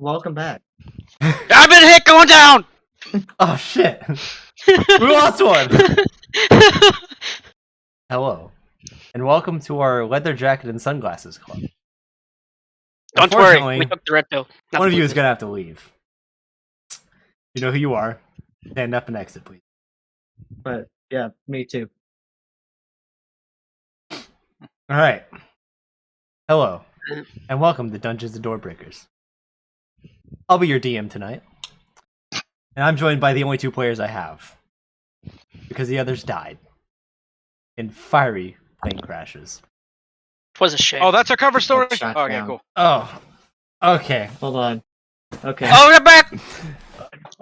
Welcome back. I've been hit going down! Oh shit! We lost one! Hello. And welcome to our leather jacket and sunglasses club. Don't worry, we took the red pill. One of you is gonna have to leave. You know who you are. Stand up and exit, please. But yeah, me too. Alright. Hello. And welcome to Dungeons and DoorBreakers. I'll be your DM tonight. And I'm joined by the only two players I have. Because the others died. In fiery plane crashes. It was a shame. Oh, that's our cover story? Shot Oh, okay, down. cool. Oh. Okay. Hold on. Okay. Oh, they're back!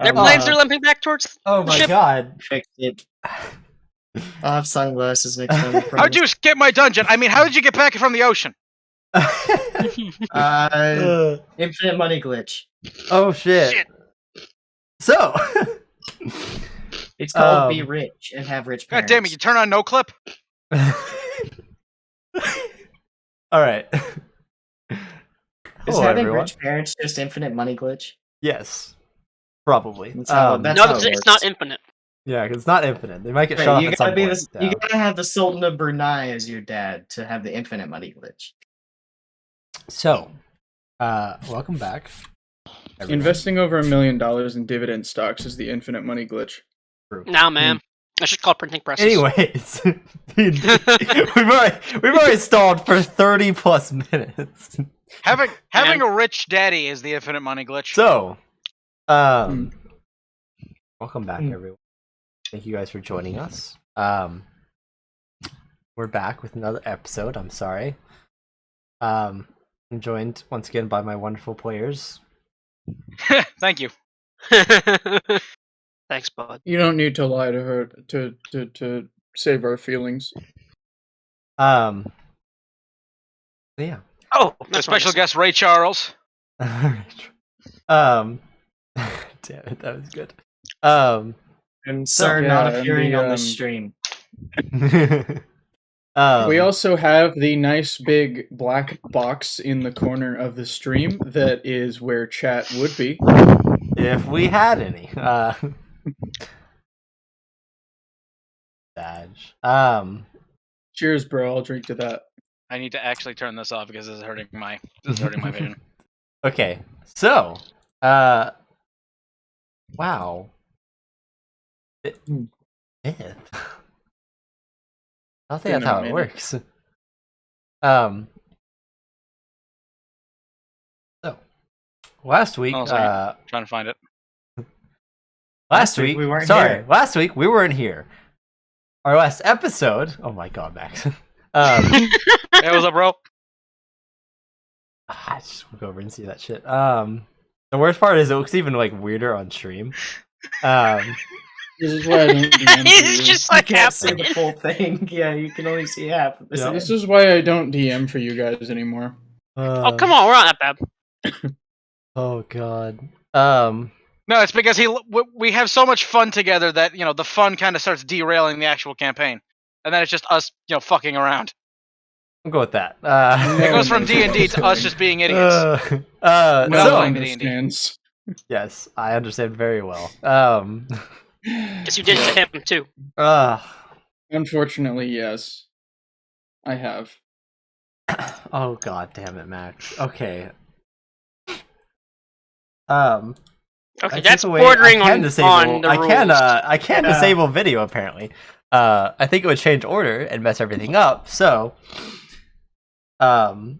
Their planes are limping back towards Oh the my ship. god. Fixed it. I'll have sunglasses next time. I How'd promise. you skip my dungeon? I mean, how did you get back from the ocean? Infinite money glitch. Oh shit. Shit. So. It's called Be Rich and Have Rich God Parents. damn it, you turn on no clip? Alright. Is Hello, having everyone. rich parents just infinite money glitch? Yes. Probably. That's how- that's No, how it it's not works. infinite. Yeah, 'cause it's not infinite. They might get Right, shot you up at gotta some be point. you gotta have the Sultan of Brunei as your dad to have the infinite money glitch. So, welcome back. everyone. Investing over $1 million in dividend stocks is the infinite money glitch. Nah, man. I should call printing presses. Anyways, we've already stalled for 30 plus minutes. Having a rich daddy is the infinite money glitch. So, welcome back, everyone. Thank you guys for joining us. We're back with another episode. I'm sorry. I'm joined once again by my wonderful players. Thank you. Thanks, bud. You don't need to lie to her to save our feelings. Yeah. Oh, The that's special nice. guest, Ray Charles. Damn it, that was good. And So, sir, not yeah, appearing and the, on the stream. We also have the nice big black box in the corner of the stream that is where chat would be. if we had any. Badge. Cheers, bro. I'll drink to that. I need to actually turn this off because this is hurting my vision. Okay, so, wow. Fifth. I don't think Been that's a how it minute. works. So, last week, Hold on a second. Trying to find it. last week, we weren't sorry, here. last week we weren't here. Our last episode, oh my god, Max. Hey, what's up, bro? I just want to go over and see that shit. The worst part is it looks even like weirder on stream. This is why I don't DM for It's you. just You like can't see happening. the full thing. Yeah, you can only see half of this. Yeah. This is why I don't DM for you guys anymore. Oh, come on, we're not that bad. Oh god. No, it's because we have so much fun together that, you know, the fun kind of starts derailing the actual campaign. And then it's just us, you know, fucking around. I'll go with that. It goes from D&D to us just being idiots. No Well, so, like- one understands. yes, I understand very well. Guess you did it to him, too. Unfortunately, yes. I have. Oh god damn it, Max. Okay. Okay, I that's took away- bordering I can on disable, the I rules. can I can Yeah. disable video apparently. I think it would change order and mess everything up. So, God,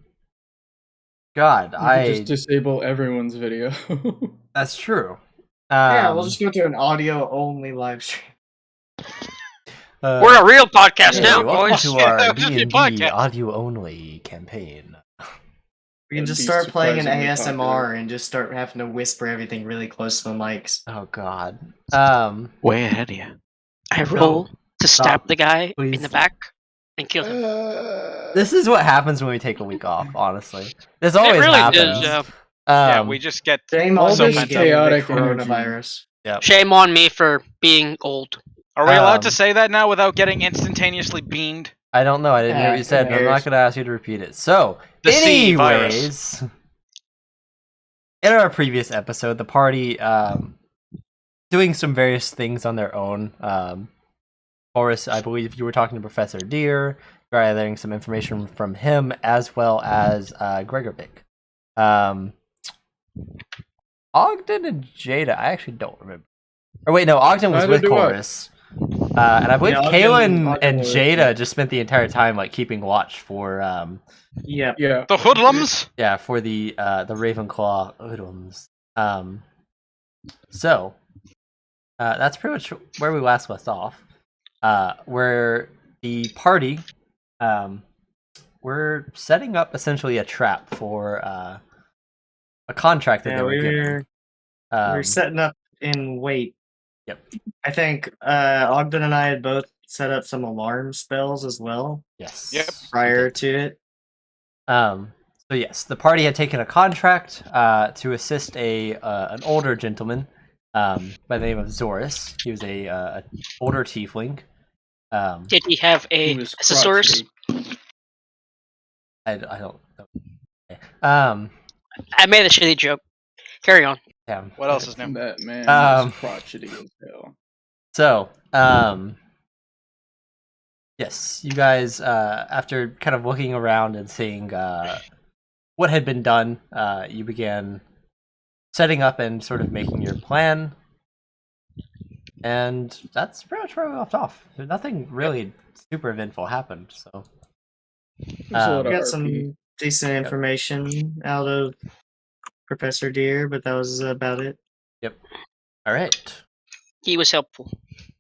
You could I just disable everyone's video. that's true. Yeah, we'll just go to an audio only live stream. We're a real podcast hey, now, welcome boys. to our Yeah, just be a D&D podcast. audio only campaign. We can That'd just be start playing an surprisingly ASMR popular. and just start having to whisper everything really close to the mics. Oh god. Way ahead of you. I roll to stab Stop, the guy please. in the back and kill him. This is what happens when we take a week off. Honestly, this It always really happens. does, yeah. Yeah, we just get... Shame all on this me getting the chaotic energy. coronavirus. Yep. Shame on me for being old. Are we allowed to Um, say that now without getting instantaneously beamed? I don't know. I didn't hear Yeah, what you said. who But I'm not cares? going to ask you to repeat it. So, The C anyways, virus. in our previous episode, the party doing some various things on their own. Horace, I believe you were talking to Professor Deer, gathering some information from him, as well as Gregorvik. Ogden and Jada, I actually don't remember. Or wait, no, Ogden was Neither with do I. Chorus. And I believe Yeah, Kaylin Ogden and was, Jada yeah. just spent the entire time like keeping watch for Yep. Yeah. The hoodlums. for the Ravenclaw hoodlums. So that's pretty much where we last left off. Where the party we're setting up essentially a trap for a contract that Yeah, they were given. we're setting up in wait. Yep. I think Ogden and I had both set up some alarm spells as well Yes. Yep. prior to it. So yes, the party had taken a contract to assist an older gentleman by the name of Zorus. He was a older tiefling. Did he have He a was source? crotchety. I don't know. Okay. I made a shitty joke. Carry on. Damn. What else is new? That man Um, was crotchety as hell. So, yes, you guys, after kind of looking around and seeing what had been done, you began setting up and sort of making your plan. And that's pretty much where we left off. Nothing really super eventful happened, so. There's a lot We of got RP. some decent information out of Professor Deer, but that was about it. All right. He was helpful.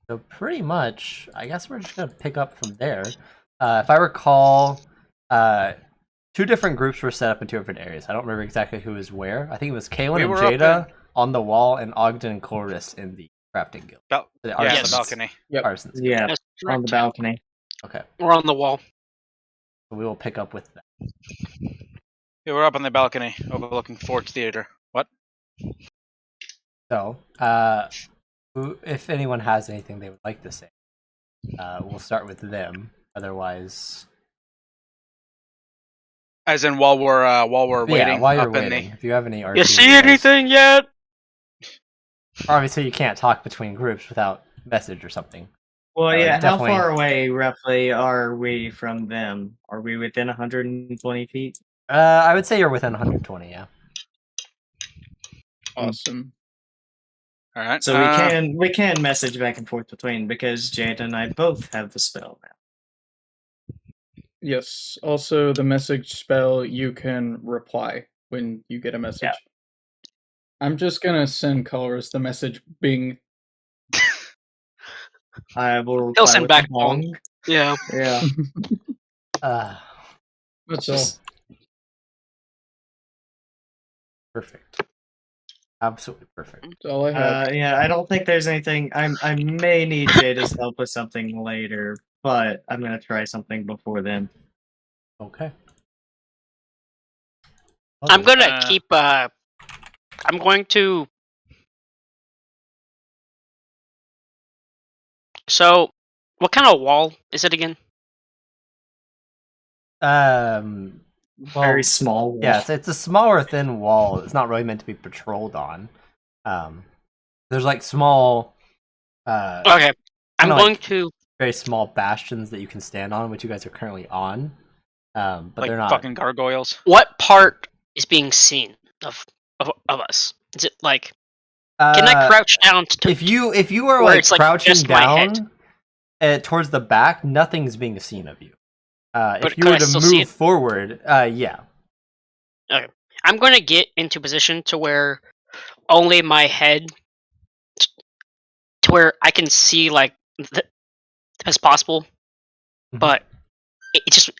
So pretty much, I guess we're just gonna pick up from there. If I recall, two different groups were set up in two different areas. I don't remember exactly who was where. I think it was Kaylin We and were up Jada on the wall, and Ogden and Chloris in the crafting guild. The Yeah, artisans. the balcony. Artisans. Yeah, That's on the correct. balcony. Okay, We're on the wall. so we will pick up with that. We were up on the balcony overlooking Ford's Theater. What? So, if anyone has anything they would like to say, we'll start with them. Otherwise, As in while we're waiting. yeah, while you're up in waiting, if you have any RP, You see guys- anything yet? Obviously, you can't talk between groups without message or something. Well, yeah. How definitely- far away roughly are we from them? Are we within 120 feet? I would say you're within 120. Yeah. Awesome. All right. So we can message back and forth between because Jada and I both have the spell now. Yes. Also, the message spell, you can reply when you get a message. Yeah. I'm just gonna send Colors the message Bing. I will. He'll reply send with back a bong. Yeah. Yeah. That's all. Just perfect. Absolutely perfect. That's all I have. Yeah. I don't think there's anything. I may need Jada's help with something later, but I'm gonna try something before then. Okay. I'm gonna Uh, keep. I'm going to. So, what kind of wall is it again? Well, Very small. Wall. yeah, it's a smaller, thin wall. It's not really meant to be patrolled on. There's like small, Okay, I'm kinda going like- to. very small bastions that you can stand on, which you guys are currently on. But like they're not. fucking gargoyles. What part is being seen of us? Is it like? Can I crouch down to? If you are where like it's, like, crouching just my head? down towards the back, nothing's being seen of you. But If you could were I to still see move it? forward, yeah. I'm going to get into position to where only my head, to where I can see like as possible, Mhm. but it's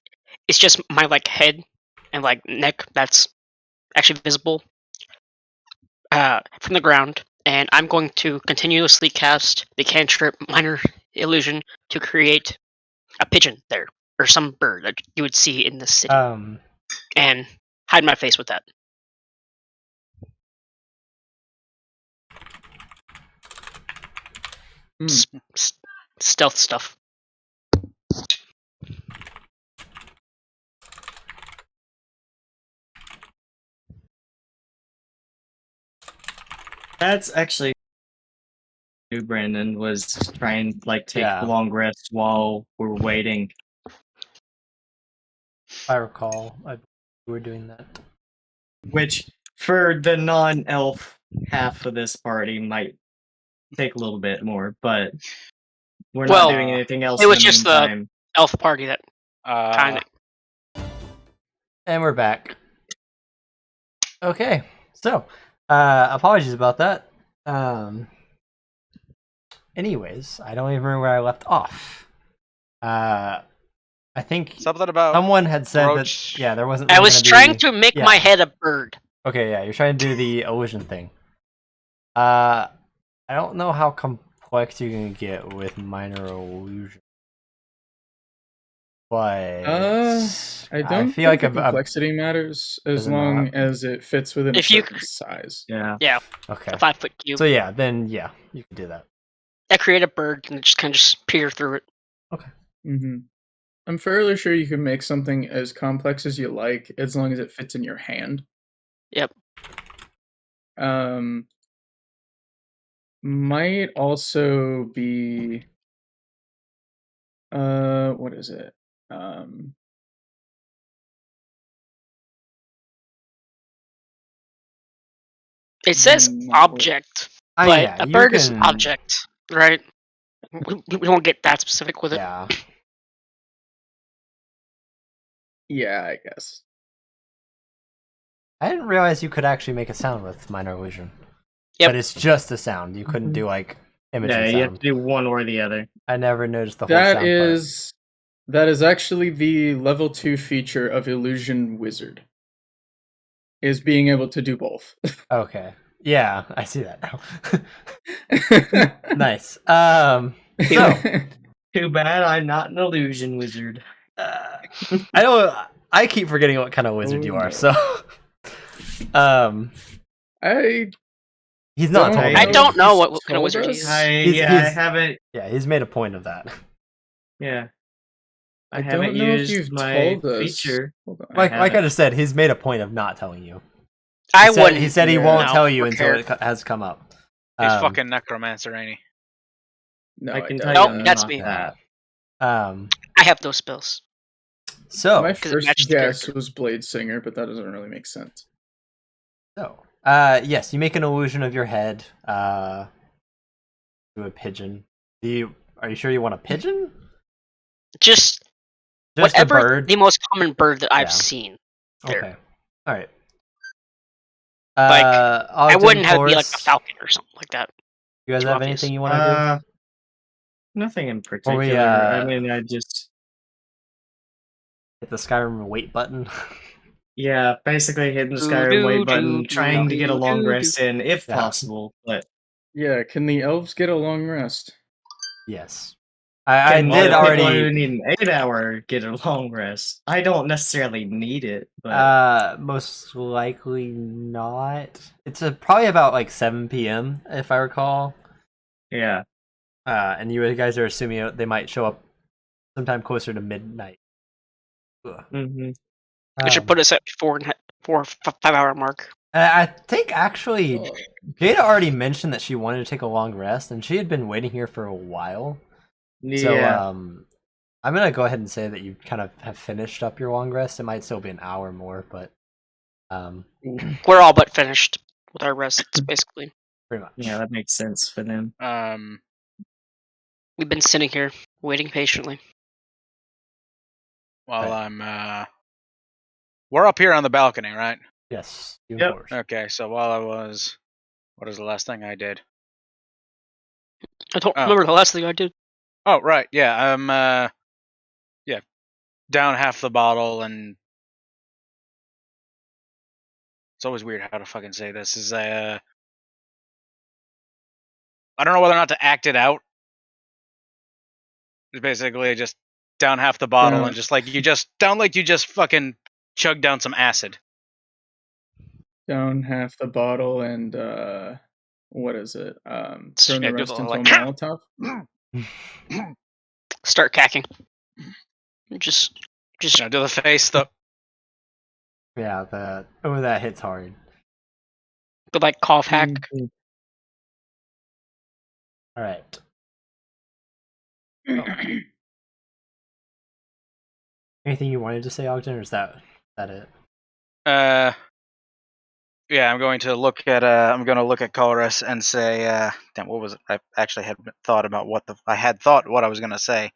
just my like head and like neck that's actually visible from the ground, and I'm going to continuously cast the cantrip minor illusion to create a pigeon there or some bird that you would see in the city, and hide my face with that. Stealth stuff. That's actually who Brandon was trying to like take Yeah. long rests while we're waiting. If I recall, we were doing that. Which for the non-elf half of this party might take a little bit more, but we're Well, not doing anything else it in was the just the meantime. elf party that kind of. And we're back. Okay, so apologies about that. Anyways, I don't even remember where I left off. I think Something about someone had said roach. that there wasn't. I really was gonna trying be... to make yeah. my head a bird. Okay, yeah, you're trying to do the illusion thing. I don't know how complex you can get with minor illusion, but I don't feel like think the complexity matters as Does it long not? as it fits within If a you- certain size. Yeah. okay. A 5-foot cube. So yeah, then yeah, you can do that. I create a bird and just kind of just peer through it. Mm-hmm. I'm fairly sure you can make something as complex as you like, as long as it fits in your hand. Yep. Might also be what is it? It says object, but a bird is an object, right? We won't get that specific with it. Yeah. Yeah, I guess. I didn't realize you could actually make a sound with minor illusion. Yep. But it's just a sound. You couldn't do like image and Yeah, sound. you have to do one or the other. I never noticed the whole sound part. That is actually the level 2 feature of Illusion Wizard. Is being able to do both. Okay. Yeah, I see that now. Nice. So Too bad I'm not an illusion wizard. I keep forgetting what kind of wizard you are. So, he's not. I don't know what kind of wizard he is. I haven't. Yeah, he's made a point of that. Yeah, I don't haven't know if used you've my told us. feature. Like I just said, he's made a point of not telling you. I wouldn't. He said he won't tell you or until care. it has come up. He's fucking necromancer, ain't he? No, I can don't. tell you. Nope, that's not me. that. I have those spells. So My 'Cause it first matches the guess character. was Blade Singer, but that doesn't really make sense. yes, you make an illusion of your head to a pigeon. Are you sure you want a pigeon? Just a whatever bird? the most common bird that I've Yeah. seen. There. Okay. All right. I wouldn't have it be like a Taurus, falcon or something like that. You guys Too have obvious. anything you want to do? Nothing in particular. we, I mean, I just Hit the Skyrim wait button. yeah, basically hitting the Skyrim wait button, trying to get a long rest in if Yeah. possible. But Yeah, can the elves get a long rest? Yes. I can did all the people already. who need an 8-hour get a long rest. I don't necessarily need it, but Most likely not. It's probably about like 7 p.m. if I recall. yeah. And you guys are assuming they might show up sometime closer to midnight. Mm-hmm. It should put us at 4 or 5 hour mark. I think actually Jada already mentioned that she wanted to take a long rest, and she had been waiting here for a while. Yeah. So I'm gonna go ahead and say that you kind of have finished up your long rest. It might still be an hour more, but We're all but finished with our rests, basically. pretty much. Yeah, that makes sense for them. We've been sitting here waiting patiently. While Right. I'm we're up here on the balcony, right? Yes. You Yep. enforce. Okay, so while I was, what is the last thing I did? I don't Oh. remember the last thing I did. Oh, right, yeah, I'm down half the bottle, and it's always weird how to fucking say this. Is I don't know whether or not to act it out. It's basically just down half the bottle and just like you just fucking chug down some acid. Down half the bottle and what is it? Turn the do rest the, into like- a Molotov. Start cacking. Just You know, do the face, the Yeah, that hits hard. like cough hack. Mhm. All right. Oh. Anything you wanted to say, Ogden, or is that it? Yeah, I'm going to look at Colress and say, damn, what was it? I actually had thought about what I was gonna say.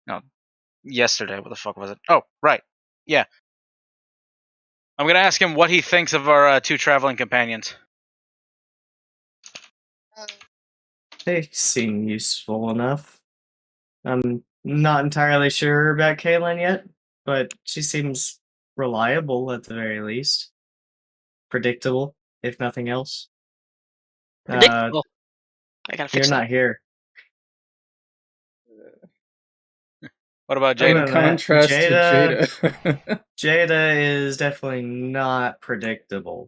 No, yesterday. What the fuck was it? Oh, right. Yeah. I'm gonna ask him what he thinks of our 2 traveling companions. They seem useful enough. I'm not entirely sure about Kaylin yet, but she seems reliable at the very least. Predictable, if nothing else. Predictable. I gotta fix You're that. not here. What about Other Jada? than In that, contrast to Jada. Jada is definitely not predictable.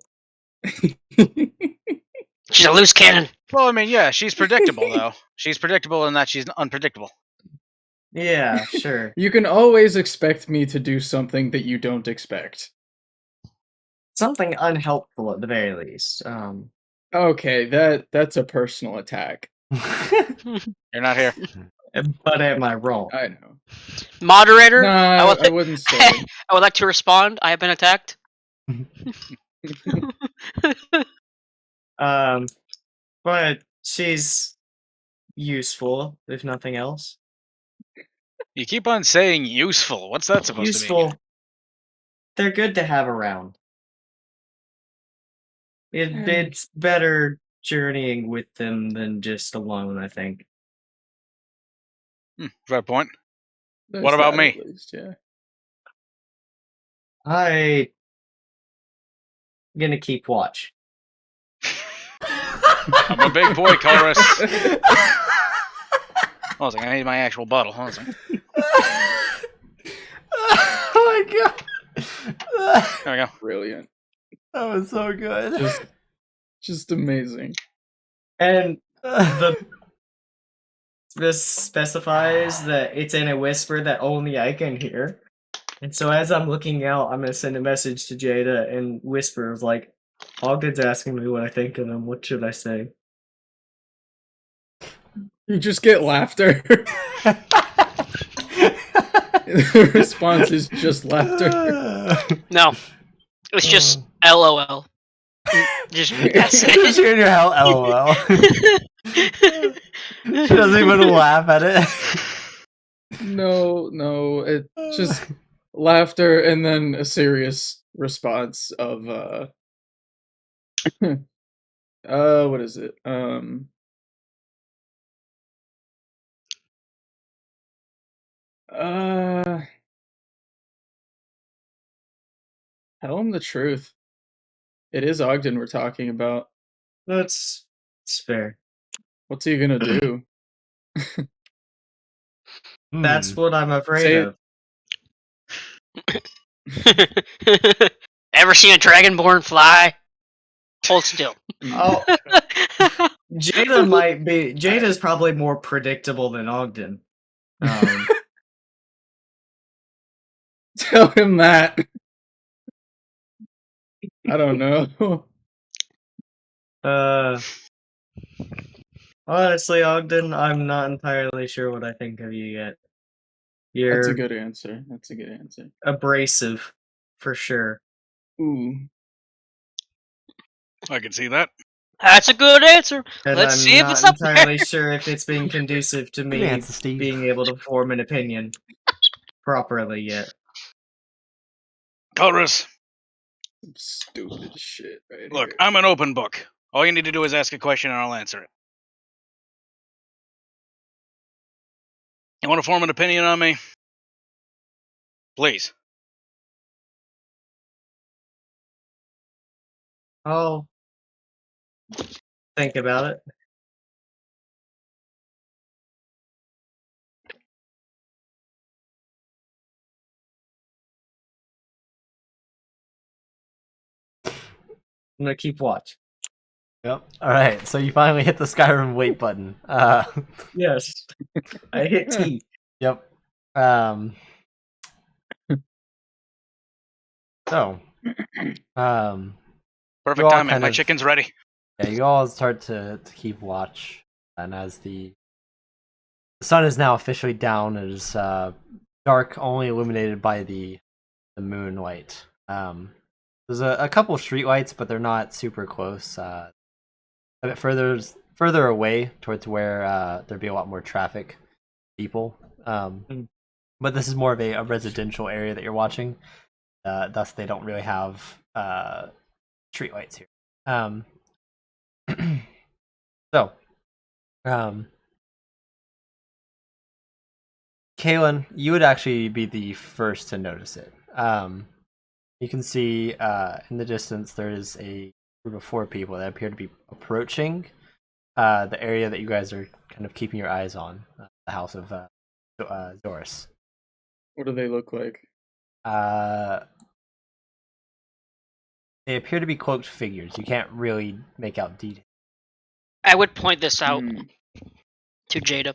She's a loose cannon. Well, I mean, yeah, she's predictable though. She's predictable in that she's unpredictable. Yeah, sure. You can always expect me to do something that you don't expect. Something unhelpful at the very least. Okay, that's a personal attack. You're not here. But am I wrong? I know. Moderator, Nah, I wouldn't say. I would like to respond. I have been attacked. But she's useful, if nothing else. You keep on saying useful. What's that supposed to mean? Useful. They're good to have around. It's better journeying with them than just alone, I think. Fair point. There's What about that me? at least, yeah. I'm gonna keep watch. I'm a big boy, Colress. Hold on, I need my actual bottle. Hold on a second. Oh my god! There we go. Brilliant. That was so good. Just amazing. And this specifies that it's in a whisper that only I can hear. And so as I'm looking out, I'm gonna send a message to Jada and whisper of like, Ogden's asking me what I think of him. What should I say? You just get laughter. The response is just laughter. No, it's just LOL. Just that's Just it. hearing your hell, LOL. She doesn't even laugh at it. No, it's just laughter and then a serious response of what is it? Tell him the truth. It is Ogden we're talking about. It's fair. What's he gonna do? That's what I'm afraid Say of. Ever seen a dragonborn fly? Hold still. Oh, Jada's probably more predictable than Ogden. Tell him that. I don't know. Honestly, Ogden, I'm not entirely sure what I think of you yet. That's a You're good answer. abrasive, for sure. Ooh. I can see that. That's a good answer. And Let's I'm see if not it's up entirely there. sure if it's been conducive to Good me answer, Steve. being able to form an opinion properly yet. Colress, Some stupid shit right look, here. I'm an open book. All you need to do is ask a question and I'll answer it. You want to form an opinion on me? Please. I'll think about it. I'm gonna keep watch. Yep. Alright, so you finally hit the Skyrim wait button. Yes. I hit T. Yep. So, Perfect You all timing. kind My of- chicken's ready. yeah, you all start to keep watch And as the sun is now officially down, it is dark, only illuminated by the moonlight. There's a couple of streetlights, but they're not super close. A bit further away towards where there'd be a lot more traffic, people. But this is more of a residential area that you're watching. Thus, they don't really have streetlights here. So, Kaylin, you would actually be the first to notice it. You can see in the distance there is a group of 4 people that appear to be approaching the area that you guys are kind of keeping your eyes on, the house of Doris. What do they look like? They appear to be cloaked figures. You can't really make out details. I would point this out to Jada.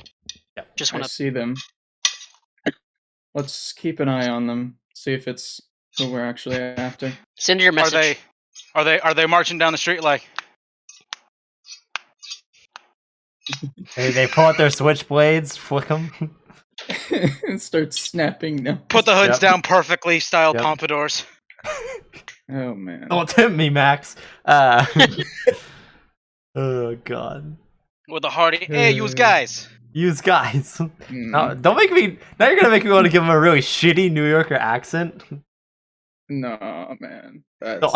Yep. Just I want to see them. Let's keep an eye on them. See if it's who we're actually after. send your message. Are they marching down the street like? They pull out their switchblades, flick them. And start snapping now. Put the hoods Yep. down perfectly, style Yep. pompadours. Oh man. Don't tempt me, Max. Oh god. With a hearty, hey, use guys. Use guys. Mm. Now, don't make me. Now you're gonna make me want to give him a really shitty New Yorker accent. No, man. That's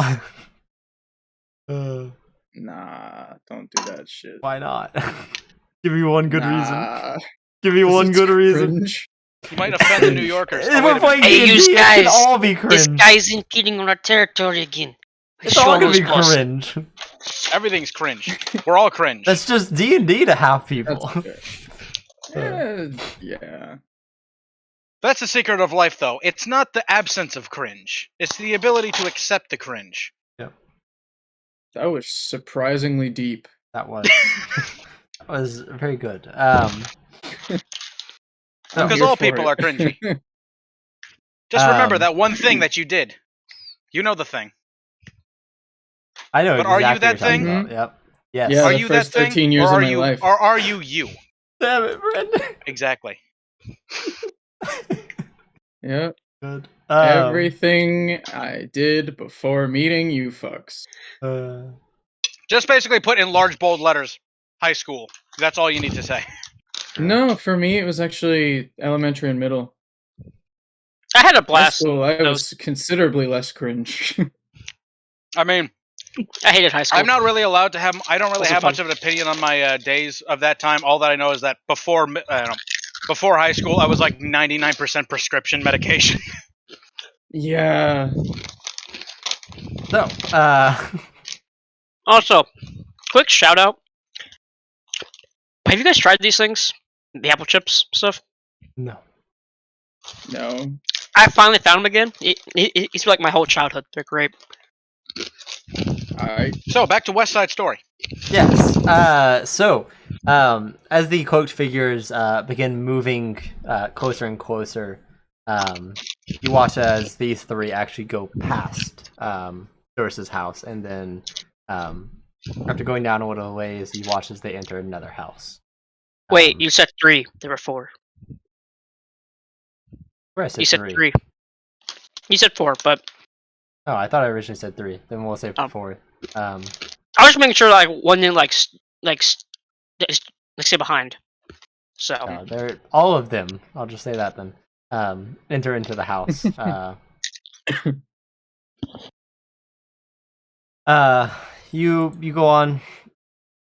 nah. Don't do that shit. Why not? Give me one good reason. Nah, Give me 'cause one it's good reason. cringe. You might offend the New Yorkers. If Oh, wait we're a minute. playing Hey, D&D, you it guys, should all be This cringe. guy's impeding on our territory again. It's all gonna be Boss. cringe. Everything's cringe. We're all cringe. That's just D&D to half people. That's fair. Yeah. That's the secret of life, though. It's not the absence of cringe. It's the ability to accept the cringe. That was surprisingly deep. That was that was very good. I'm Because here all for people it. are cringy. Just remember Um, that one thing that you did. You know the thing. I know But are you exactly that what you're talking thing? about. Yep. Yes. Yeah, Are the you first that thing? 13 years or of are my you, life. Or are you you? Damn it, Brendan. Exactly. Yeah. Good. Everything I did before meeting you fucks. Just basically put in large bold letters, high school. That's all you need to say. No, for me it was actually elementary and middle. I had a High blast. school, I those. was considerably less cringe. I mean, I hated high school. I'm not really allowed to have. I don't really Wasn't have fun. much of an opinion on my days of that time. All that I know is that before high school, I was like 99% prescription medication. Yeah. So, Also, quick shout out. Have you guys tried these things? The apple chips stuff? no. No. I finally found them again. It's like my whole childhood. They're great. So back to West Side Story. Yes. As the cloaked figures begin moving closer and closer, you watch as these 3 actually go past Doris's house, and then after going down a little ways, you watch as they enter another house. Wait, you said 3. There were 4. Where I said You said 3. 3. You said 4, but Oh, I thought I originally said 3. Then we'll say Oh. 4. I was just making sure like one didn't stay behind. So No, they're all of them. I'll just say that then. Enter into the house. You go on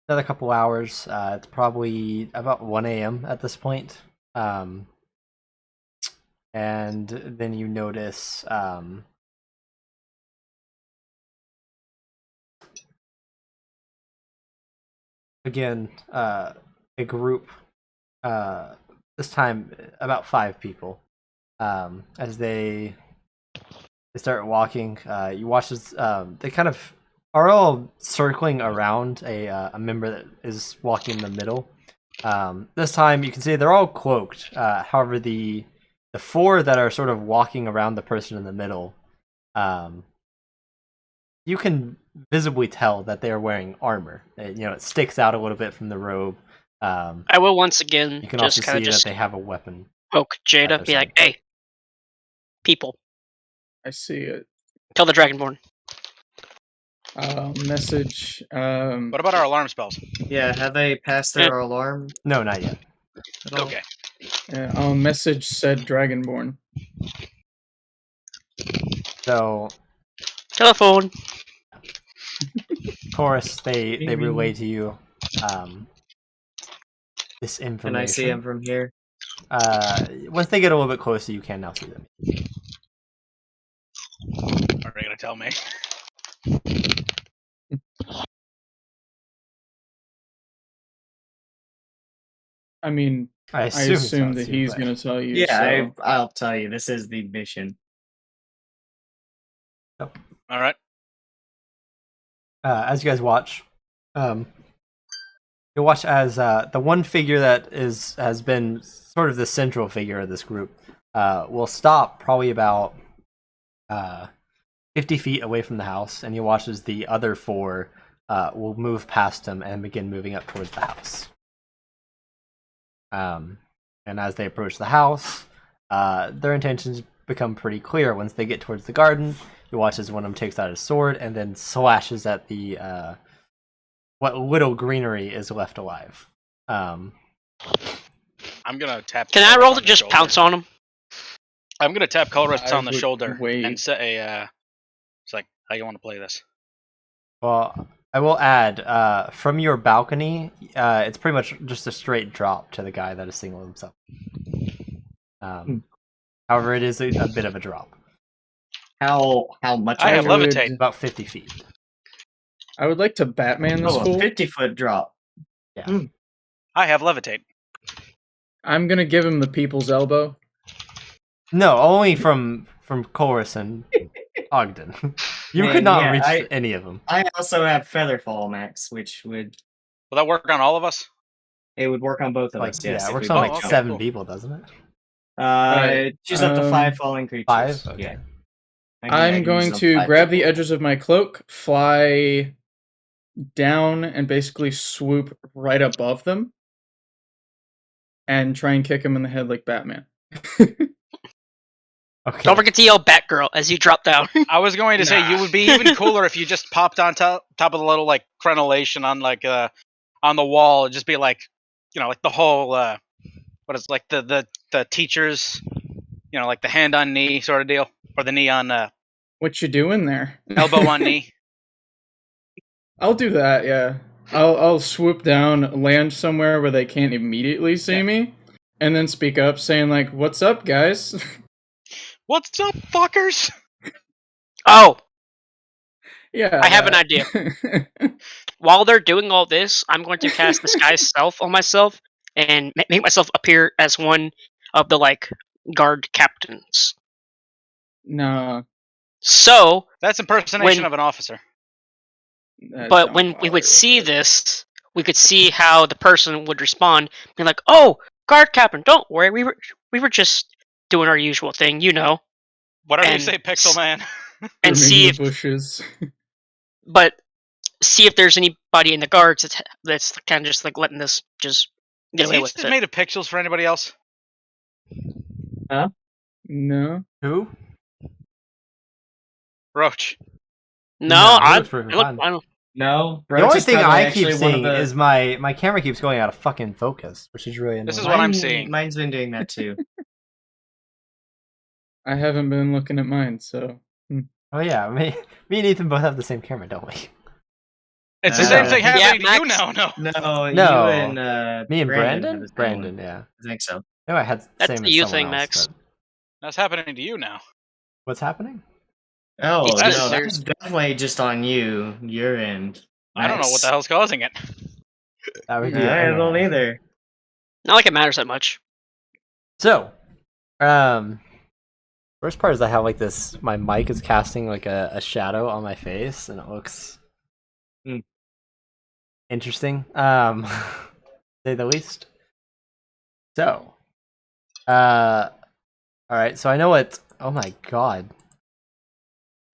another couple hours. It's probably about 1 a.m. at this point. And then you notice again a group, this time about 5 people, as they start walking. You watch as they kind of are all circling around a member that is walking in the middle. This time you can see they're all cloaked. However, the 4 that are sort of walking around the person in the middle, you can visibly tell that they are wearing armor. It sticks out a little bit from the robe. I will once again You can also just kind see of that just they have a weapon. poke their Jada, be like, side. "Hey, people, I see it. kill the Dragonborn." Message. What about our alarm spells? Yeah, have they passed their alarm No, not yet. at all? Okay. I'll message said Dragonborn. So, Telephone. Chorus, they Ding, relay ding. to you this information. Can I see him from here? Once they get a little bit closer, you can now see them. Are they gonna tell me? I mean, I I assume, assume that he's going to tell you. Yeah, so. I'll tell you. This is the mission. All right. As you guys watch, you'll watch as the one figure that has been sort of the central figure of this group will stop probably about 50 feet away from the house, and you watch as the other four will move past him and begin moving up towards the house. And as they approach the house, their intentions become pretty clear. Once they get towards the garden, you watch as one of them takes out his sword and then slashes at the what little greenery is left alive. I'm gonna tap. Can I Colress roll on to the just shoulder. pounce on him? I'm gonna tap Colress I on the would shoulder wait. and say, "It's like, how you want to play this?" Well, I will add, from your balcony, it's pretty much just a straight drop to the guy that has singled himself. However, it is a bit of a drop. How much? I have would- levitate. About 50 feet. I would like to Batman this Oh, a fool. 50-foot drop. I have levitate. I'm going to give him the people's elbow. No, only from Chorus and Ogden. You Man, could not yeah, reach any of them. I also have Featherfall Max, which would Will that work on all of us? work on both of Like, us. Yes, yeah, it if works we on both like okay, 7 cool. people, doesn't it? choose up to 5 falling creatures. 5? Okay. Yeah. I'm going to grab the edges of my cloak, fly down, and basically swoop right above them, and try and kick him in the head like Batman. Okay. Don't forget to yell "Batgirl" as you drop down. I was going to say Nah. you would be even cooler if you just popped on top of the little like crenellation on like on the wall. It'd just be like, like the whole what is like the teachers, like the hand on knee sort of deal, or the knee on What you doing there? elbow on knee. I'll do that. Yeah, I'll swoop down, land somewhere where they can't immediately see me, and then speak up, saying like, "What's up, guys?" What's up, fuckers? Oh, Yeah, I have an idea. While they're doing all this, I'm going to cast Disguise Self on myself and make myself appear as one of the guard captains. Nah, So, That's impersonation When- of an officer. but when we would see this, we could see how the person would respond, being like, "Oh, guard captain, don't worry, we were just doing our usual thing, Whatever you and say, Pixel Man. and see if bushes. see if there's anybody in the guards that's kind of just letting this just get Is away he with just it." made of pixels for anybody else? No. Who? Roach. No, it I looks perfectly look. fine. I don't. No. The only Roach is thing probably I keep actually one of seeing the- is my camera keeps going out of fucking focus, which is really annoying. This is what I'm Mine- seeing. Mine's been doing that too. I haven't been looking at mine, so Oh yeah, me and Ethan both have the same camera, don't we? It's the Uh, same thing yeah, happening to you Max- now. No. No, you No. and Me and have Brandon? the same Brandon, one. yeah. I think so. No, I had the That's same a as you someone thing, else, Max. but- That's happening to you now. What's happening? Oh It's no, just- that's definitely just on you. Your end. I don't know what the hell's causing it. That would be I don't annoying. either. Not like it matters that much. So, first part is I have this. My mic is casting a shadow on my face, and it looks interesting. Say the least. So, all right. So I know what. Oh my god.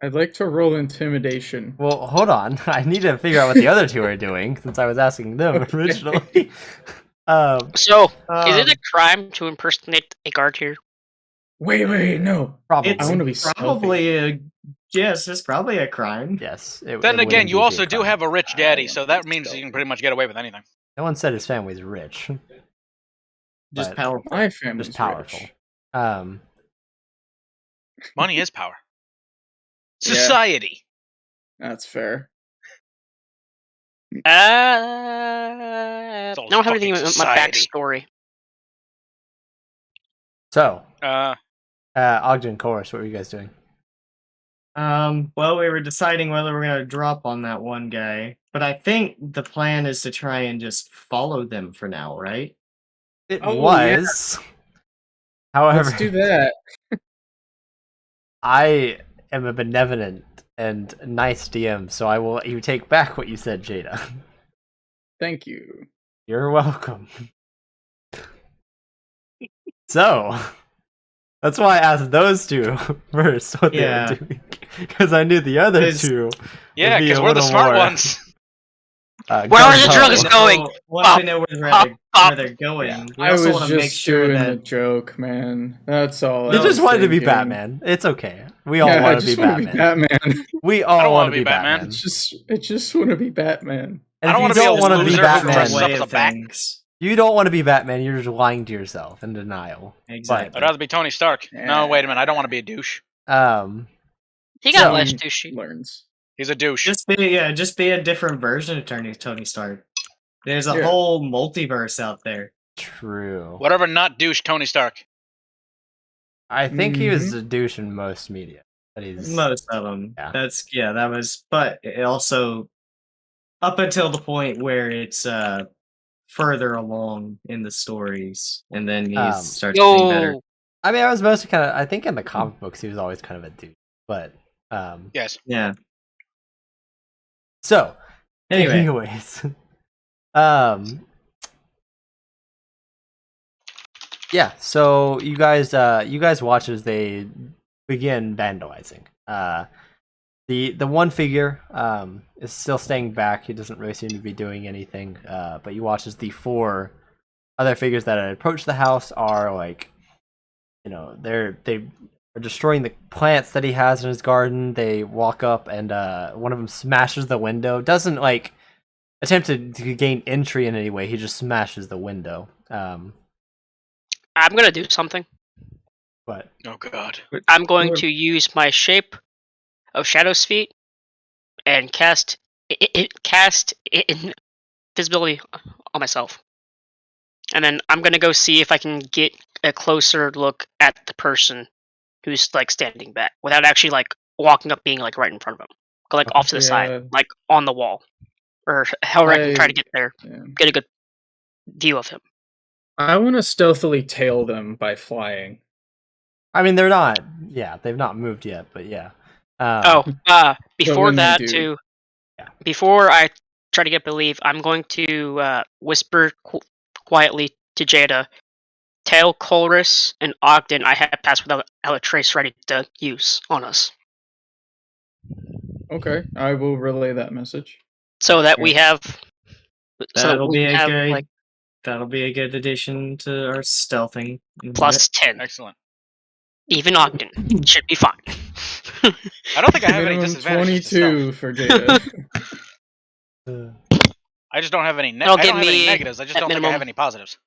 I'd like to roll intimidation. Well, hold on. I need to figure out what the other two are doing since I was asking them originally. So, is it Um, a crime to impersonate a guard here? Wait, no. Probably. It's I want to be stealthy. probably a yes. It's probably a crime. Yes. Then it again, wouldn't you be also a do crime. have a rich I daddy, want so to that be means you stealthy. can pretty much get away with anything. No one said his family's rich. Just But powerful. My family's just powerful. rich. Money is power. Yeah. Society. That's fair. I all don't have anything in fucking my society. backstory. So, Uh, Ogden, Chorus, what were you guys doing? Well, we were deciding whether we're gonna drop on that one guy, but I think the plan is to try and just follow them for now, right? It Oh, was. However, Let's do that. I am a benevolent and nice DM, so I will let you take back what you said, Jada. Thank you. You're welcome. So, that's why I asked those two first what they Yeah. were doing. Because I knew the other It's- two. yeah, would be because a we're the little smart more, ones. Where are the gung-ho. drugs going? Once we know where they're going, Yeah, we I also was want to make just sure doing that the joke, man. That's all. You I just was wanted to be thinking. Batman. It's okay. We all Yeah, I want to just be want to Batman. be Batman. We I all don't want wanna to be be Batman. Batman. I just want to be Batman. And I don't if wanna you be a don't want to be loser who Batman, dresses up way as a of bat. things. you don't want to be Batman. You're just lying to yourself in denial. Exactly. I'd rather be Tony Stark. No, wait a minute. I don't want to be a douche. He got So- less He douchey. learns. He's a douche. Just be a different version of Tony Stark. There's a Yeah. whole multiverse out there. True. Whatever, not douche Tony Stark. I think he was a douche in most media. But he's Most of them. Yeah. That was, but it also up until the point where it's further along in the stories, and then he starts getting better. Yo, I mean, I was mostly kind of. I think in the comic books he was always kind of a douche. But Yes. Yeah. so Anyway, anyways, yeah. So you guys watch as they begin vandalizing. The one figure is still staying back. He doesn't really seem to be doing anything. But you watch as the four other figures that had approached the house are like, they are destroying the plants that he has in his garden. They walk up and one of them smashes the window. Doesn't like attempt to gain entry in any way. He just smashes the window. I'm gonna do something. But Oh god. I'm going to use my shape of Shadow's Feet and cast invisibility on myself. And then I'm gonna go see if I can get a closer look at the person who's like standing back without actually like walking up, being like right in front of him. Go like off to the Yeah. side, like on the wall, or however I can try to get there, Yeah. get a good view of him. I want to stealthily tail them by flying. I mean, they're not. Yeah, they've not moved yet. But yeah. Before when they that, do- too. Yeah. Before I try to get belief, I'm going to whisper quietly to Jada, tell Colress and Ogden I have passed without a trace ready to use on us, Okay, I will relay that message. so that we have. that'll be a have, good. like, That'll be a good addition to our stealthing. plus 10. Excellent. Even Ogden should be fine. I don't think I have any Minimum disadvantages. to 22 for Jada. I just don't have any. That'll I don't give have any me, negatives. I just at don't think I minimum- have any positives.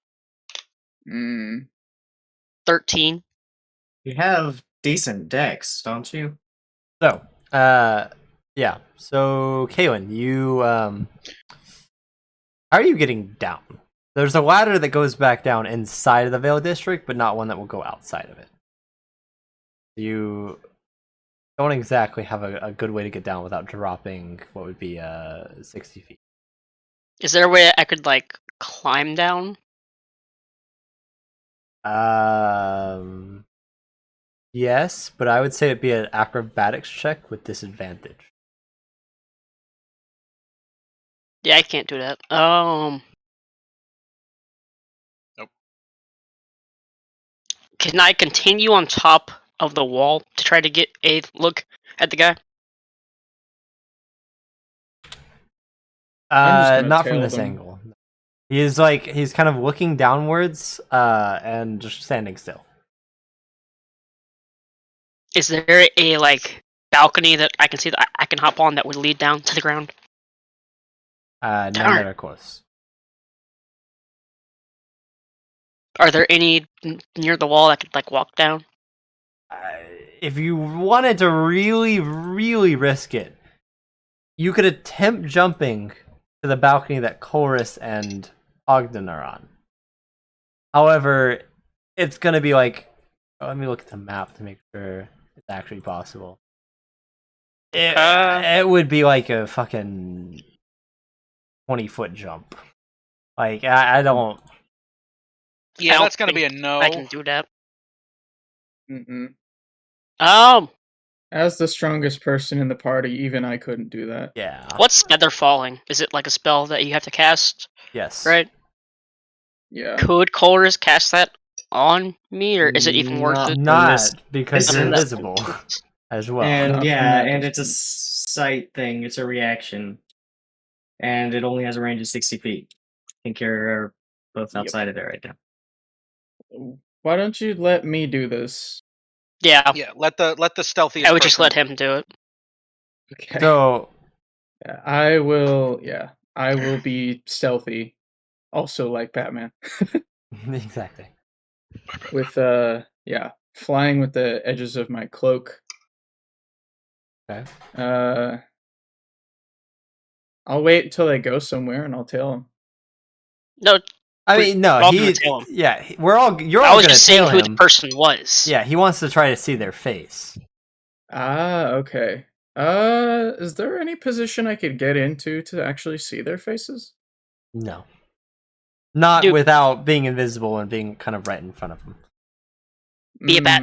13. You have decent decks, don't you? So, yeah. So, Kaylin, you how are you getting down? There's a ladder that goes back down inside of the Vale District, but not one that will go outside of it. You don't exactly have a good way to get down without dropping what would be 60 feet. Is there a way I could like climb down? Yes, but I would say it'd be an acrobatics check with disadvantage. Yeah, I can't do that. Nope. Can I continue on top of the wall to try to get a look at the guy? I'm just gonna Not from tail this them. angle. He's kind of looking downwards, and just standing still. Is there a balcony that I can see that I can hop on that would lead down to the ground? None that are close. Are there any near the wall I could walk down? If you wanted to really, really risk it, you could attempt jumping to the balcony that Chorus and Ogden are on. However, it's gonna be let me look at the map to make sure it's actually possible. It would be like a fucking 20-foot jump. I don't. Yeah, that's gonna be a no. I can do that. Mm-mm. Oh, As the strongest person in the party, even I couldn't do that. Yeah. what's Feather Falling? Is it like a spell that you have to cast? Yes. Right? Yeah. Could Colress cast that on me, or is it even worth it? Not because This you're is- invisible as well. And Not yeah, from that and it's a distance. sight thing. It's a reaction, and it only has a range of 60 feet. I think you're both Yep. outside of it right now. Why don't you let me do this? Yeah, Yeah, let the stealthiest. I would just person- let him do it. Okay. So Yeah, I will. Yeah, I will be stealthy, also like Batman, exactly. with flying with the edges of my cloak. Okay. I'll wait until they go somewhere and I'll tell them. No, I mean, no, we're all gonna tail him. Yeah, you're all I was gonna just saying tail who him. the person was. Yeah, he wants to try to see their face. Okay. Is there any position I could get into to actually see their faces? No, not Dude. without being invisible and being kind of right in front of him. Be a bat.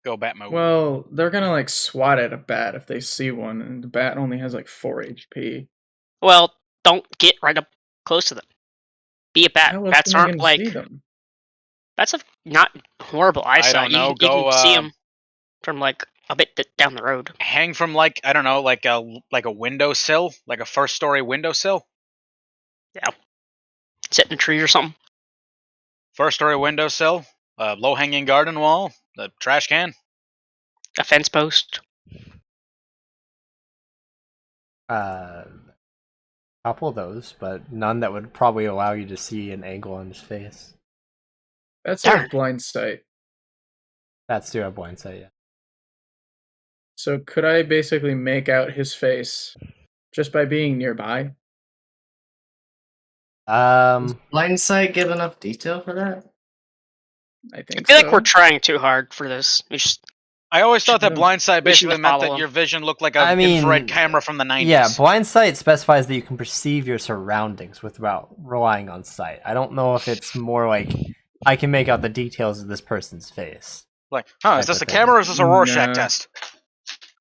Go bat mode. Well, they're gonna swat at a bat if they see one, and the bat only has 4 HP. Well, don't get right up close to them. Be a bat. How else Bats am I aren't gonna see them? Bats have not horrible eyesight. don't know, You go, can see them from a bit down the road. Hang from I don't know, like a windowsill, like a first-story windowsill. Sit in a tree or something. First-story windowsill, low-hanging garden wall, the trash can. A fence post. Couple of those, but none that would probably allow you to see an angle on his face. That's Darn. like blind sight. That's do have blind sight, yeah. So could I basically make out his face just by being nearby? Blind sight give enough detail for that? I I think feel so. like we're trying too hard for this. We just I always thought that Should've- blind sight we should've basically meant that followed your him. vision looked like I an mean, infrared camera from the 90s. Yeah, blind sight specifies that you can perceive your surroundings without relying on sight. I don't know if it's more like I can make out the details of this person's face. Is type this of a thing. camera or is this a Rorschach No. test?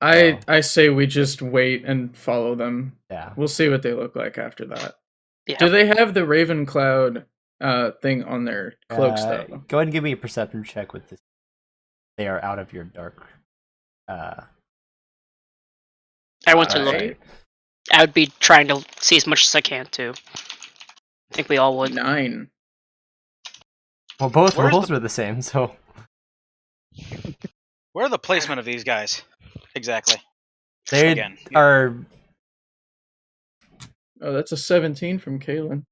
I say we just wait and follow them. Yeah. We'll see what they look like after that. yeah. Do they have the Ravencloud thing on their cloaks though? Go ahead and give me a perception check with this. They are out of your dark. I want to look. Alright. I would be trying to see as much as I can too. I think we all would. 9. Well, both Where's rolls were the same, so Where are the placement of these guys? Exactly. they Again. are. Oh, that's a 17 from Kalen.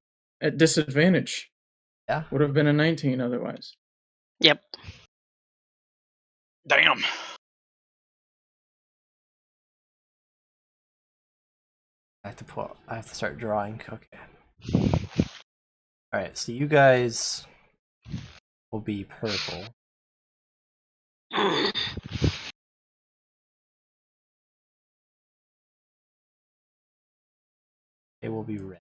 At disadvantage. Yeah. Would have been a 19 otherwise. Yep. Damn. I have to start drawing. Okay. All right. So you guys will be purple. They will be red.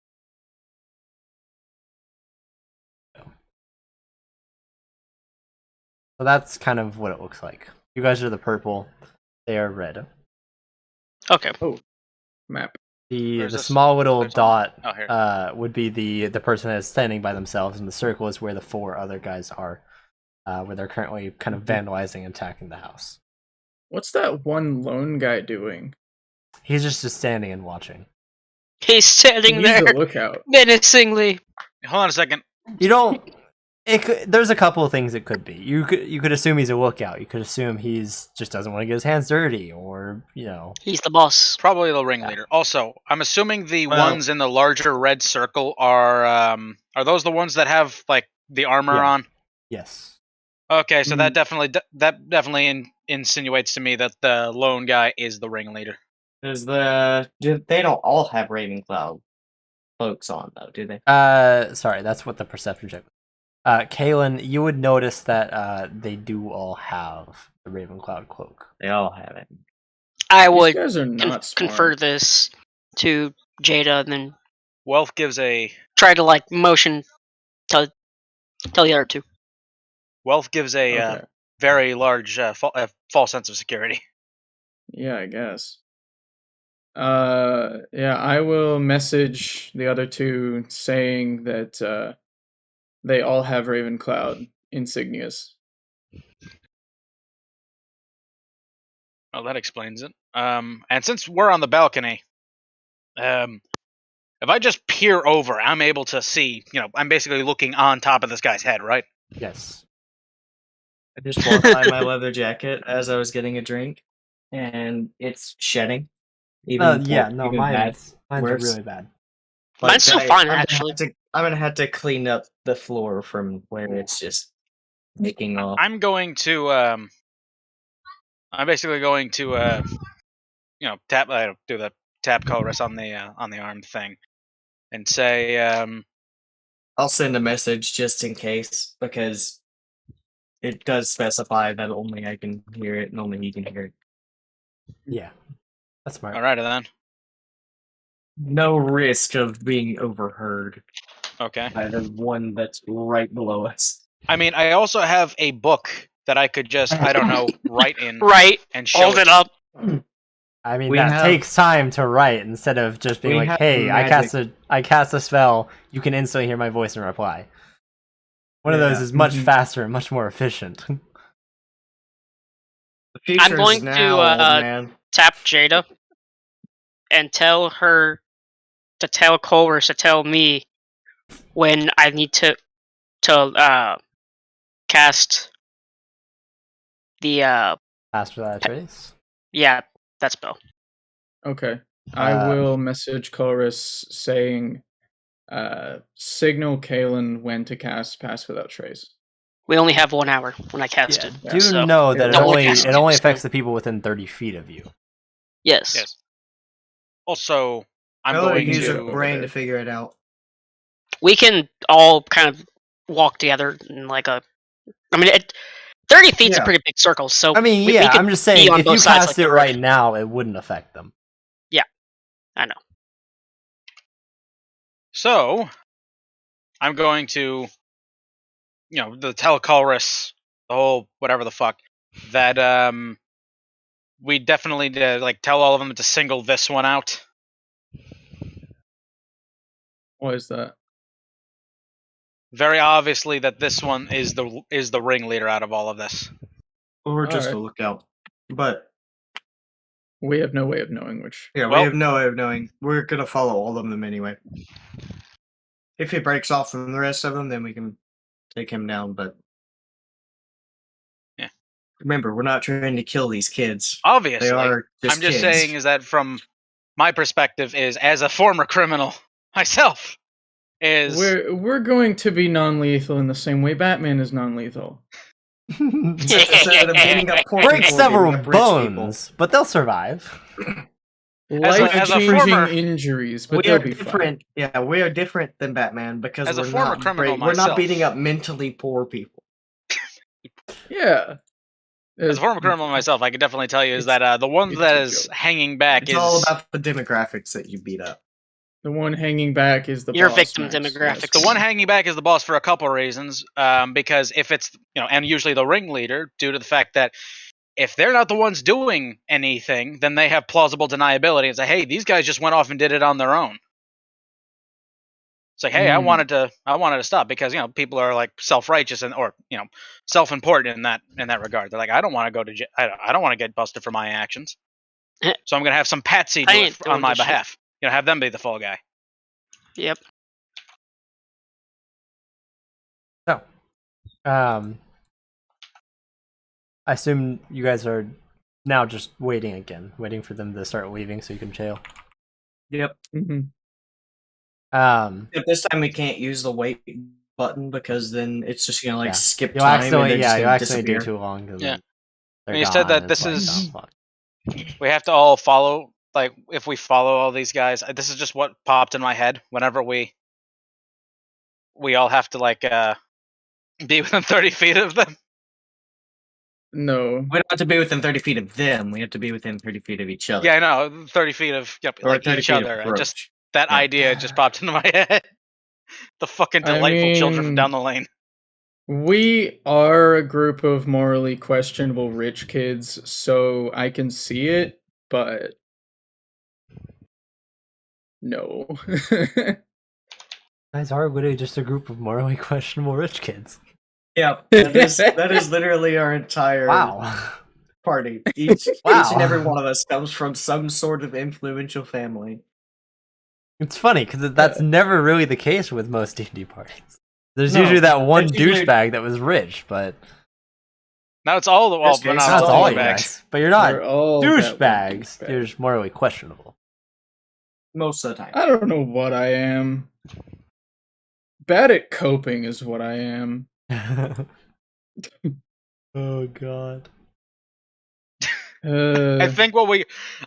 So that's kind of what it looks like. You guys are the purple. They are red. Okay. Map. The Where's the this? small little Where's one? dot Oh, here. would be the person that's standing by themselves, and the circle is where the 4 other guys are, where they're currently kind of vandalizing and attacking the house. What's that one lone guy doing? He's just standing and watching. He's standing He's there the lookout. menacingly. Hold on a second. You don't. There's a couple of things it could be. You could assume he's a lookout. You could assume he's just doesn't want to get his hands dirty, or He's the boss. Probably the ringleader. Also, I'm assuming the ones in the larger red circle are those the ones that have like the armor on? Yes. Okay, so that definitely insinuates to me that the lone guy is the ringleader. They don't all have Ravencloud cloaks on though, do they? Sorry, that's what the perception check. Kaylin, you would notice that they do all have the Ravencloud cloak. They all have it. I These would guys are not smart. confer this to Jada and then Wealth gives a try to like motion tell the other two. Wealth gives a Okay. very large false sense of security. Yeah, I guess. Yeah, I will message the other two saying that they all have Ravencloud insignias. Well, that explains it. And since we're on the balcony, if I just peer over, I'm able to see. I'm basically looking on top of this guy's head, right? Yes. I just walked by my leather jacket as I was getting a drink, and it's shedding. Mine's worse. really bad. Mine's still fine, actually. I'm gonna have to clean up the floor from where it's just taking off. I'm going to. I'm basically going to. Tap. Do the tap colorless on the arm thing, and say. I'll send a message just in case, because it does specify that only I can hear it and only he can hear it. Yeah, that's smart. Alrighty then. No risk of being overheard Okay. by the one that's right below us. I mean, I also have a book that I could just, I don't know, write in. Right. And show Hold it up. I mean, takes time to write instead of just being like, "Hey, I cast a spell. You can instantly hear my voice and reply." One of those is much faster and much more efficient. I'm going to tap Jada and tell her to tell Culver's to tell me when I need to cast the Faster that trace? Yeah, that spell. Okay. I will message Chorus saying signal Kalen when to cast Pass Without Trace. We only have 1 hour when I cast it. Do know that it only affects the people within 30 feet of you. Yes. Also, I'm going to use your brain to figure it out. We can all kind of walk together in like a. I mean, 30 feet's a pretty big circle, so. I mean, we I'm just saying, if you cast like it right now, it wouldn't affect them. Yeah, I know. So, I'm going to, the telecolorus, the whole whatever the fuck, that we definitely tell all of them to single this one out. What is that? Very obviously that this one is the ringleader out of all of this. Well, we're just a lookout, but we have no way of knowing which. Yeah, we have no way of knowing. We're gonna follow all of them anyway. If he breaks off from the rest of them, then we can take him down. But yeah, remember, we're not trying to kill these kids. Obviously, they are I'm just saying is that from my perspective, is as a former criminal myself. We're going to be non-lethal in the same way Batman is non-lethal. Break several bones, but they'll survive. Life-changing injuries, but they'll be different. Fine. Yeah, we are different than Batman because as a former criminal myself, we're not beating up mentally poor people. Yeah. As a former criminal myself, I can definitely tell you is that the one that is hanging back is all about the demographics that you beat up. The one hanging back is the your boss, victim Max. demographics. The one hanging back is the boss for a couple of reasons. Because if it's and usually the ringleader, due to the fact that if they're not the ones doing anything, then they have plausible deniability and say, "Hey, these guys just went off and did it on their own." It's like, "Hey, I wanted to stop," because people are like self-righteous or self-important in that regard. They're like, "I don't want to go to jail. I don't want to get busted for my actions." So I'm gonna have some patsy do I it ain't on doing my this shit. behalf. Have them be the fall guy. Yep. So, I assume you guys are now just waiting for them to start leaving so you can jail. Yep. At this time we can't use the wait button because then it's just gonna skip you'll time accidentally, and they're you'll just gonna accidentally do disappear. too long. And Yeah. then they're And you said gone, that and this it's is- oh, fuck. We have to all follow. Like, if we follow all these guys, this is just what popped in my head. Whenever we all have to be within 30 feet of them. No. We don't have to be within 30 feet of them. We have to be within 30 feet of each other. Yeah, I know. 30 feet of Or like 30 each feet other. approach. That Yeah. idea just popped into my head. The fucking delightful children from down the lane. We are a group of morally questionable rich kids, so I can see it, but no. You guys are literally just a group of morally questionable rich kids. Yeah, that is literally our entire Wow. party. Each Wow. and every one of us comes from some sort of influential family. It's funny because that's never really the case with most D&D parties. There's No, usually that one there's usually- douchebag that was rich, but Now it's all the This case, that's not all all you bags. guys. But you're not We're all that one douchebags. douchebag. You're just morally questionable. Most of the time. I don't know what I am. Bad at coping is what I am. Oh god. I think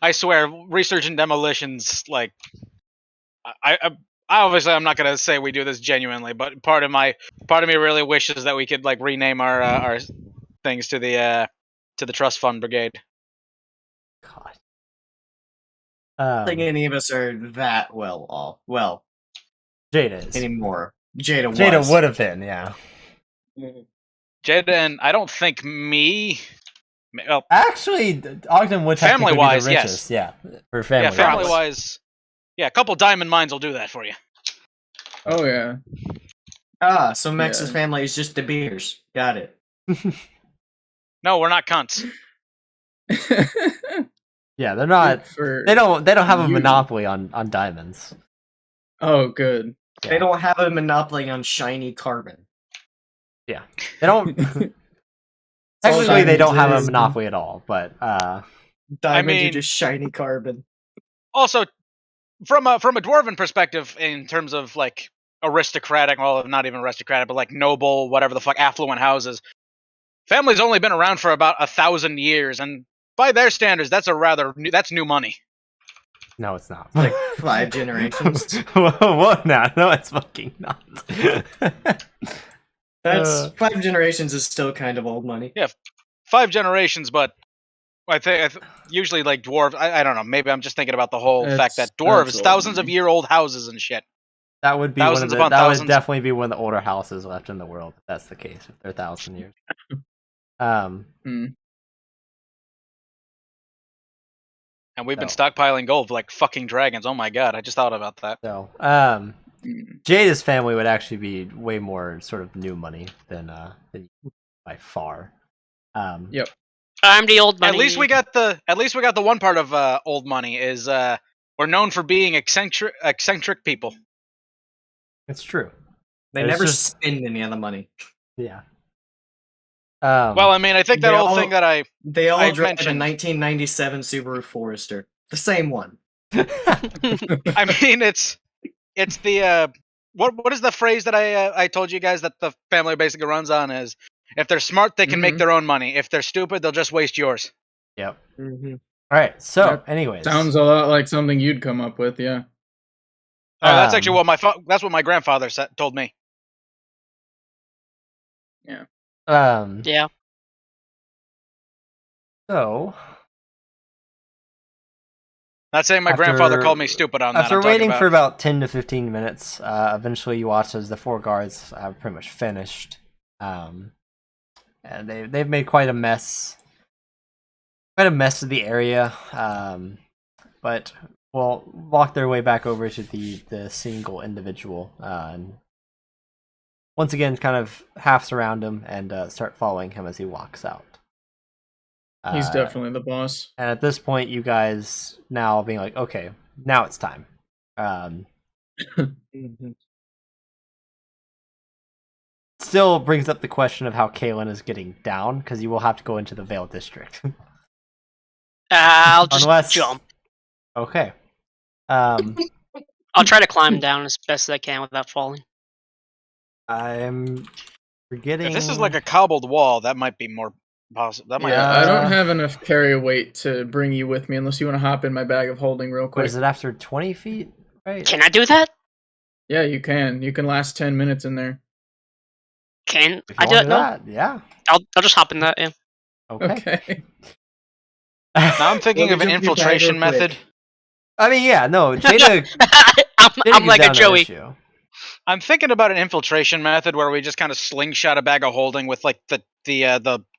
I swear, research and demolitions, like, I obviously I'm not gonna say we do this genuinely, but part of me really wishes that we could rename our things to the trust fund brigade. God. I don't think any of us are that well off. Well, Jada is. anymore. Jada Jada would have been, yeah. Jada and I don't think me. Well, Actually, Ogden would technically Family-wise, be the richest. yes. Yeah, for family. yeah, family wise, yeah, a couple diamond mines will do that for you. Oh yeah. So Max's Yeah. family is just the beers. Got it. No, we're not cunts. Yeah, they're not. For They don't have a you. monopoly on diamonds. Oh, good. Yeah. They don't have a monopoly on shiny carbon. Yeah, they don't. all Technically, they don't have a diamonds is- monopoly at all. But Diamonds are mean- just shiny carbon. Also, from a dwarven perspective, in terms of aristocratic, well, not even aristocratic, but noble, whatever the fuck, affluent houses, family's only been around for about 1,000 years, and by their standards, that's new money. no, it's not. Like 5 generations. What? No, it's fucking not. That's 5 generations is still kind of old money. 5 generations, but I think usually dwarves. I don't know. Maybe I'm just thinking about the whole fact that dwarves, that's old thousands of money. year old houses and shit. That would be Thousands one of upon the, that would thousands. definitely be one of the older houses left in the world. If that's the case, if they're 1,000 years. And we've been So. stockpiling gold like fucking dragons. Oh my god, I just thought about that. So, Mm. Jada's family would actually be way more sort of new money than by far. Yep. I'm the old money. At least we got the one part of old money is we're known for being eccentric people. It's true. They It's never just- spend any of the money. Yeah. Well, I mean, I think that they old all- thing that I They all I drive a mentioned- 1997 Subaru Forester. The same one. mean it's the what is the phrase that I told you guys that the family basically runs on is if they're smart they can make Mhm. their own money. If they're stupid they'll just waste yours. Yep. Mm-hmm. All right. So, That anyways, Sounds a lot like something you'd come up with, yeah. Oh, that's actually Um, what that's what my grandfather told me. Yeah. So, Not saying my After- grandfather called me stupid on that. after I'm talking waiting about. for about 10 to 15 minutes, eventually you watch as the 4 guards have pretty much finished. And they've made quite a mess. Quite a mess of the area. But will walk their way back over to the single individual. And once again, kind of half surround him and start following him as he walks out. He's definitely the boss. And at this point, you guys now being like, okay, now it's time. Still brings up the question of how Kaylin is getting down, because you will have to go into the Vale District. I'll just jump. Okay. I'll try to climb down as best as I can without falling. I'm forgetting. If this is like a cobbled wall, that might be more possible. That might. I don't have enough carry weight to bring you with me unless you want to hop in my bag of holding real quick. What is it, after 20 feet? Right? Can I do that? Yeah, you can. You can last 10 minutes in there. Can I do that? No. Yeah. I'll just hop in that. Yeah. Okay. Now I'm thinking of an infiltration method. I mean, yeah, no, Jada. I'm like a Joey. I'm thinking about an infiltration method where we just kind of slingshot a bag of holding with like the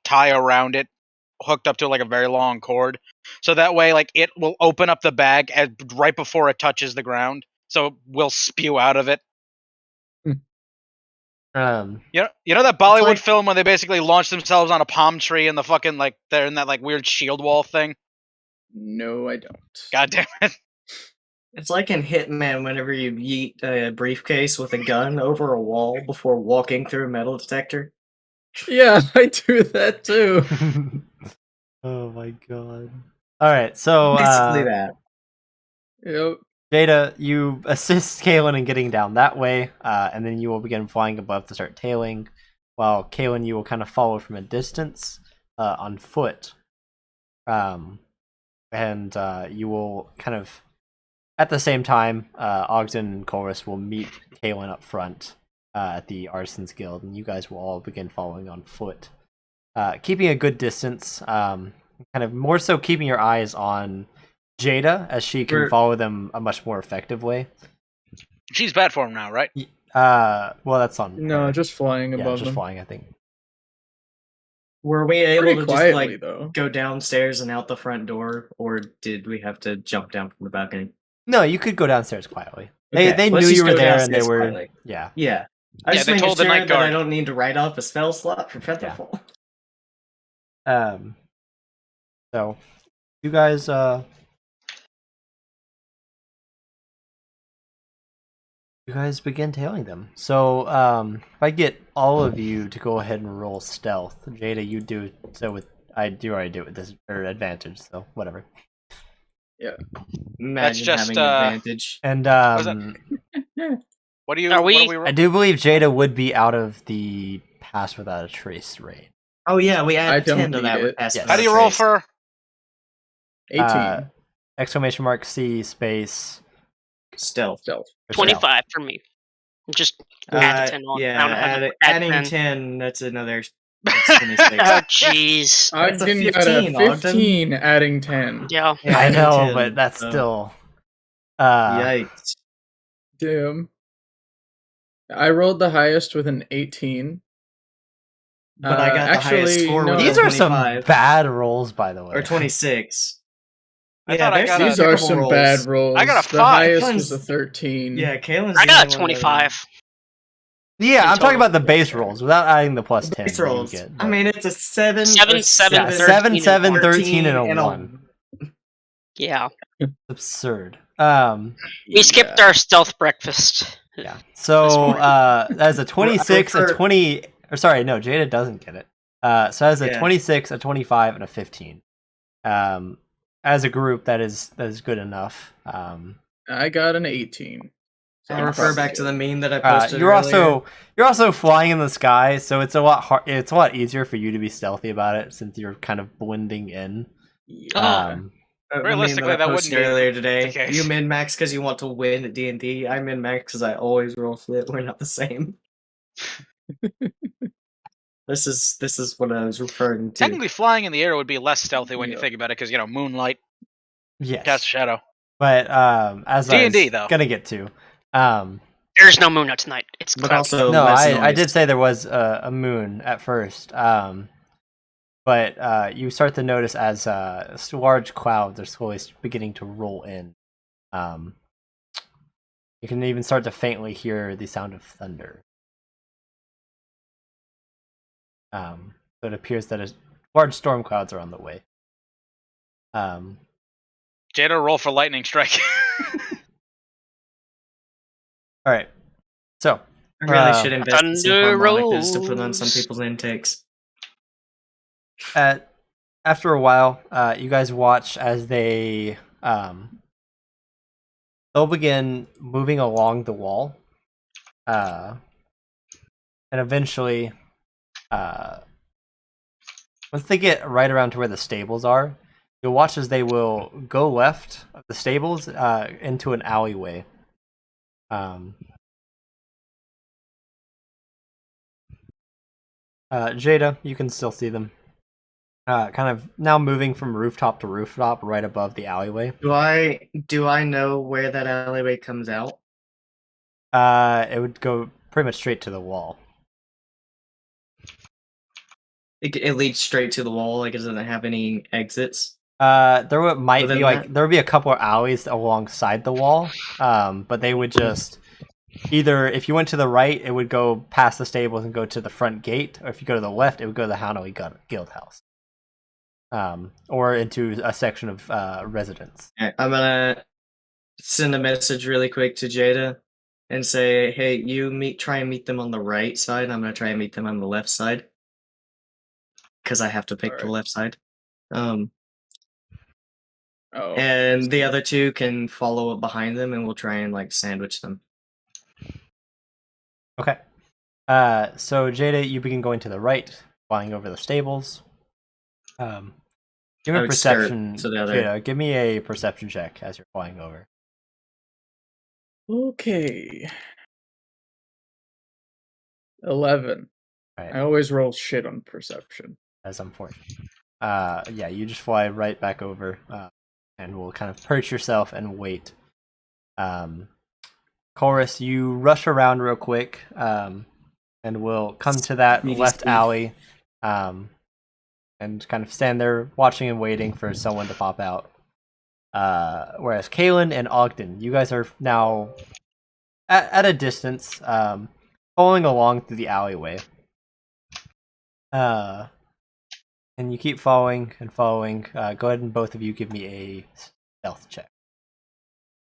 tie around it, hooked up to like a very long cord, so that way like it will open up the bag right before it touches the ground, so we'll spew out of it. You know that Bollywood film where they basically launch themselves on a palm tree and the fucking like they're in that like weird shield wall thing? No, I don't. God damn it. It's like in Hitman whenever you yeet a briefcase with a gun over a wall before walking through a metal detector. Yeah, I do that too. Oh my god. Alright, so basically that. Yep. Jada, you assist Kaylin in getting down that way, and then you will begin flying above to start tailing, while Kaylin, you will kind of follow from a distance on foot. And you will kind of, at the same time, Ogden and Chorus will meet Kaylin up front at the Arson's Guild, and you guys will all begin following on foot. Keeping a good distance, kind of more so keeping your eyes on Jada, as she can follow them a much more effective way. She's bad for him now, right? Well, that's on. No, just flying above just them. flying, I think. Were we able Pretty to quietly, just though. go downstairs and out the front door, or did we have to jump down from the balcony? No, you could go downstairs quietly. Okay, They let's knew just you were go there, and they downstairs were quietly. yeah. I just they making told the sure night that I guard. don't need to write off a spell slot for Featherfall. So you guys begin tailing them. So if I get all of you to go ahead and roll stealth, Jada, you do so with I do already do it with this or advantage, so whatever. Yeah. Imagine just, having advantage. And What do you? Are we? I do believe Jada would be out of the pass without a trace range. Oh yeah, we I add don't 10 to need that it. with pass Yes. without How do you a roll trace. for? 18. Exclamation mark C space Stealth? Stealth. 25 for me. Just add the 10 on. Yeah, I don't know how to adding 10. 10, that's another that's 26. Oh, jeez. Ogden got 15, a 15 adding 10. Yeah. Yeah, I adding know, 10, but that's so- still Yikes. Damn. I rolled the highest with an 18. But I got the highest actually, score no. with These a are some 25. bad rolls, by the way. Or 26. I thought I there's got some a- These are terrible some rolls. bad rolls. I got a The 5. highest was a Kalen's- 13. Yeah, Kalen's I the got a only one that- 25. Yeah, in I'm talking total. about the base rolls without adding the plus 10. Base that you rolls. get, I but- mean, it's a 7, 7, a 7, yeah, 13, 7, and 7, 1. 13, and a 1. Yeah. Absurd. We skipped our stealth breakfast. Yeah. So as a 26, a 20, or sorry, no, Jada doesn't get it. So as a 26, a 25, and a 15. As a group, that is good enough. I got an 18. So I'll I'm refer probably back to good. the meme that I posted You're earlier. also flying in the sky, so it's a lot it's a lot easier for you to be stealthy about it since you're kind of blending in. Yeah. The meme Realistically, I that wouldn't posted be earlier the today. case. You min max because you want to win at D&D. I min max because I always roll flip. We're not the same. This is what I was referring to. Technically, flying in the air would be less stealthy when you think about it, because moonlight Yes. casts shadow. But as I D&D, was though. gonna get to, There's no moon out tonight. It's But cloudy. also no, less I noise. did say there was a moon at first, but you start to notice as large clouds are slowly beginning to roll in. You can even start to faintly hear the sound of thunder. So it appears that large storm clouds are on the way. Jada, roll for lightning strike. All right. So I really should invest in some Thunder harmonicas to put on some rolls. people's intakes. after a while, you guys watch as they'll begin moving along the wall, and eventually, once they get right around to where the stables are, you'll watch as they will go left of the stables into an alleyway. Jada, you can still see them. Kind of now moving from rooftop to rooftop right above the alleyway. Do I know where that alleyway comes out? It would go pretty much straight to the wall. It leads straight to the wall. Like, it doesn't have any exits. Might Other be than like that? there would be a couple of alleys alongside the wall. But they would just either if you went to the right, it would go past the stables and go to the front gate, or if you go to the left, it would go to the Houndley Guild House. Or into a section of residence. Alright, I'm gonna send a message really quick to Jada and say, "Hey, try and meet them on the right side. I'm gonna try and meet them on the left side because I have to pick the left side." And the other two can follow up behind them, and we'll try and like sandwich them. Okay. So Jada, you begin going to the right, flying over the stables. Give me a perception. Jada, give me a perception check as you're flying over. Okay. 11. Right. I always roll shit on perception. That's unfortunate. Yeah, you just fly right back over, and will kind of perch yourself and wait. Chorus, you rush around real quick, and will come to that left alley, and kind of stand there watching and waiting for someone to pop out. Whereas Kaylin and Ogden, you guys are now at a distance, following along through the alleyway. And you keep following and following. Go ahead and both of you give me a stealth check.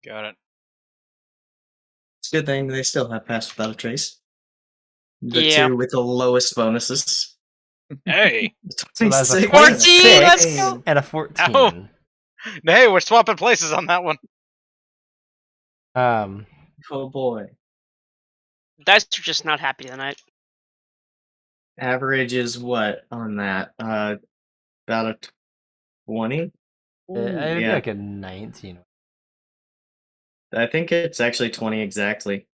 Got it. It's a good thing they still have Pass Without a Trace. The Yeah. two with the lowest bonuses. Hey. So that's a 26. 14, let's go. and a 14. Ow. Hey, we're swapping places on that one. Oh boy. Dice are just not happy tonight. Average is what on that? About a 20? It'd be yeah. like a 19. I think it's actually 20 exactly.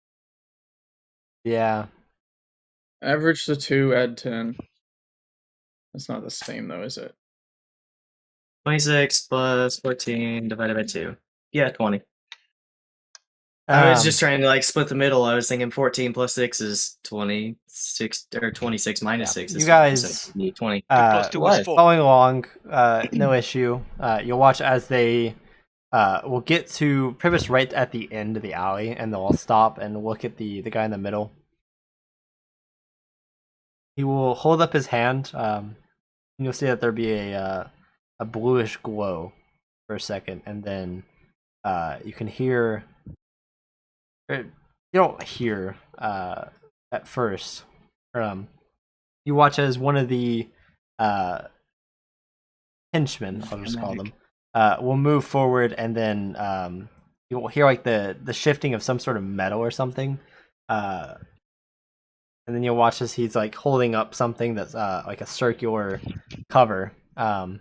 Yeah. Average the 2, add 10. That's not the same though, is it? 26 plus 14 divided by 2. Yeah, 20. I was just trying to like split the middle. I was thinking 14 plus 6 is 26, or 26 minus 6 is you guys 20. Plus 2 is 4. Following along, no issue. You'll watch as they will get to pretty much right at the end of the alley, and they'll all stop and look at the guy in the middle. He will hold up his hand. And you'll see that there'll be a bluish glow for a second, and then you can hear. You don't hear at first. You watch as one of the henchmen, I'll just call them, will move forward, and then you'll hear like the shifting of some sort of metal or something. And then you'll watch as he's like holding up something that's like a circular cover. And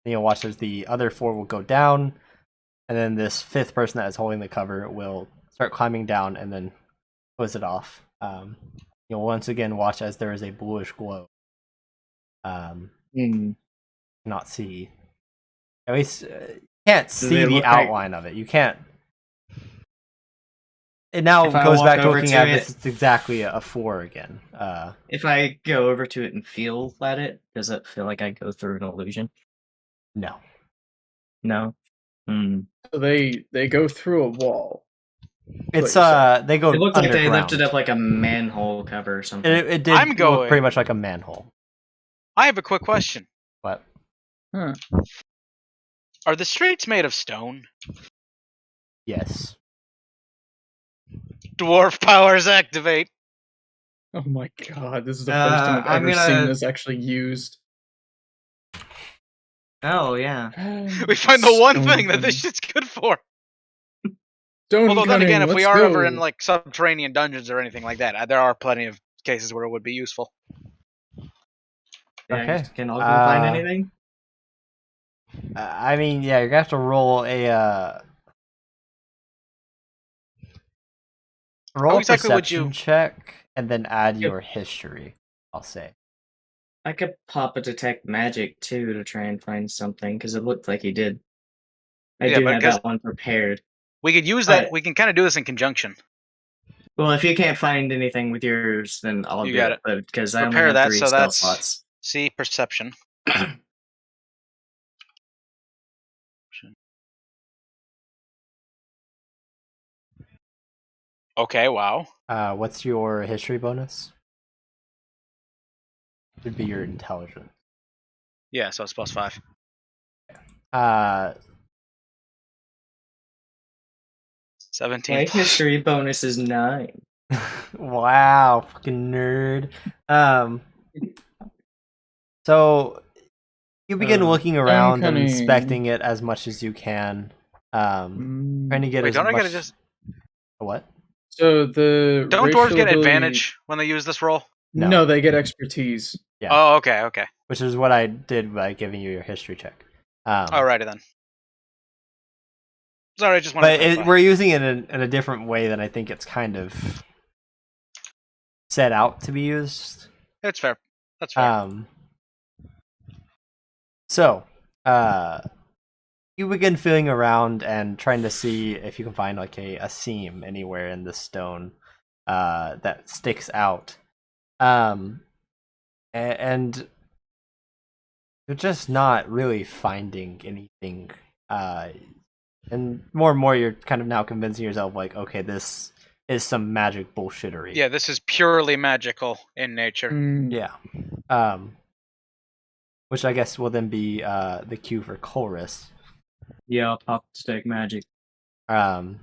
you'll watch as the other 4 will go down, and then this 5th person that is holding the cover will start climbing down and then close it off. You'll once again watch as there is a bluish glow. Not see. At least you can't see the outline of it. You can't. It now goes back to looking at this. It's exactly a 4 again. If I go over to it and feel at it, does it feel like I go through an illusion? No. No. So they go through a wall. It's they go. It looked like they underground. lifted up like a manhole cover or something. It did look pretty much like a manhole. I have a quick question. What? Are the streets made of stone? Yes. Dwarf powers activate. Oh my god, this is the first time I've I'm ever seen gonna- this actually used. Oh yeah. We find the one Stone thing that this cunning. shit's good for. Stone Although then cunning, again, if we let's are go. ever in like subterranean dungeons or anything like that, there are plenty of cases where it would be useful. Yeah, Okay. Can Ogden find anything? I mean, yeah, you're gonna have to roll a How exactly would you- perception check and then add your history. I'll say. I could pop a detect magic too to try and find something because it looked like he did. I Yeah, do but have 'cause- that one prepared. We could use that. But- We can kind of do this in conjunction. Well, if you can't find anything with yours, then I'll You do got it. But because I only Prepare have that, 3 so spell that's- slots. See perception. Okay. Wow. What's your history bonus? Would be your intelligence. Yeah. So it's +5. Uh, 17. My history bonus is 9. wow, fucking nerd. So you begin looking around and cunning. inspecting it as much as you can. Trying to get Wait, as don't I much. gotta just? What? So the Don't racial dwarves get ability- advantage when they use this roll? No. No, they get expertise. Yeah. Oh, okay, okay. Which is what I did by giving you your history check. Alrighty then. Sorry, I just wanted But to clarify. we're using it in a different way than I think it's kind of set out to be used. It's fair. That's fair. So, you begin feeling around and trying to see if you can find like a seam anywhere in the stone that sticks out. And you're just not really finding anything. And more you're kind of now convincing yourself like, okay, this is some magic bullshittery. Yeah, this is purely magical in nature. Mm. Yeah. Which I guess will then be the cue for Chorus. Yeah, I'll pop detect magic. So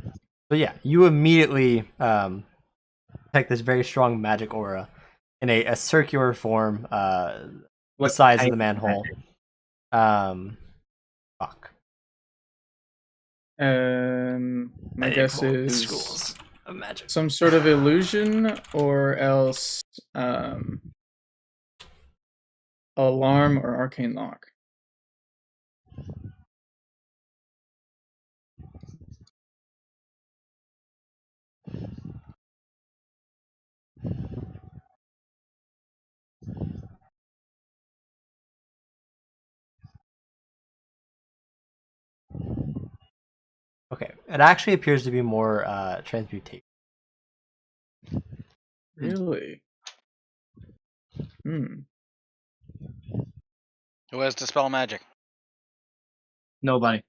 yeah, you immediately detect this very strong magic aura in a circular form, the size of the manhole. Fuck. My guess is schools of magic. some sort of illusion, or else alarm or arcane lock. Okay, it actually appears to be more transmutation. Really? Hmm. Who has dispel magic? Nobody.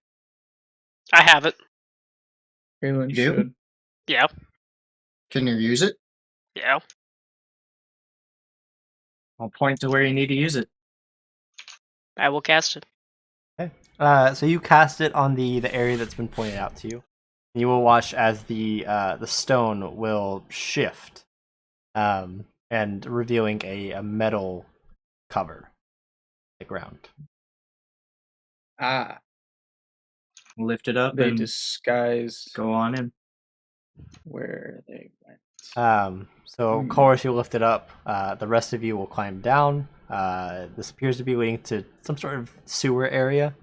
I have it. Kaylin You do? should. Yeah. Can you use it? Yeah. I'll point to where you need to use it. I will cast it. So you cast it on the area that's been pointed out to you. You will watch as the stone will shift, and revealing a metal cover on the ground. Ah, Lift it up they and disguised go on in. where they went. So Hmm. Chorus, you lift it up. The rest of you will climb down. This appears to be leading to some sort of sewer area.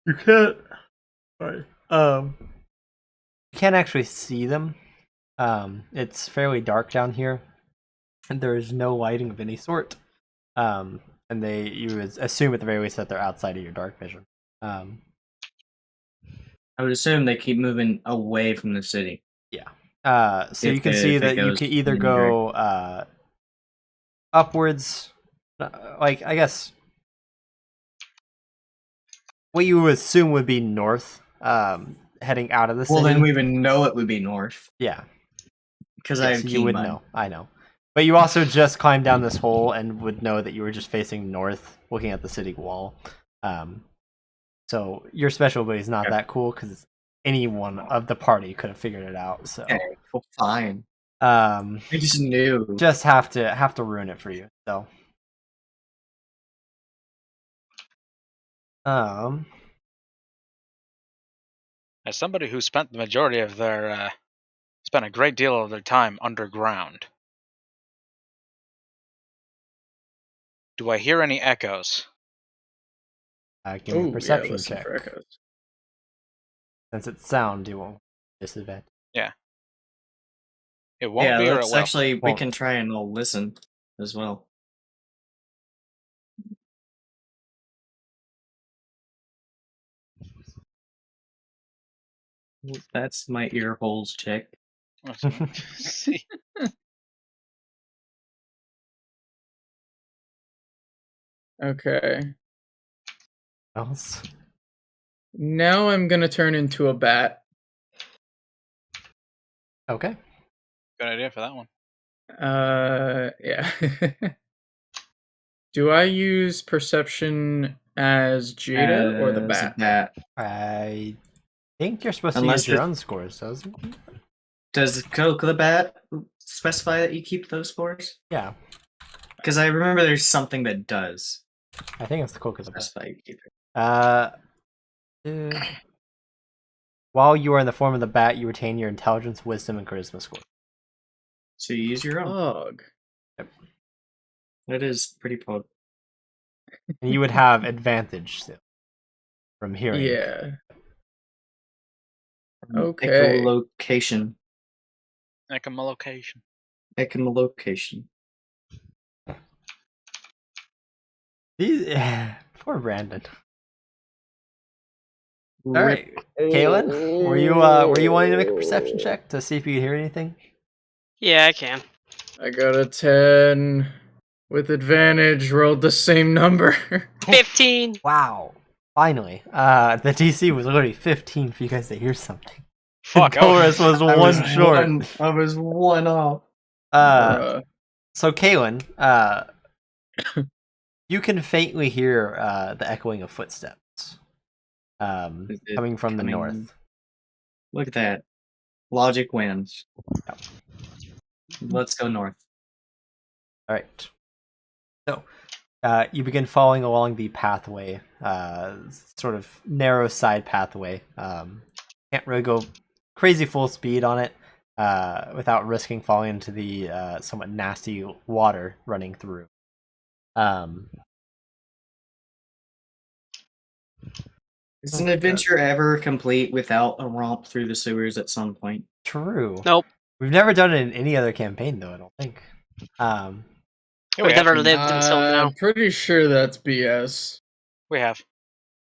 You can't. Sorry. You can't actually see them. It's fairly dark down here, and there is no lighting of any sort. And you would assume at the very least that they're outside of your dark vision. I would assume they keep moving away from the city. So you can see if it that you goes can either in go upwards, like I guess what you would assume would be north, heading out of the city. Well, then we would know it would be north yeah, because I yes, have you key would mud. know. I know, But you also just climbed down this hole and would know that you were just facing north, looking at the city wall. So your special ability is not that cool because anyone of the party could have figured it out. So Okay, well, fine. I just knew. Just have to ruin it for you. So As somebody who spent the majority of their spent a great deal of their time underground, do I hear any echoes? give me a perception listen check. for echoes. Since it's sound, you won't disadvantage. Yeah. It won't be, or it will. Actually, we Won't. can try and all listen as well. That's my ear holes check. See. Okay. Else? Now I'm gonna turn into a bat. Okay. Good idea for that one. Yeah. Do I use perception as Jada or the As a bat? bat. I think you're supposed Unless to use your it- own scores, doesn't it? Does Coke the bat specify that you keep those scores? Yeah. Because I remember there's something that does I think it's the cool because specify you keep it. While you are in the form of the bat, you retain your intelligence, wisdom, and charisma score. So you use your own. Dog. That is pretty potent. And you would have advantage still from hearing. Yeah. Okay. Echolocation. Echolocation. Echolocation. These, poor Brandon. All right, Kaylin, were you wanting to make a perception check to see if you could hear anything? Yeah, I can. I got a 10 with advantage. Rolled the same number. 15. Wow! Finally, the DC was literally 15 for you guys to hear something. Fuck. Taurus was one short. I was one off. So Kaylin, you can faintly hear the echoing of footsteps coming from the north. Look at that. Logic wins. Yep. Let's go north. All right. So you begin following along the pathway, sort of narrow side pathway. Can't really go crazy full speed on it without risking falling into the somewhat nasty water running through. Is an adventure ever complete without a romp through the sewers at some point? True. Nope. We've never done it in any other campaign, though, I don't think. We've never lived until now. I'm pretty sure that's BS. We have.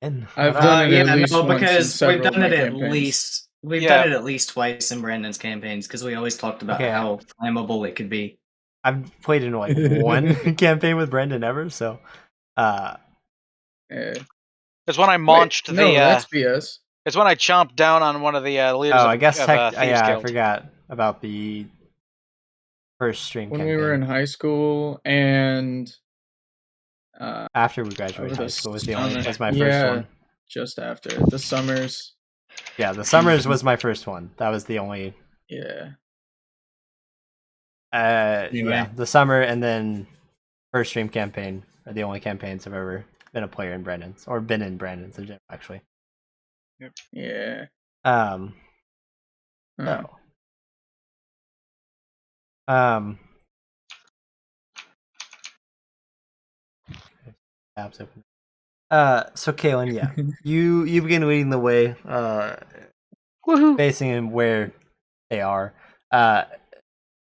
I've done it at least once in because we've several of done my it at campaigns. least. We've done it at least twice in Brandon's campaigns because we always talked about Okay. how flammable it could be. I've played in like one campaign with Brendan ever, so It's when I launched Wait, no, that's BS. It's when I chomped down on one of the leaders. I guess of, yeah, Thieves I Guild. forgot about the first stream When campaign. we were in high school and After we graduated over high the school was summer. my first Yeah, one. just after the summers. Yeah, the summers was my first one. That was the only Yeah. yeah, the summer and then first stream campaign are the only campaigns I've ever been a player in Brandon's or been in Brandon's in general, actually. Yeah. So, tabs open. So Kaylin, yeah, you begin leading the way, Woohoo! facing in where they are. That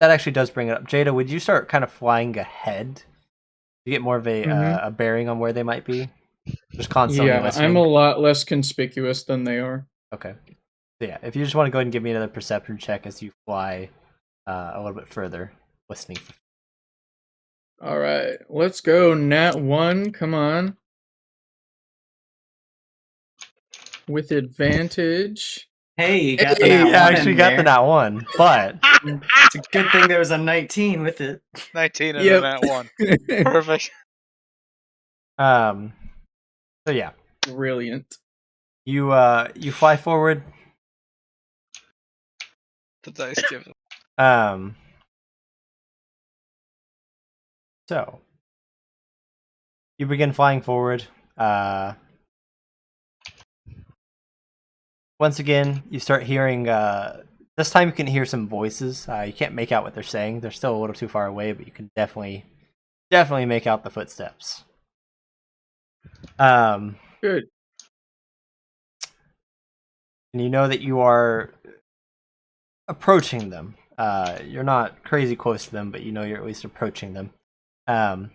actually does bring it up. Jada, would you start kind of flying ahead? You get more of a bearing on where they might be. Just constantly listening. I'm a lot less conspicuous than they are. Okay. So yeah, if you just want to go ahead and give me another perception check as you fly a little bit further, listening. All right, let's go. Nat 1, come on. With advantage. Hey, you got Hey, the nat You one actually in got there. the nat one, but It's a good thing there was a 19 with it. 19 and Yep. a nat 1. Perfect. so yeah, Brilliant. you fly forward. The dice give it. So you begin flying forward. Once again, you start hearing. This time you can hear some voices. You can't make out what they're saying. They're still a little too far away, but you can definitely make out the footsteps. Good. And you know that you are approaching them. You're not crazy close to them, but you know you're at least approaching them. And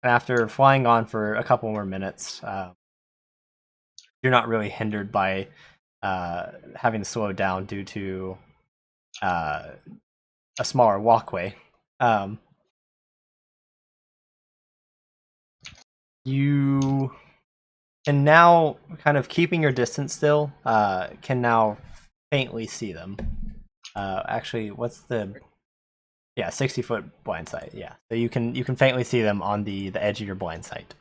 after flying on for a couple more minutes, you're not really hindered by having to slow down due to a smaller walkway. You can now, kind of keeping your distance still, can now faintly see them. Actually, what's the... Yeah, 60-foot blind sight. Yeah, so you can faintly see them on the edge of your blind sight.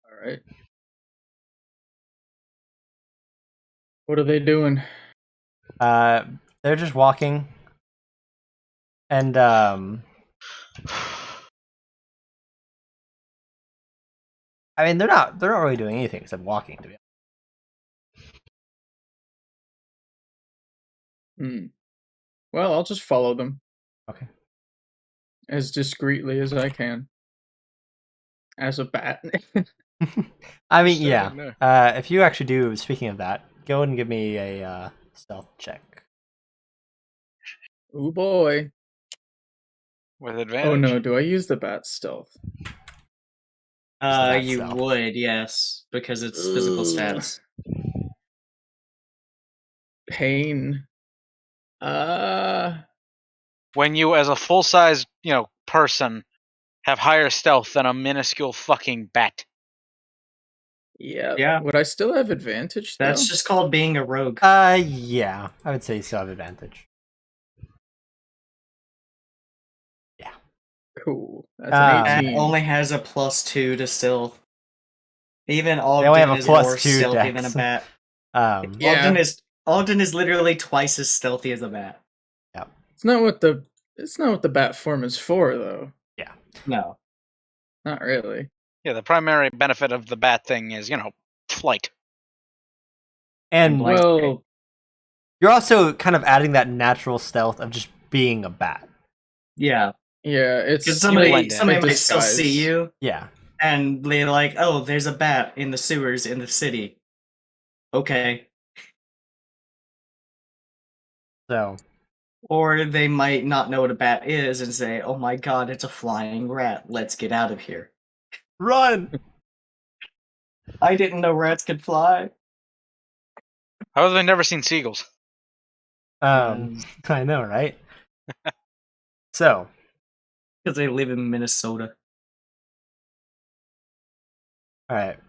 All right. What are they doing? They're just walking, and I mean they're not really doing anything except walking. To be honest. Well, I'll just follow them. Okay. As discreetly as I can. As a bat. I mean, yeah. If you actually do, speaking of that, go ahead and give me a stealth check. Oh boy. With advantage. Oh no, do I use the bat stealth? You would, yes, because it's physical stats. Pain. When you, as a full-size, person, have higher stealth than a minuscule fucking bat. Yeah. Would I still have advantage, though? That's just called being a rogue. Yeah. I would say you still have advantage. Yeah. Cool. That's an 18. It only has a +2 to stealth. Even Ogden is more stealthy than a bat. Yeah. Ogden is literally twice as stealthy as a bat. Yeah. It's not what the bat form is for, though. Yeah. No. Not really. Yeah, the primary benefit of the bat thing is, flight. And well, you're also kind of adding that natural stealth of just being a bat. Yeah. Yeah, it's because somebody might still see you. Yeah. And they're like, "Oh, there's a bat in the sewers in the city." Okay. So. Or they might not know what a bat is and say, "Oh my god, it's a flying rat. Let's get out of here." Run! I didn't know rats could fly. How have they never seen seagulls? I know, right? So. Because they live in Minnesota. Alright.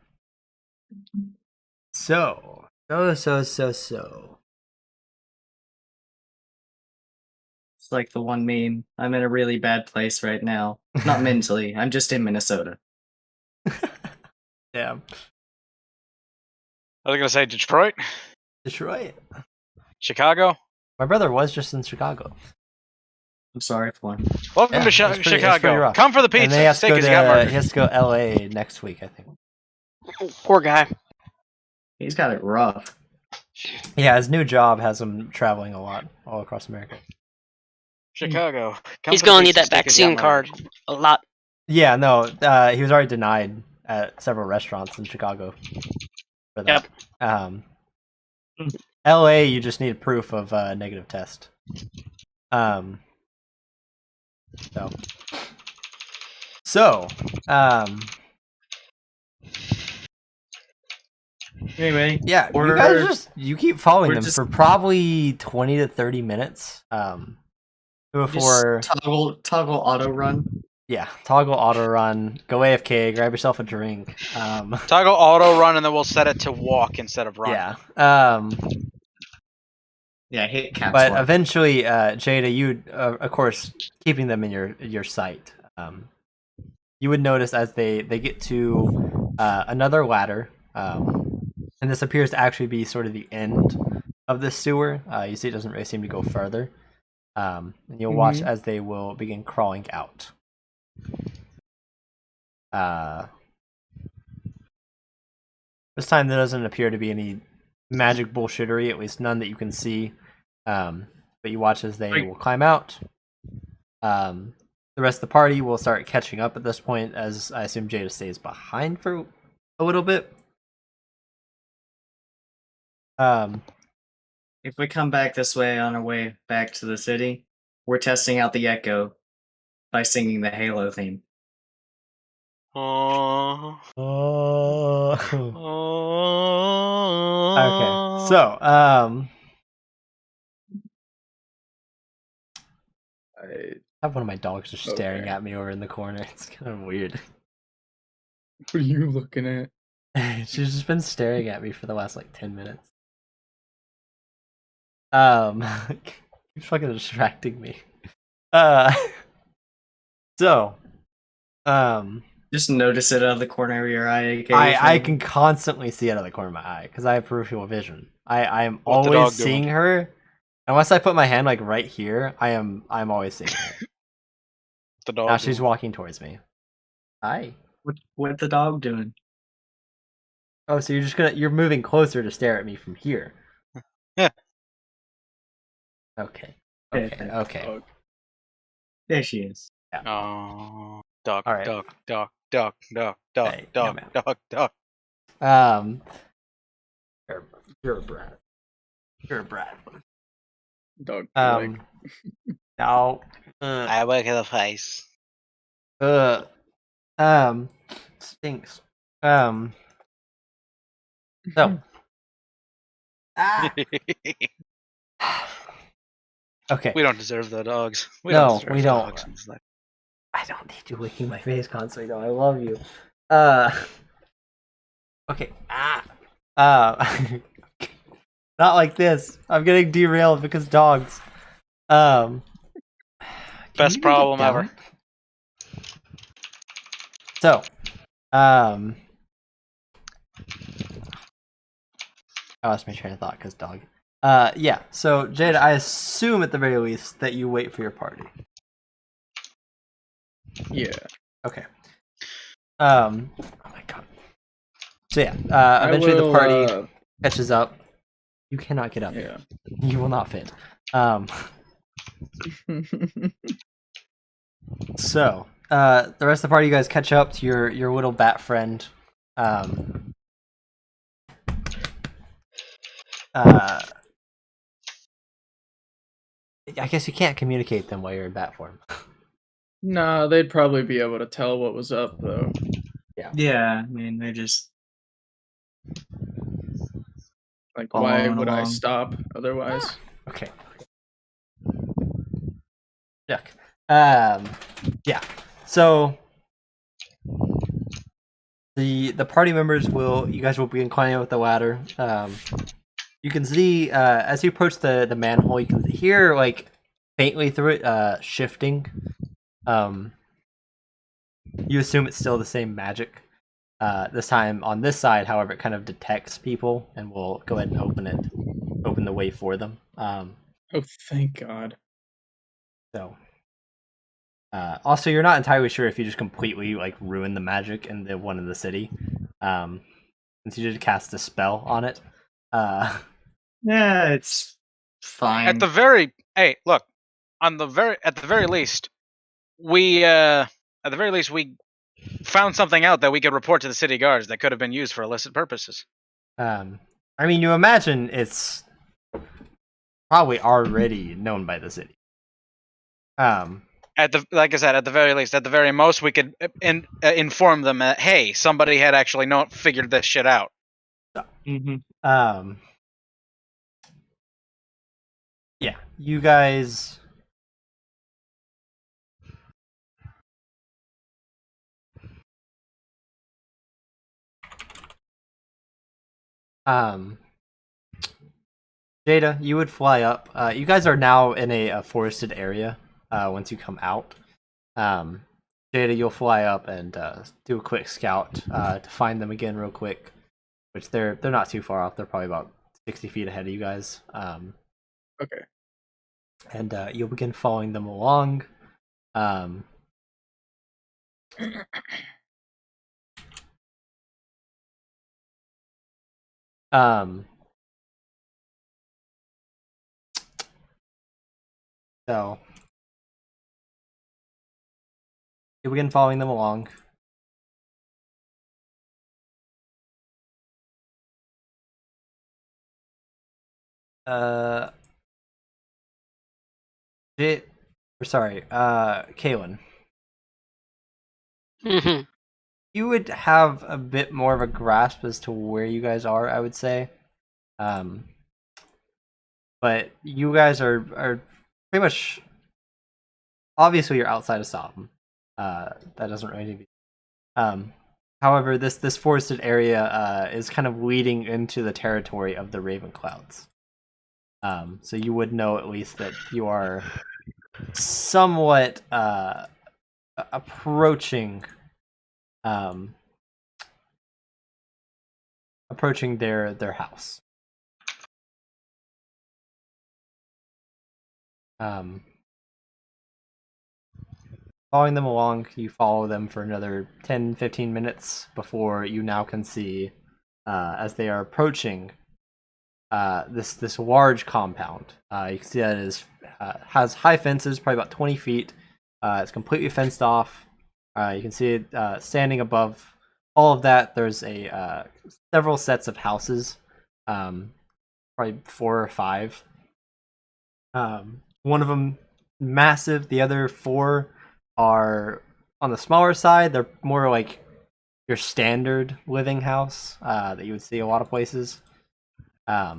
So. It's like the one meme. I'm in a really bad place right now. Not mentally. I'm just in Minnesota. Yeah. I was gonna say Detroit. Chicago. My brother was just in Chicago. I'm sorry for him. Welcome to Chicago. Come for the pizza. And he has to go LA next week, I think. Poor guy. He's got it rough. Yeah, his new job has him traveling a lot all across America. Chicago. He's gonna need that vaccine card a lot. Yeah, no, he was already denied at several restaurants in Chicago for that. Yep. LA, you just need proof of a negative test. So, anyway, yeah, you guys you keep following them for probably 20 to 30 minutes. Before toggle auto run. Yeah, toggle auto run, go AFK, grab yourself a drink. Toggle auto run, and then we'll set it to walk instead of run. Yeah. Yeah, hit caps But lock. eventually, Jada, you of course keeping them in your sight. You would notice as they get to another ladder, and this appears to actually be sort of the end of the sewer. You see, it doesn't really seem to go further. And you'll watch as they will begin crawling out. This time there doesn't appear to be any magic bullshittery, at least none that you can see. But you watch as they will climb out. The rest of the party will start catching up at this point, as I assume Jada stays behind for a little bit. If we come back this way on our way back to the city, we're testing out the echo by singing the Halo theme. Oh. Okay, so I have one of my dogs just staring at me over in the corner. It's kind of weird. What are you looking at? She's just been staring at me for the last like 10 minutes. Keeps fucking distracting me. Just notice it out of the corner of your eye. I can constantly see it out of the corner of my eye because I have peripheral vision. I am always seeing her. Unless I put my hand like right here, I'm always seeing her. The dog. Now she's walking towards me. Hi. What's the dog doing? Oh, so you're moving closer to stare at me from here. Yeah. Okay. There she is. Yeah. Oh, dog, All right. dog. Hey, Dog. You're a brat. You're a brat. Dog. Now. I work in the face. Stinks. So. Okay. We don't deserve the dogs. We don't. I don't need you licking my face constantly, though. I love you. Okay. Not like this. I'm getting derailed because dogs. Best problem ever. So, I lost my train of thought because dog. Yeah. So, Jada, I assume at the very least that you wait for your party. Yeah. Okay. Oh my god. So yeah, eventually the party catches up. You cannot get up. Yeah. You will not fit. So, the rest of the party, you guys catch up to your little bat friend. I guess you can't communicate them while you're in bat form. Nah, they'd probably be able to tell what was up, though. Yeah, I mean, they're just... Like, why would I stop otherwise? Okay. Yuck. Yeah. So the party members you guys will begin climbing up the ladder. You can see as you approach the manhole, you can hear like faintly through it shifting. You assume it's still the same magic. This time on this side, however, it kind of detects people and will go ahead and open the way for them. Oh, thank God. So, also, you're not entirely sure if you just completely like ruin the magic in the one in the city, since you did cast a spell on it. Yeah, it's fine. At the very least, we found something out that we could report to the city guards that could have been used for illicit purposes. I mean, you imagine it's probably already known by the city. Like I said, at the very least, at the very most, we could inform them that hey, somebody had actually figured this shit out. Yeah, you guys. Jada, you would fly up. You guys are now in a forested area. Once you come out, Jada, you'll fly up and do a quick scout to find them again, real quick. Which they're not too far off. They're probably about 60 feet ahead of you guys. Okay. And you'll begin following them along. So you begin following them along. Kaylin. Mm-hmm. You would have a bit more of a grasp as to where you guys are, I would say. But you guys are pretty much, obviously you're outside of Sodom. That doesn't really need to be. However, this forested area is kind of leading into the territory of the Ravenclouds. So you would know at least that you are somewhat approaching their house. Following them along, you follow them for another 10-15 minutes before you now can see, as they are approaching this large compound. You can see that it has high fences, probably about 20 feet. It's completely fenced off. You can see it standing above all of that. There's several sets of houses, probably 4 or 5. One of them massive. The other 4 are on the smaller side. They're more like your standard living house that you would see a lot of places. But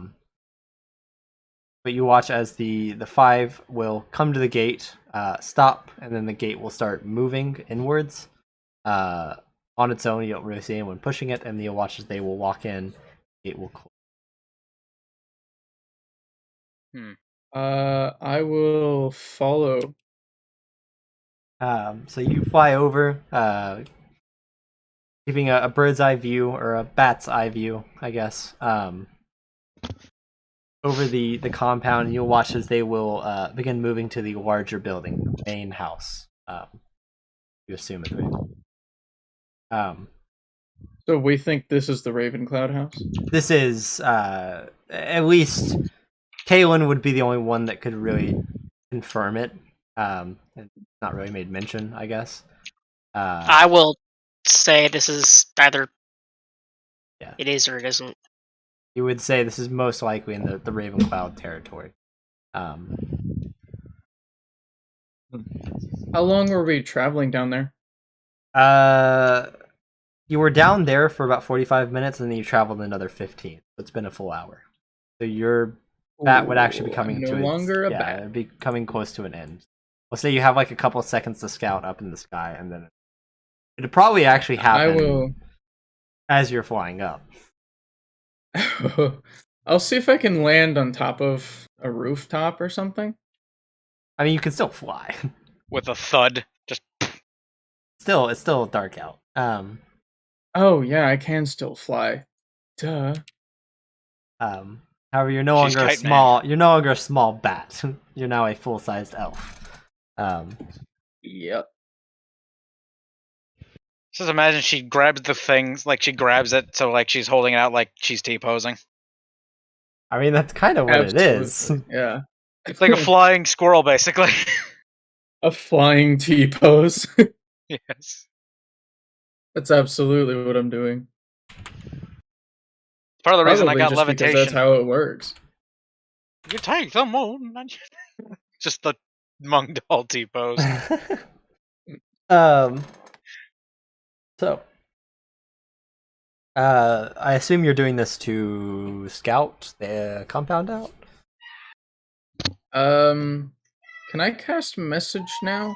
you watch as the 5 will come to the gate, stop, and then the gate will start moving inwards on its own. You don't really see anyone pushing it, and you'll watch as they will walk in. It will close. I will follow. So you fly over, keeping a bird's eye view, or a bat's eye view, I guess, over the compound, and you'll watch as they will begin moving to the larger building, the main house. You assume it's right. So we think this is the Ravencloud house? This is, at least, Kaylin would be the only one that could really confirm it. It's not really made mention, I guess. I will say this is either Yeah. it is or it isn't. You would say this is most likely in the Ravencloud territory. How long were we traveling down there? You were down there for about 45 minutes, and then you traveled another 15. So it's been a full hour. So your bat would actually be coming no to longer its, a bat. it'd be coming close to an end. We'll say you have like a couple seconds to scout up in the sky, and then it'd probably actually happen as you're flying up. I'll see if I can land on top of a rooftop or something. I mean, you can still fly. With a thud. Just It's still dark out. Oh yeah, I can still fly. Duh. However, you're no longer a kite man. small. You're no longer a small bat. You're now a full-sized elf. Yep. just imagine she grabs the things, like she grabs it, so like she's holding it out like she's T-posing. I mean, that's kind of what it is. Absolutely, yeah. It's like a flying squirrel, basically. A flying T-pose. Yes. That's absolutely what I'm doing. Part of the reason I Probably got just because levitation. that's how it works. You take the moon. Just the monk doll T-pose. So, I assume you're doing this to scout the compound out? Can I cast message now?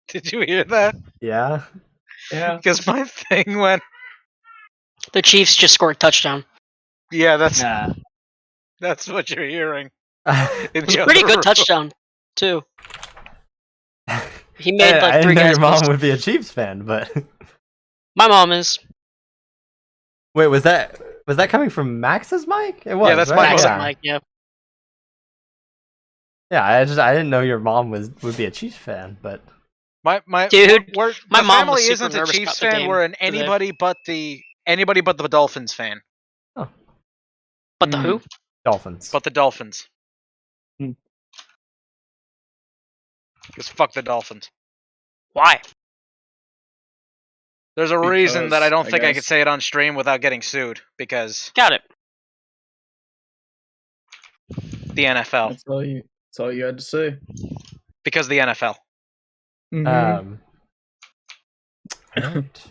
Did you hear that? Yeah. Yeah. Because my thing went. The Chiefs just scored a touchdown. Yeah, that's Nah. that's what you're hearing. It was a pretty good touchdown, too. He made like I didn't 3 know guys your mom miss. would be a Chiefs fan, but My mom is. wait, was that coming from Max's mic? It was. Yeah, that's right? my Max mom. and Mike, yeah. Yeah, I didn't know your mom would be a Chiefs fan, but My Dude, we're, my the mom family was super isn't a nervous Chiefs about the fan. game We're an today. anybody but the Dolphins fan. But the who? Dolphins. But the Dolphins. Hmm. Because fuck the Dolphins. Why? There's a reason that I don't Because, I think I could guess. say it on stream without getting sued. Because Got it. the NFL. That's all you had to say. Because the NFL. Mhm. Alright.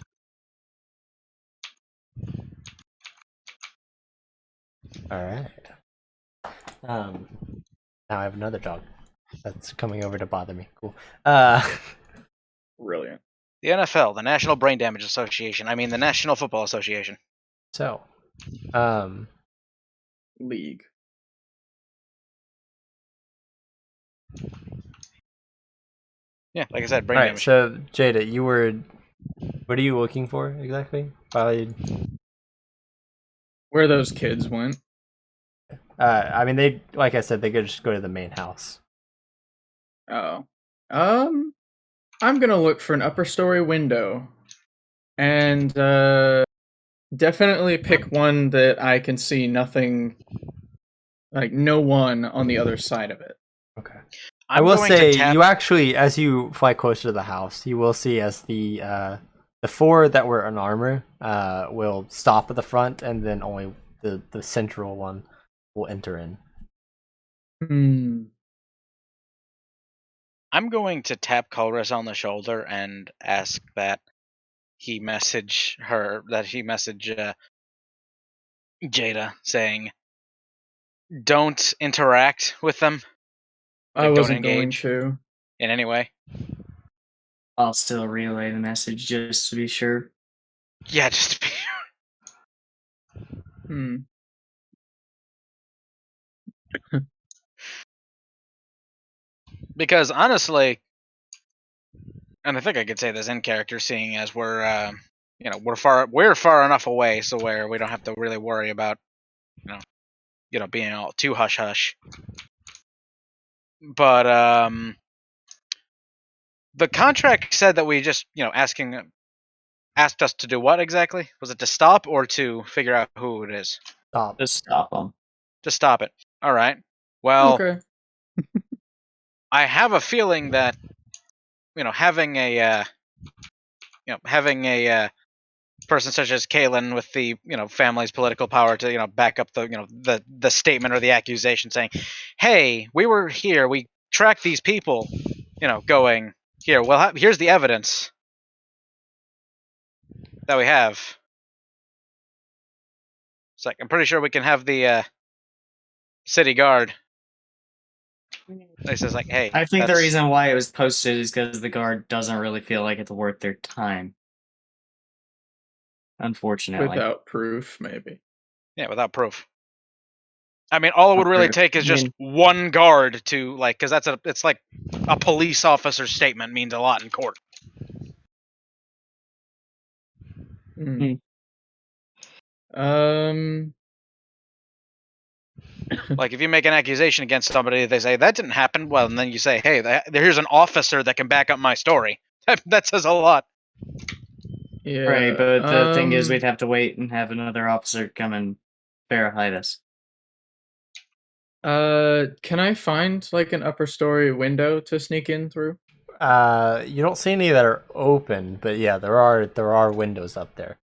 Alright. Now I have another dog that's coming over to bother me. Cool. Brilliant. The NFL, the National Brain Damage Association. I mean, the National Football Association. So, League. Yeah, like I said, brain alright, damage. so Jada, what are you looking for exactly? Probably, Where those kids went. I mean, they, like I said, they could just go to the main house. Oh. I'm gonna look for an upper story window. And definitely pick one that I can see nothing, like no one on the other side of it. Okay. I'm I will going to say, tap- you actually, as you fly closer to the house, you will see as the 4 that were in armor will stop at the front, and then only the central one will enter in. I'm going to tap Colress on the shoulder and ask that he message Jada saying, don't interact with them. I Like, don't wasn't going engage. to. In any way. I'll still relay the message just to be sure. Yeah, just be because honestly, and I think I could say this in character, seeing as we're we're far enough away so where we don't have to really worry about being all too hush hush. But the contract said that we just asked us to do what exactly? Was it to stop or to figure out who it is? Stop. Just stop them. To stop it. All right. Well, Okay. I have a feeling that having a person such as Kaylin with the family's political power to back up the statement or the accusation saying, "Hey, we were here. We tracked these people." Going here. Well, here's the evidence that we have. It's like I'm pretty sure we can have the city guard. He says like, "Hey." I think the reason why it was posted is because the guard doesn't really feel like it's worth their time. Unfortunately. Without proof, maybe. Yeah, without proof. I mean, all it would really take is just one guard to because it's like a police officer's statement means a lot in court. Like if you make an accusation against somebody, they say that didn't happen. Well, and then you say, "Hey, here's an officer that can back up my story." That says a lot. Yeah. Right, but the thing is, we'd have to wait and have another officer come and verify this. Can I find like an upper story window to sneak in through? You don't see any that are open, but yeah, there are windows up there.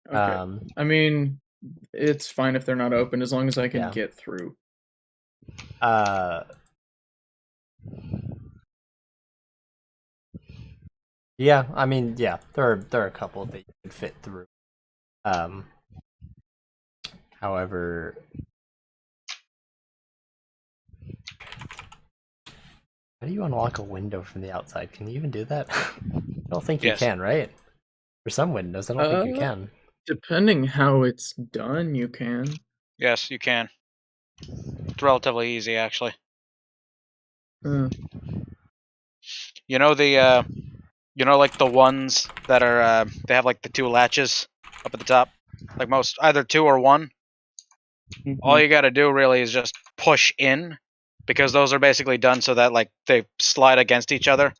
Okay. I mean, it's fine if they're not open as long as I can get through. Yeah, I mean, yeah, there are a couple that you could fit through. However, how do you unlock a window from the outside? Can you even do that? I don't think you can, right? For some windows, I don't think you can. Depending how it's done, you can. Yes, you can. It's relatively easy, actually. Uh, You know the like the ones that are they have like the two latches up at the top, like most either two or one. All you got to do really is just push in, because those are basically done so that like they slide against each other,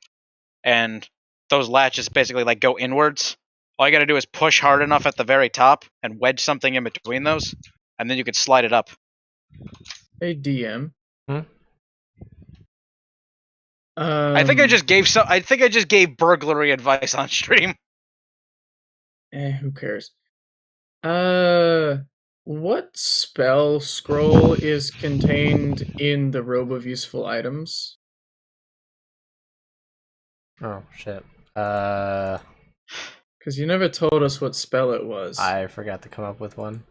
and those latches basically like go inwards. All you got to do is push hard enough at the very top and wedge something in between those, and then you could slide it up. Hey DM. Hmm? I think I just gave burglary advice on stream. Who cares? What spell scroll is contained in the Robe of Useful Items? Oh shit. Because you never told us what spell it was. I forgot to come up with one.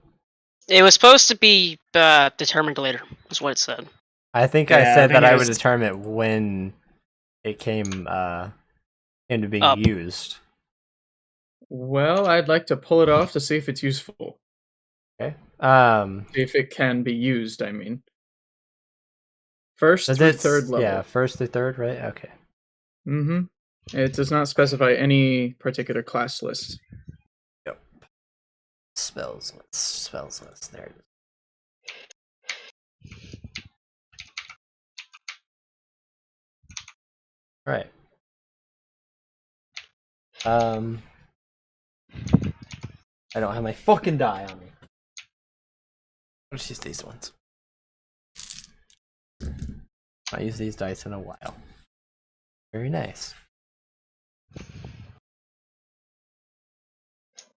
It was supposed to be determined later, is what it said. I think I said that I would determine when it came into being Up. used. Well, I'd like to pull it off to see if it's useful. Okay. See if it can be used, I mean. First through third level. Yeah, first through third, right? Okay. Mm-hmm. It does not specify any particular class list. Yep. Spells list. There it is. Right. I don't have my fucking die on me. Let's use these ones. I use these dice in a while. Very nice.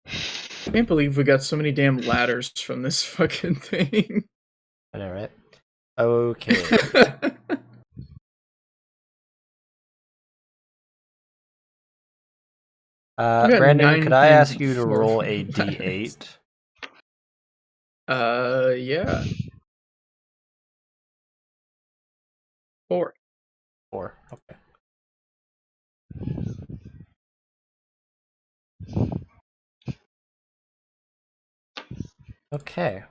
I can't believe we got so many damn ladders from this fucking thing. I know, right? Okay. Brandon, could I ask you to roll a d8? Yeah. 4. 4. Okay. Okay.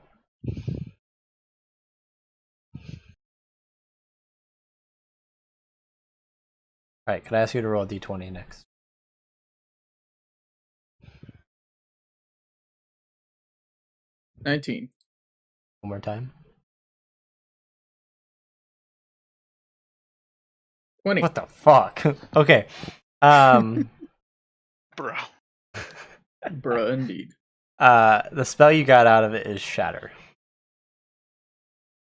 Alright, could I ask you to roll a d20 next? $19. One more time. 20. What the fuck? Okay. Bro. Bruh, indeed. The spell you got out of it is Shatter.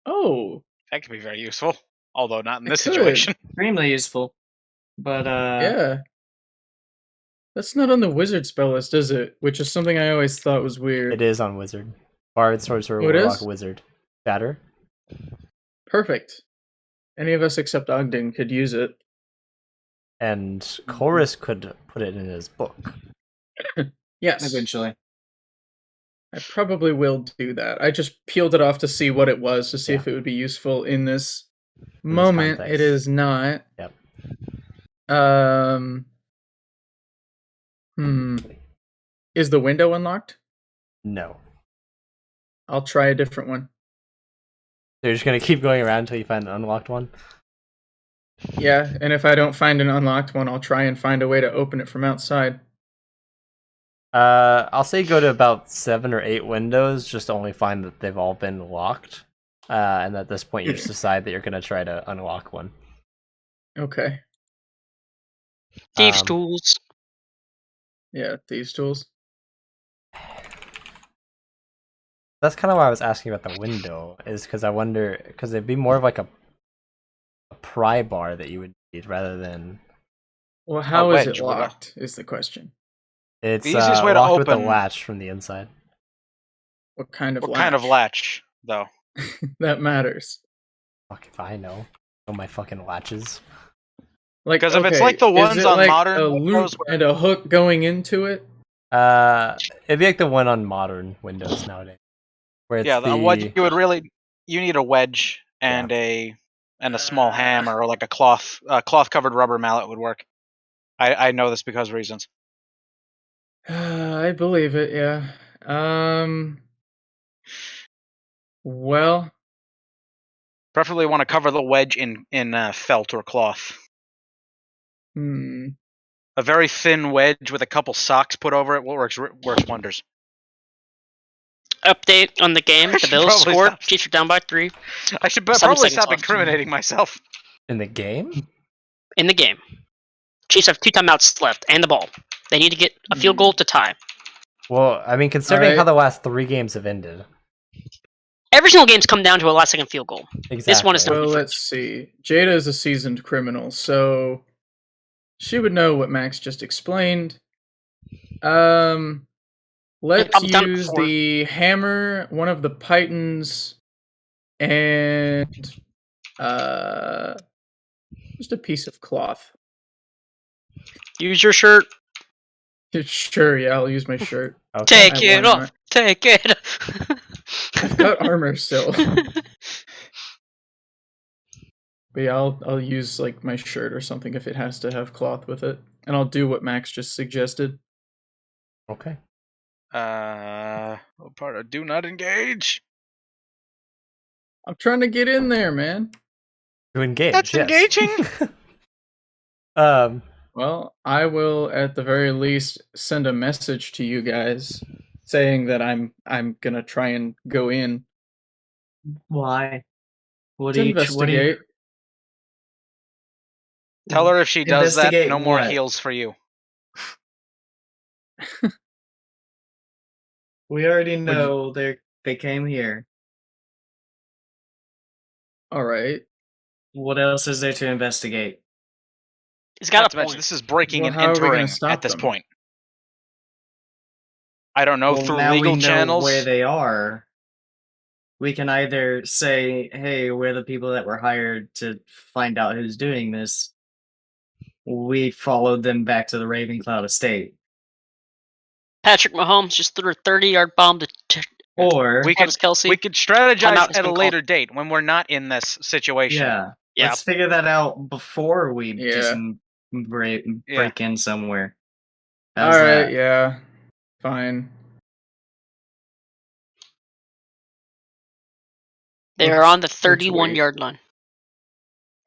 Oh. That could be very useful, although not in It this could. situation. Extremely useful. But Yeah. That's not on the wizard spell list, is it? Which is something I always thought was weird. It is on Wizard. Bard, Sorcerer, Oh, it Warlock, is? Wizard. Shatter. Perfect. Any of us except Ogden could use it. And Chorus could put it in his book. Yes. eventually. I probably will do that. I just peeled it off to see what it was, to see Yeah. if it would be useful in this moment. context. It is not. Yep. Is the window unlocked? No. I'll try a different one. So you're just gonna keep going around until you find an unlocked one? Yeah, and if I don't find an unlocked one, I'll try and find a way to open it from outside. I'll say go to about 7 or 8 windows, just to only find that they've all been locked. And at this point, you just decide that you're gonna try to unlock one. Okay. Thieves' tools. Yeah, thieves' tools. That's kind of why I was asking about the window, is because I wonder, because it'd be more of like a pry bar that you would need rather than. Well, how is wedge, it locked? Is the question. It's The easiest way to locked with a open- latch from the inside. What kind of What latch? kind of latch, though? That matters. Fuck if I know my fucking latches. Like, 'Cause if it's okay, like the is ones it on like modern a Windows loop and a hook going into it. It'd be like the one on modern Windows nowadays, where it's what you would really you need a wedge and a small hammer, or like a cloth covered rubber mallet would work. I know this because of reasons. I believe it. Yeah. Well, Preferably want to cover the wedge in felt or cloth. A very thin wedge with a couple socks put over it works wonders. Update on the game. The Bills scored. Chiefs are down by 3. I should probably stop incriminating myself. In the game? In the game. Chiefs have 2 timeouts left and the ball. They need to get a field goal to tie. Well, I mean, considering how the last 3 games have ended. Every single game's come down to a last-second field goal. Exactly. This one is not. Well, let's see. Jada is a seasoned criminal, so she would know what Max just explained. Let's use the hammer, one of the pythons, and just a piece of cloth. Use your shirt. Sure, yeah, I'll use my shirt. Okay. Take it off. Take it. I've got armor still. But yeah, I'll use like my shirt or something if it has to have cloth with it, and I'll do what Max just suggested. Okay. What part of do not engage? I'm trying to get in there, man. To engage. That's engaging. Well, I will at the very least send a message to you guys saying that I'm gonna try and go in. Why? To investigate. Tell her if she does that, no more heals for you. We already know they came here. All right. What else is there to investigate? It's got a point. This is breaking and entering at this point. I don't know, through now legal we know channels. Where they are. We can either say, hey, we're the people that were hired to find out who's doing this. We followed them back to the Ravencloud estate. Patrick Mahomes just threw a 30-yard bomb to Or we could strategize at a later date when we're not in this situation. Yeah. Let's figure that out before we just break in somewhere. How's Alright, yeah. Fine. They are on the 31-yard line.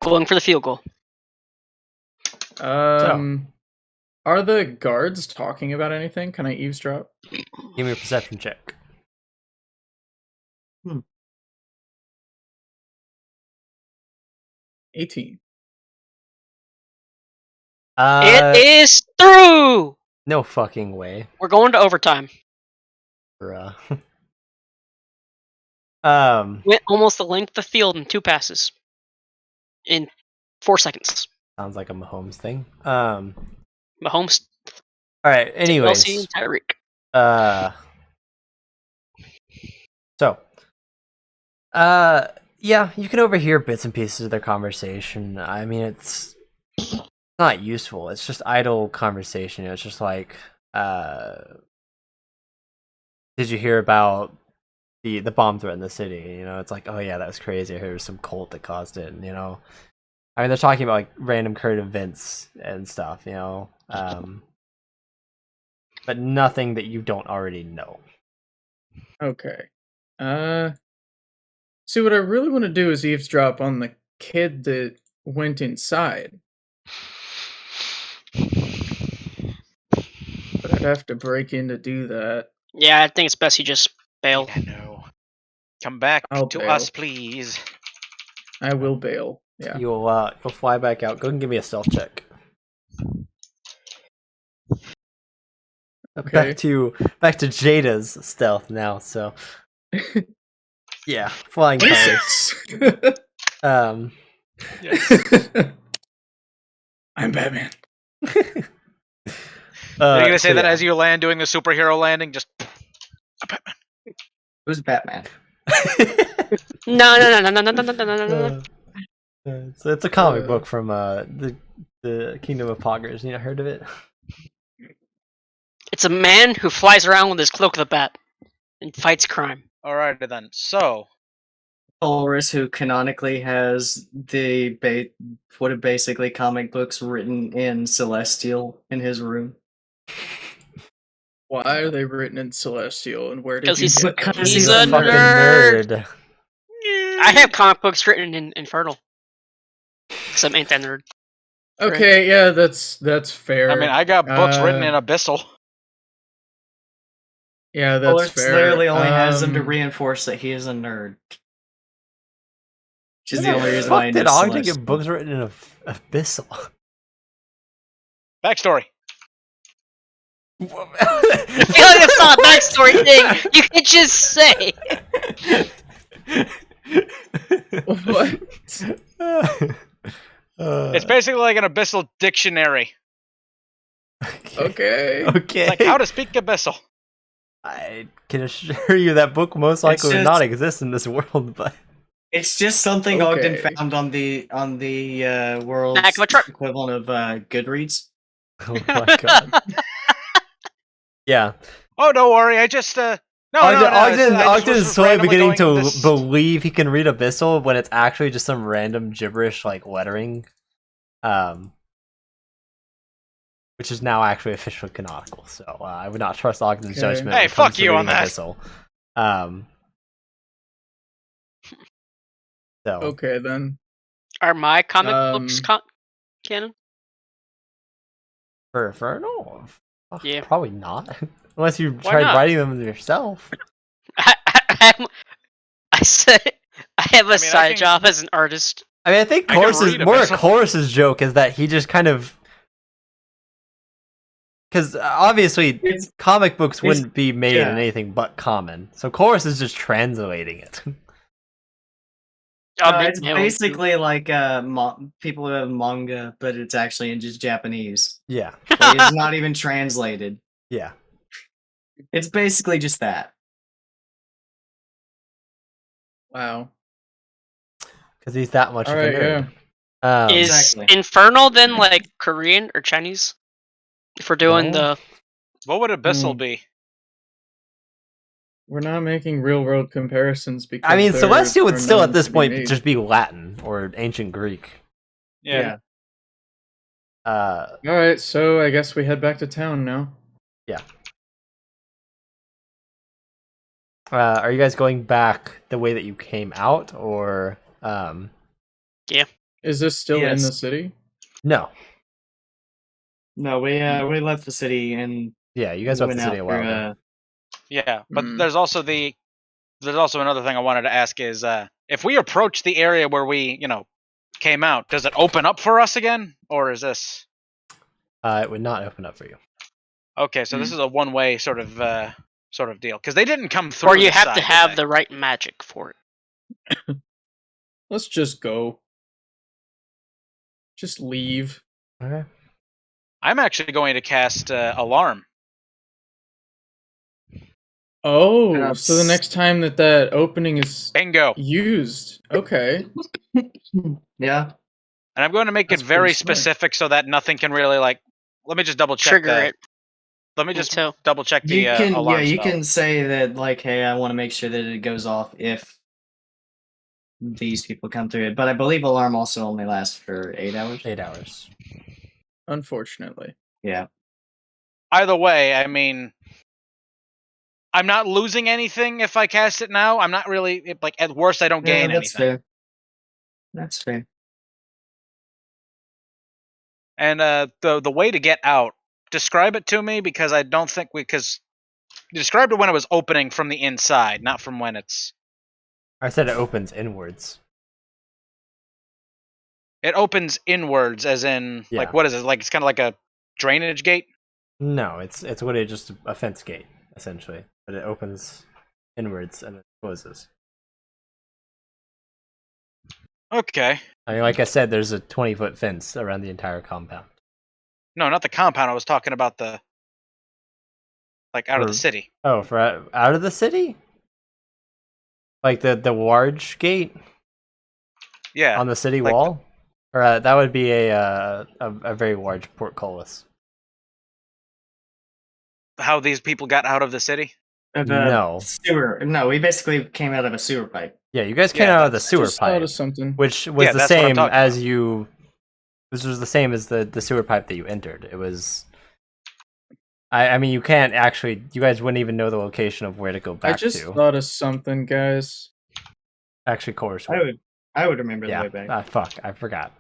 Going for the field goal. Are the guards talking about anything? Can I eavesdrop? Give me a perception check. 18. It is through! No fucking way. We're going to overtime. Bruh. Went almost the length of the field in 2 passes. In 4 seconds. Sounds like a Mahomes thing. Mahomes. Alright, anyways. Chelsea and Tyreek. Yeah, you can overhear bits and pieces of their conversation. I mean, it's not useful. It's just idle conversation. It's just like, did you hear about the bomb threat in the city? You know, it's like, oh yeah, that was crazy. I heard it was some cult that caused it. And, you know, I mean, they're talking about like random current events and stuff. You know, but nothing that you don't already know. Okay. See, what I really want to do is eavesdrop on the kid that went inside. But I'd have to break in to do that. Yeah, I think it's best you just bail. Yeah, no. Come back to us, please. I will bail. Yeah. You'll fly back out. Go and give me a stealth check. Okay. Back to Jada's stealth now. So. Yeah, flying colors. Yes. I'm Batman. Are you gonna say that as you land doing the superhero landing? Just Batman. Who's Batman? No. It's a comic book from the Kingdom of Poggers. You know, heard of it? It's a man who flies around with his cloak of the bat and fights crime. Alright then. So, Ulrich, who canonically has the what are basically comic books written in Celestial in his room. Why are they written in Celestial, and where did 'Cause you he's- get because those? he's a a fucking nerd. nerd. I have comic books written in Infernal. Some ain't that nerd. Okay, yeah, that's fair. I mean, I got books written in Abyssal. Yeah, that's Colors fair. literally only has him to reinforce that he is a nerd. Which is the only reason why I Fuck know did Ogden get Celestial. books written in Abyssal? Backstory. I feel like that's not a backstory thing. You can just say. What? It's basically like an Abyssal dictionary. Okay. Okay. Like how to speak Abyssal. I can assure you that book most likely would not exist in this world, but It's just something Ogden Okay. found on the world's Back of a truck. equivalent of Goodreads. oh my god. Yeah. Oh, don't worry. I just Ogden is slowly randomly beginning going to this- believe he can read Abyssal when it's actually just some random gibberish like lettering. Which is now actually officially canonical, so I would not trust Ogden's Okay. judgment. Hey, when it comes fuck to you on reading that. Abyssal. So Okay then. Are my comic books canon? for Infernal, Yeah. probably not, unless you Why tried not? writing them yourself. I said I have a I side can- job as an artist. I mean, I think I can Chorus's read more Abyssal. Chorus's joke is that he just kind of, because obviously It's, comic books It's- wouldn't be made yeah. in anything but common, so Chorus is just translating it. it's basically like people who have manga, but it's actually in just Japanese. Yeah, It's not even translated. yeah. It's basically just that. Wow. Because he's that much Alright, of a nerd. Is Exactly. Infernal then like Korean or Chinese? If we're doing No. What would Abyssal Hmm. be? We're not making real world comparisons because I mean, there Celestial would are still none at this to be point made. just be Latin or ancient Greek. Yeah. Alright, so I guess we head back to town now. Are you guys going back the way that you came out, or Is this still in Yes. the city? no? No, we left the city and Yeah, you guys left went the city a out while through, ago. Yeah, but Mm. there's also another thing I wanted to ask is if we approach the area where we came out, does it open up for us again, or is this It would not open up for you. okay? So this Mm. is a one-way sort of deal because they didn't come through. Or you the have side, to did have they? the right magic for it. Let's just go. Just leave. Okay. I'm actually going to cast alarm. Oh, Perhaps- so the next time that opening is Bingo. used. Okay. yeah. And I'm going to make That's it very pretty smart. specific so that nothing can really let me just double check Trigger the, it. Let me just until double check the You can alarm you spell. can say that like, hey, I want to make sure that it goes off if these people come through it. But I believe alarm also only lasts for 8 hours. 8 hours. Unfortunately. Yeah. Either way, I mean, I'm not losing anything if I cast it now. I'm not really at worst I don't gain that's anything. fair. That's fair. And the way to get out, describe it to me because I don't think because you described it when it was opening from the inside, not from when it's. I said it opens inwards. It opens inwards, as in Yeah. what is it? Like it's kind of like a drainage gate. No, it's what it just a fence gate essentially, but it opens inwards and it closes. Okay. I mean, like I said, there's a 20-foot fence around the entire compound. No, not the compound. I was talking about the out of the city. Oh, for out of the city? Like the large gate Yeah. on the city like wall? Or that would be a very large portcullis. How these people got out of the city? No. Sewer. No, we basically came out of a sewer pipe. Yeah, you guys came Yeah, out of the I sewer just thought pipe, of something. which was Yeah, the that's what I'm same talking as about. you. This was the same as the sewer pipe that you entered. It was I mean, you can't actually. You guys wouldn't even know the location of where to go back I just to. thought of something, guys. Actually, Chorus. I would remember the Yeah. way back. Fuck, I forgot.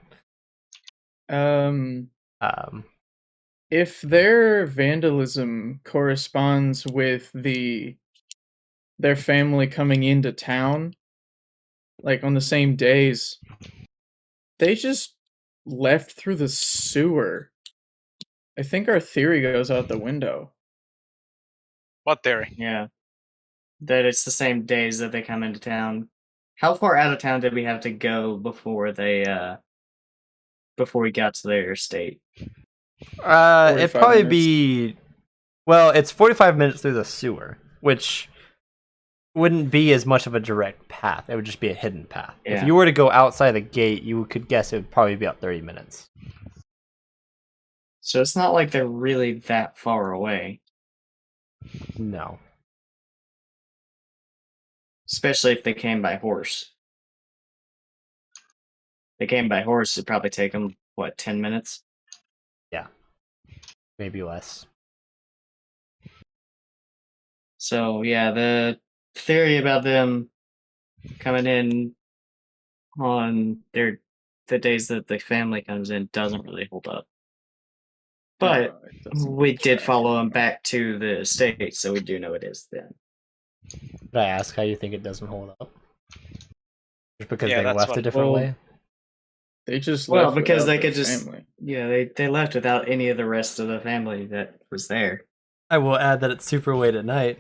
If their vandalism corresponds with their family coming into town, like on the same days, they just left through the sewer. I think our theory goes out the window. What theory? Yeah. That it's the same days that they come into town. How far out of town did we have to go before we got to their estate? It'd probably minutes. be. Well, it's 45 minutes through the sewer, which wouldn't be as much of a direct path. It would just be a hidden path. Yeah. If you were to go outside the gate, you could guess it would probably be about 30 minutes. So it's not like they're really that far away. No. Especially if they came by horse. They came by horse, it'd probably take them, 10 minutes? Yeah. Maybe less. So, yeah, the theory about them coming in on the days that the family comes in doesn't really hold up. But we did follow them back to the estate, so we do know it is them. Did I ask how you think it doesn't hold up? Just because Yeah, they that's left what- a different Well, way? They just Well, left because without they their could just family. they left without any of the rest of the family that was there. I will add that it's super late at night.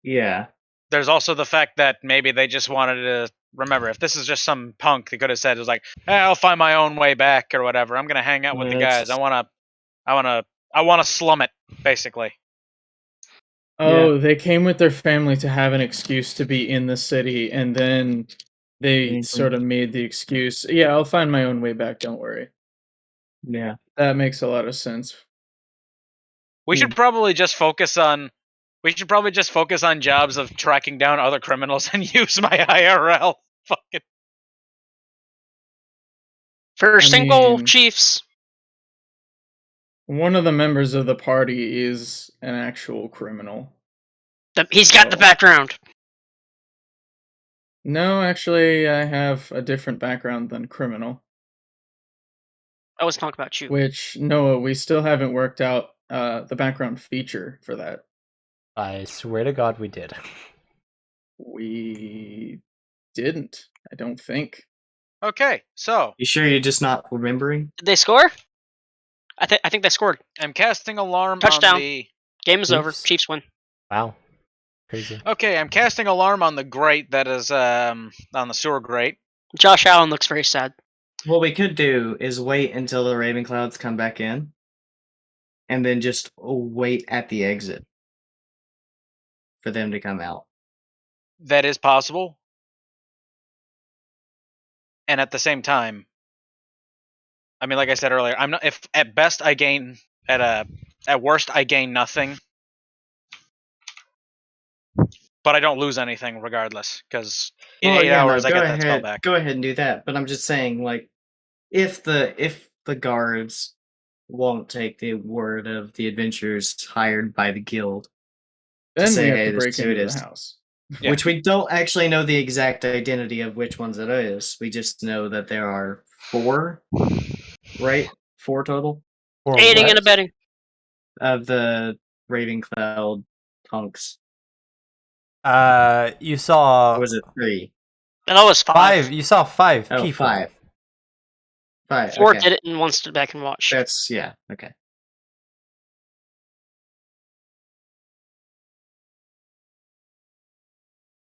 Yeah. There's also the fact that maybe they just wanted to remember. If this is just some punk, they could have said it was like, I'll find my own way back or whatever. I'm gonna hang out with the guys. I wanna slum it, basically. Oh, they came with their family to have an excuse to be in the city, and then they sort of made the excuse. Yeah, I'll find my own way back. Don't worry. Yeah. That makes a lot of sense. We should probably just focus on. We should probably just focus on jobs of tracking down other criminals and use my IRL. Fucking. First and goal, mean- Chiefs. One of the members of the party is an actual criminal. He's got the Oh. background. No, actually, I have a different background than criminal. I was talking about you. Which, Noah, we still haven't worked out the background feature for that. I swear to God we did. We didn't, I don't think. Okay, so You sure you're just not remembering? Did they score? I think they scored. I'm casting alarm Touchdown. on the. Game is over. Chiefs. Chiefs win. Wow. Crazy. Okay, I'm casting alarm on the grate that is on the sewer grate. Josh Allen looks very sad. What we could do is wait until the Ravenclouds come back in, and then just wait at the exit for them to come out. That is possible. And at the same time, I mean, like I said earlier, I'm not. If at best I gain at worst I gain nothing, but I don't lose anything regardless because in 8 hours I get that spell back. Go ahead and do that. But I'm just saying, like, if the guards won't take the word of the adventurers hired by the guild, Then say, we have hey, to this break is who it into is. the house. Yeah. Which we don't actually know the exact identity of which ones it is. We just know that there are 4, right? 4 total Or Aiding what? and abetting. of the Ravencloud punks. You saw Or was it 3? That was 5. You saw 5 Oh, people. 5. 5. 4 okay. did it and 1 stood back and watched. That's okay.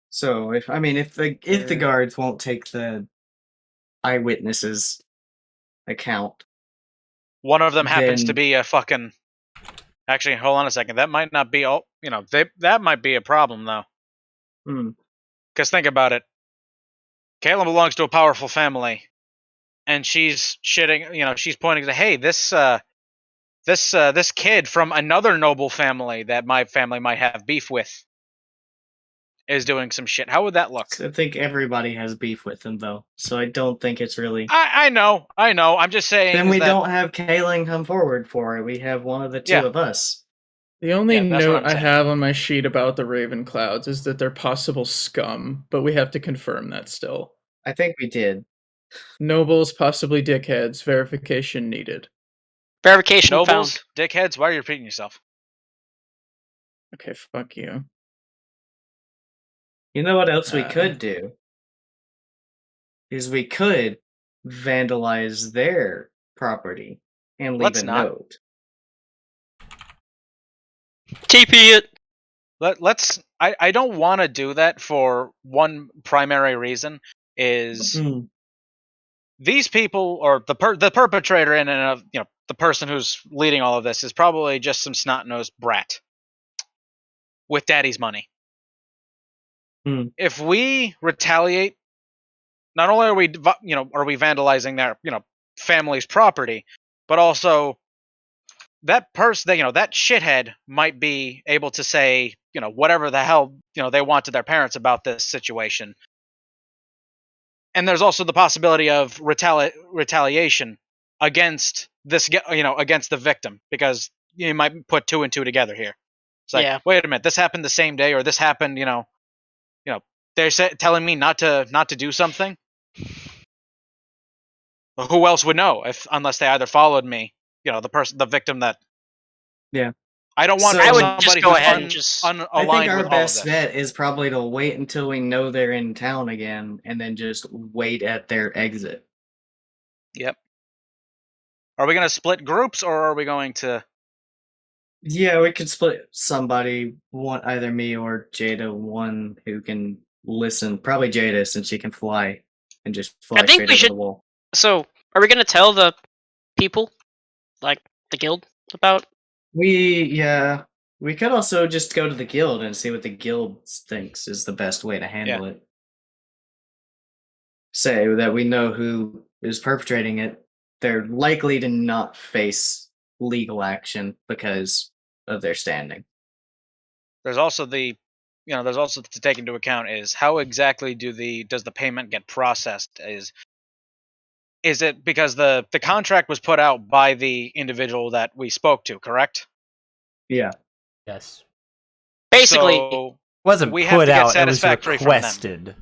So if the guards won't take the eyewitnesses account, One of them happens to then- be a fucking. Actually, hold on a second. That might not be all. That might be a problem though. Because think about it. Caitlin belongs to a powerful family, and she's shitting. She's pointing to, hey, this kid from another noble family that my family might have beef with is doing some shit. How would that look? I think everybody has beef with them though, so I don't think it's really. I know. I'm just saying. Then we that, don't have Kaylin come forward for it. We have one of the 2 Yeah. of us. The only Yeah, that's what note I'm I saying. have on my sheet about the Ravenclouds is that they're possible scum, but we have to confirm that still. I think we did. Nobles, possibly dickheads, verification needed. Verification found. Nobles, dickheads, why are you repeating yourself? Okay, fuck you. You know what else we Uh, could do? Is we could vandalize their property and leave Let's a not. note. TP it. Let's. I don't want to do that for one primary reason is Mm. these people or the perpetrator and the person who's leading all of this is probably just some snot-nosed brat with daddy's money. Hmm. If we retaliate, not only are we vandalizing their family's property, but also that person, that shithead might be able to say, whatever the hell, they want to their parents about this situation. And there's also the possibility of retaliation against this, against the victim, because you might put two and two together here. It's like, Yeah. wait a minute, this happened the same day, or this happened, they're telling me not to do something. Well, who else would know unless they either followed me, the victim that. Yeah. I don't want So- I would somebody just go who's ahead and just. I think unaligned our with all of best this. bet is probably to wait until we know they're in town again and then just wait at their exit. Yep. Are we going to split groups, or are we going to? Yeah, we could split somebody, either me or Jada, one who can listen. Probably Jada, since she can fly and just fly I think straight we over should- the wall. So, are we gonna tell the people, like the guild, about? We could also just go to the guild and see what the guild thinks is the best way to handle it. Say that we know who is perpetrating it. They're likely to not face legal action because of their standing. There's also there's also to take into account is how exactly does the payment get processed? Is it because the contract was put out by the individual that we spoke to, correct? Yeah. Yes. Basically, So Wasn't we have put to get out, it was satisfactory from them. requested.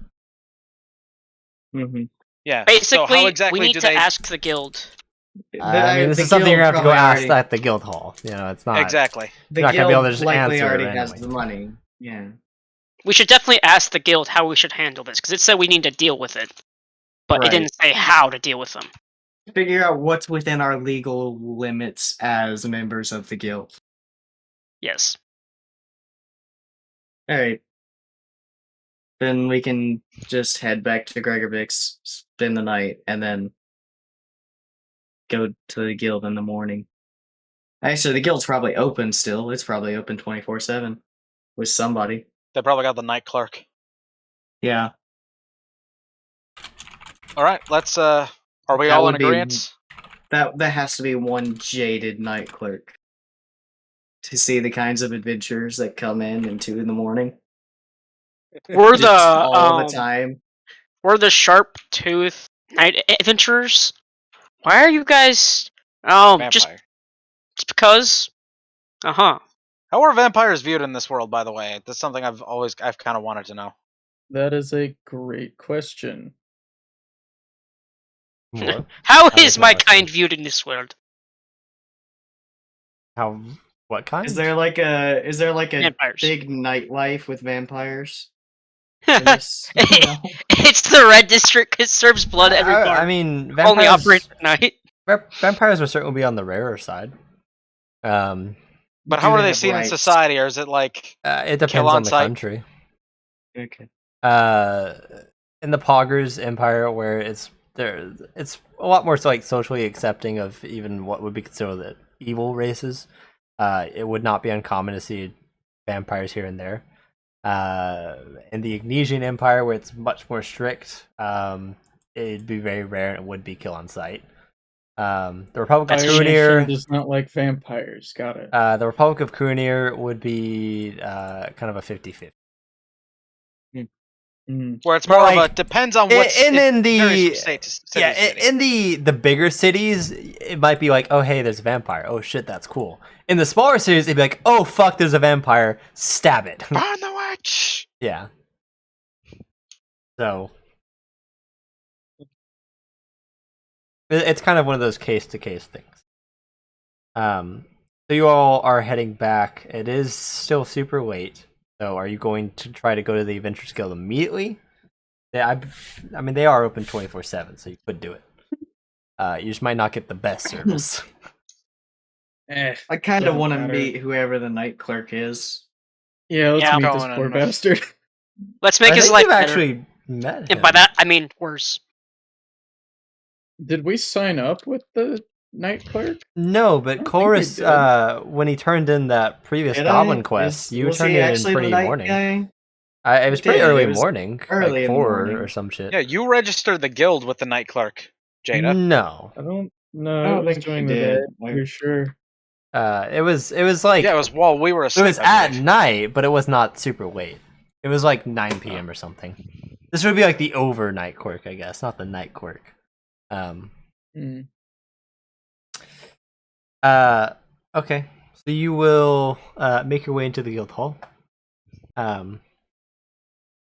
Mm-hmm. Yeah. basically, so how exactly we need do to they ask the guild. I mean, this is something you're going to have to go ask at the guild hall. It's not... exactly? The You're not gonna be able to guild just likely answer already randomly. has the money. Yeah. We should definitely ask the guild how we should handle this, because it said we need to deal with it, but Right. it didn't say how to deal with them. Figure out what's within our legal limits as members of the guild. Yes. Alright. Then we can just head back to Gregorvik's, spend the night, and then go to the guild in the morning. Actually, the guild's probably open still. It's probably open 24/7 with somebody. They probably got the night clerk. Yeah. All right, let's. Are we That all in would be- agreement? That has to be one jaded night clerk to see the kinds of adventures that come in 2 in the morning. We're Just the all the time. We're the sharp tooth night adventurers. Why are you guys? Oh, just Vampire. because. How are vampires viewed in this world? By the way, that's something I've kind of wanted to know. That is a great question. What? How How is is my that kind viewed in this world? How? What kind? Is there like a Vampires. big nightlife with vampires? in this? No. It's the red district. It serves blood every bar. I mean, Only vampires. operates at night. Vampires will certainly be on the rarer side. But Do how are they they have seen rights? in society, or is it like It depends Kill on on the sight? country. Okay. In the Poggers Empire, where it's a lot more like socially accepting of even what would be considered the evil races. It would not be uncommon to see vampires here and there. In the Ignesian Empire, where it's much more strict, it'd be very rare, and it would be kill on sight. The Republic of Fire Nation Kunir, does not like vampires. Got it. the Republic of Kunir would be kind of a 50-50. Where it's more like, of a depends on what in the in the bigger cities, it might be like, oh hey, there's a vampire. Oh shit, that's cool. In the smaller cities, it'd be like, oh fuck, there's a vampire. Stab it. Burn the witch. Yeah. So it's kind of one of those case to case things. So you all are heading back. It is still super late. So are you going to try to go to the Adventurers Guild immediately? Yeah, I mean, they are open 24/7, so you could do it. You just might not get the best service. I kind of want to meet whoever the night clerk is. Yeah, let's meet this poor bastard. Let's make his life better. Actually met him. And by that, I mean worse. Did we sign up with the night clerk? No, but Chorus, when he turned in that previous goblin quest, you turned it in pretty morning. It was pretty early morning, like 4 or some shit. Yeah, you registered the guild with the night clerk, Jada. No, I don't know. I was doing the day. You're sure? It was like it was while we were asleep. It was at night, but it was not super late. It was like 9 p.m. or something. This would be like the overnight quirk, I guess, not the night quirk. Okay, so you will make your way into the guild hall.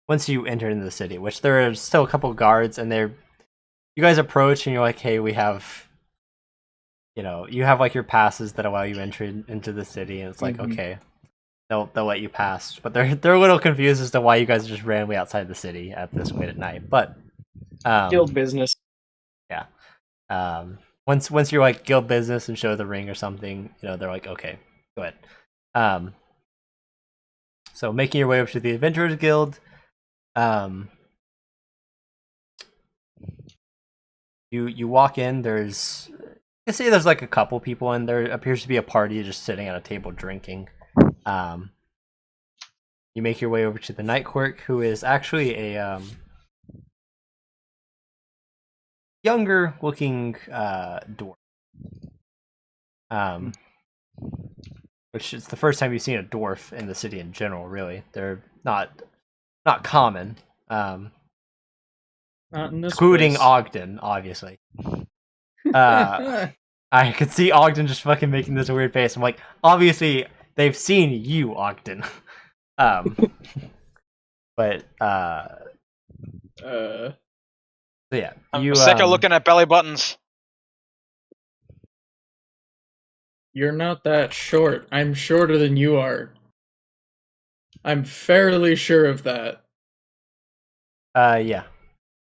Once you enter into the city, which there are still a couple of guards, and you guys approach, and you're like, hey, we have, you have like your passes that allow you entry into the city, and it's like, okay, they'll let you pass, but they're a little confused as to why you guys are just randomly outside the city at this late at night. But guild business. Yeah. Once you're like guild business and show the ring or something, they're like, okay, go ahead. So making your way up to the Adventurers Guild. You walk in, there's like a couple people, and there appears to be a party just sitting at a table drinking. You make your way over to the night clerk, who is actually a younger looking dwarf. Which is the first time you've seen a dwarf in the city in general, really. They're not common. Not in this including place. Ogden, obviously. I could see Ogden just fucking making this weird face. I'm like, obviously they've seen you, Ogden. But so yeah, I'm sick of looking at belly buttons. You're not that short. I'm shorter than you are. I'm fairly sure of that. Yeah.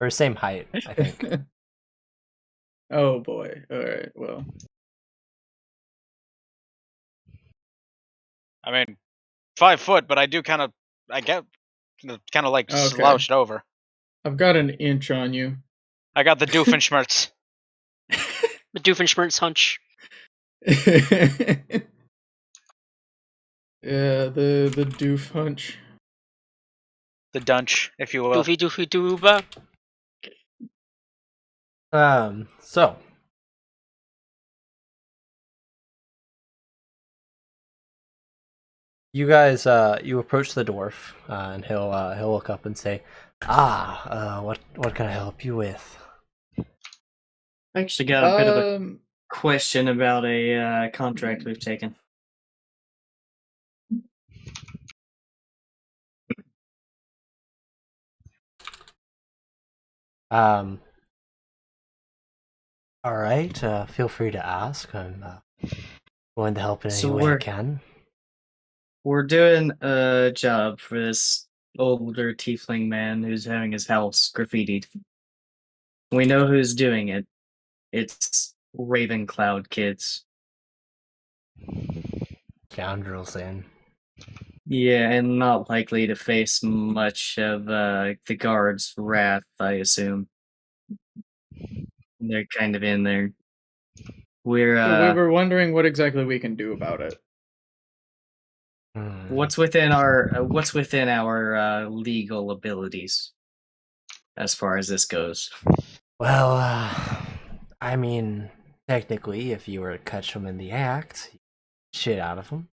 We're same height, I think. Oh boy. Alright, well. I mean, 5 foot, but I get kind of like slouched over. I've got an inch on you. I got the Doofenshmirtz. The Doofenshmirtz hunch. Yeah, the doof hunch. The dunch, if you will. Doofy dooba. So you guys you approach the dwarf, and he'll look up and say, what can I help you with? I actually got a bit of a question about a contract we've taken. All right, feel free to ask. I'm willing to help in any way I can. We're doing a job for this older tiefling man who's having his house graffitied. We know who's doing it. It's Ravencloud kids. Scoundrels, in. Yeah, and not likely to face much of the guards' wrath, I assume. They're kind of in there. We were wondering what exactly we can do about it. What's within our legal abilities as far as this goes? Well, I mean, technically, if you were to catch them in the act, shit out of them,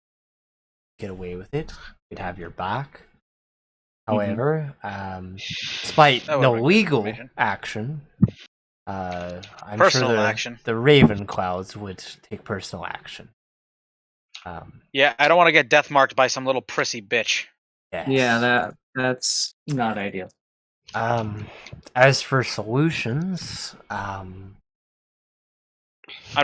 get away with it, we'd have your back. However, despite That no would've been good legal information. action, I'm Personal sure action. the Ravenclouds would take personal action. Yeah, I don't want to get death marked by some little prissy bitch. Yes. Yeah, that's not ideal. As for solutions, I'm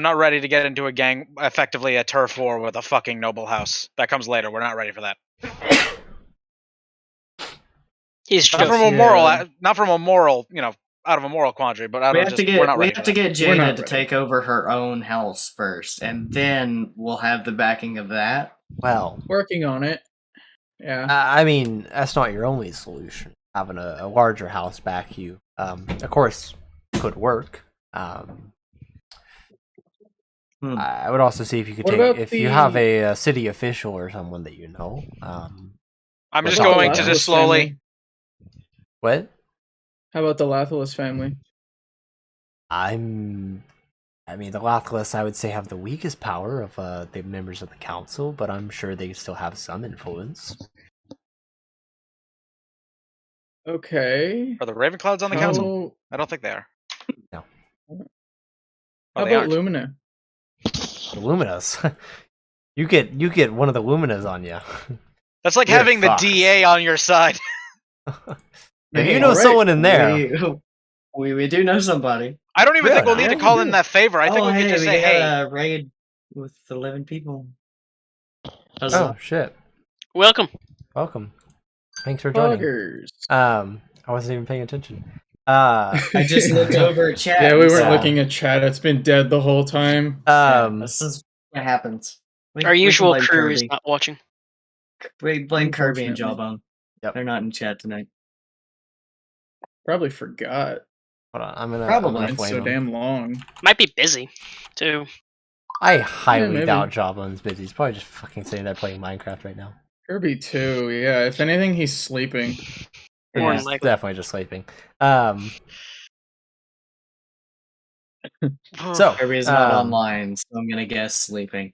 not ready to get into a gang, effectively a turf war with a fucking noble house. That comes later. We're not ready for that. He's Not just from a moral, not from a moral, out of a moral quandary, but We have to we're not get ready for that. get We're not Jada to ready. take over her own house first, and then we'll have the backing of that. well, Working on it. Yeah. I mean, that's not your only solution. Having a larger house back you, of course, could work. I would also see if you could What take about if you have the- a city official or someone that you know. I'm What just about going the to Lathalos just slowly. family? What? How about the Lathalos family? I mean, the Lathalos, I would say, have the weakest power of the members of the council, but I'm sure they still have some influence. Okay. Are the Ravenclouds on the council? I don't think they are. No. How they about aren't. Lumina? The Luminas. you get one of the Luminas on you. That's like You're having the fucked. DA on your side. If you Hey, know alright. someone in there, We do know somebody. I don't even think we'll Really? need to Yeah, call we in do. that favor. I think we could just say, got hey. a raid with 11 people. How's oh that? shit! welcome. Welcome. Thanks for joining. Buggers. I wasn't even paying attention. I just looked over at chat. Yeah, we and weren't saw- looking at chat. It's been dead the whole time. This is what happens. We Our can usual blame crew is Kirby. not watching. We blame Kirby and Unfortunately. Jawbone. Yep. They're not in chat tonight. Probably forgot. Hold on, I'm gonna Probably. It's flame so him. damn long. Might be busy, too. I highly maybe. doubt Jawbone's busy. He's probably just fucking sitting there playing Minecraft right now. Kirby too. Yeah. If anything, he's sleeping. More Yeah. than likely. Definitely just sleeping. So Kirby is not online, so I'm gonna guess sleeping.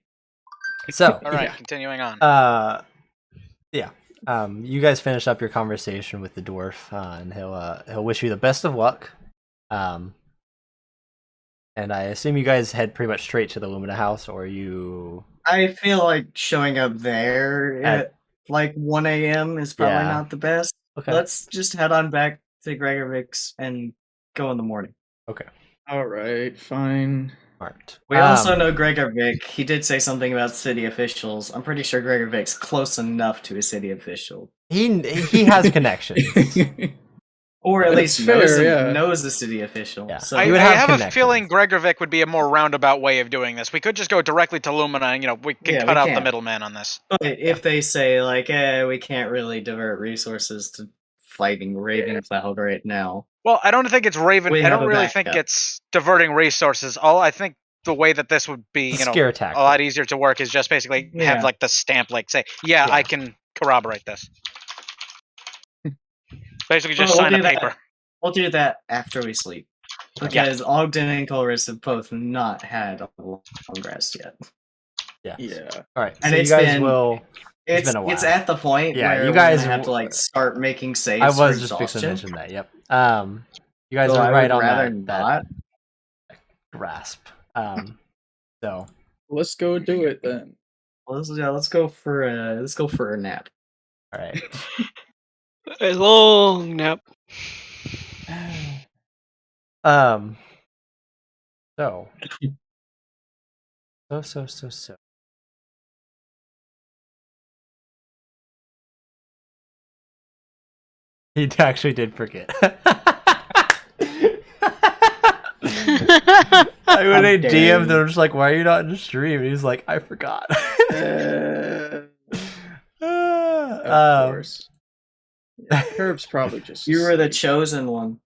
So All right, Yeah. continuing on. yeah. You guys finish up your conversation with the dwarf, and he'll wish you the best of luck. And I assume you guys head pretty much straight to the Lumina house, or you? I feel like showing up there at like 1 a.m. is probably Yeah. not the best. Okay. Let's just head on back to Gregorvik's and go in the morning. Okay. All right. Fine. Smart. We also know Gregorvik. He did say something about city officials. I'm pretty sure Gregorvik's close enough to a city official. he has connections. Or at That's least fair, knows the city official. Yeah. So I You would have have a connections. feeling Gregorvik would be a more roundabout way of doing this. We could just go directly to Lumina and, we can Yeah, cut we out the can. middleman on this. but if they say, like, we can't really divert resources to fighting Ravencloud right now. Well, I don't think it's Raven. We I have don't a really think backup. it's diverting resources. I think the way that this would be, Scare a tactic. lot easier to work is just basically Yeah. have like the stamp, like say, yeah, Yeah. I can corroborate this. Basically, just We'll sign do a that. paper. We'll do that after we sleep. Because Ogden and Colress have both not had a long rest yet. Yeah. Yeah. All right. And so you it's guys been- will. It's been a while. at the point Yeah, where you guys we're gonna have to like start making saves. I for was just fixing to exhaustion. mention that. Yep. You guys So are I right would on rather that not. grasp. So Let's go do it then. Let's go for a nap. all right. A long nap. So. He actually did forget. When they DM'd him, just like, why are you not in the stream? And he's like, I forgot. Of course. Yeah, Herb's probably just. You were the chosen one.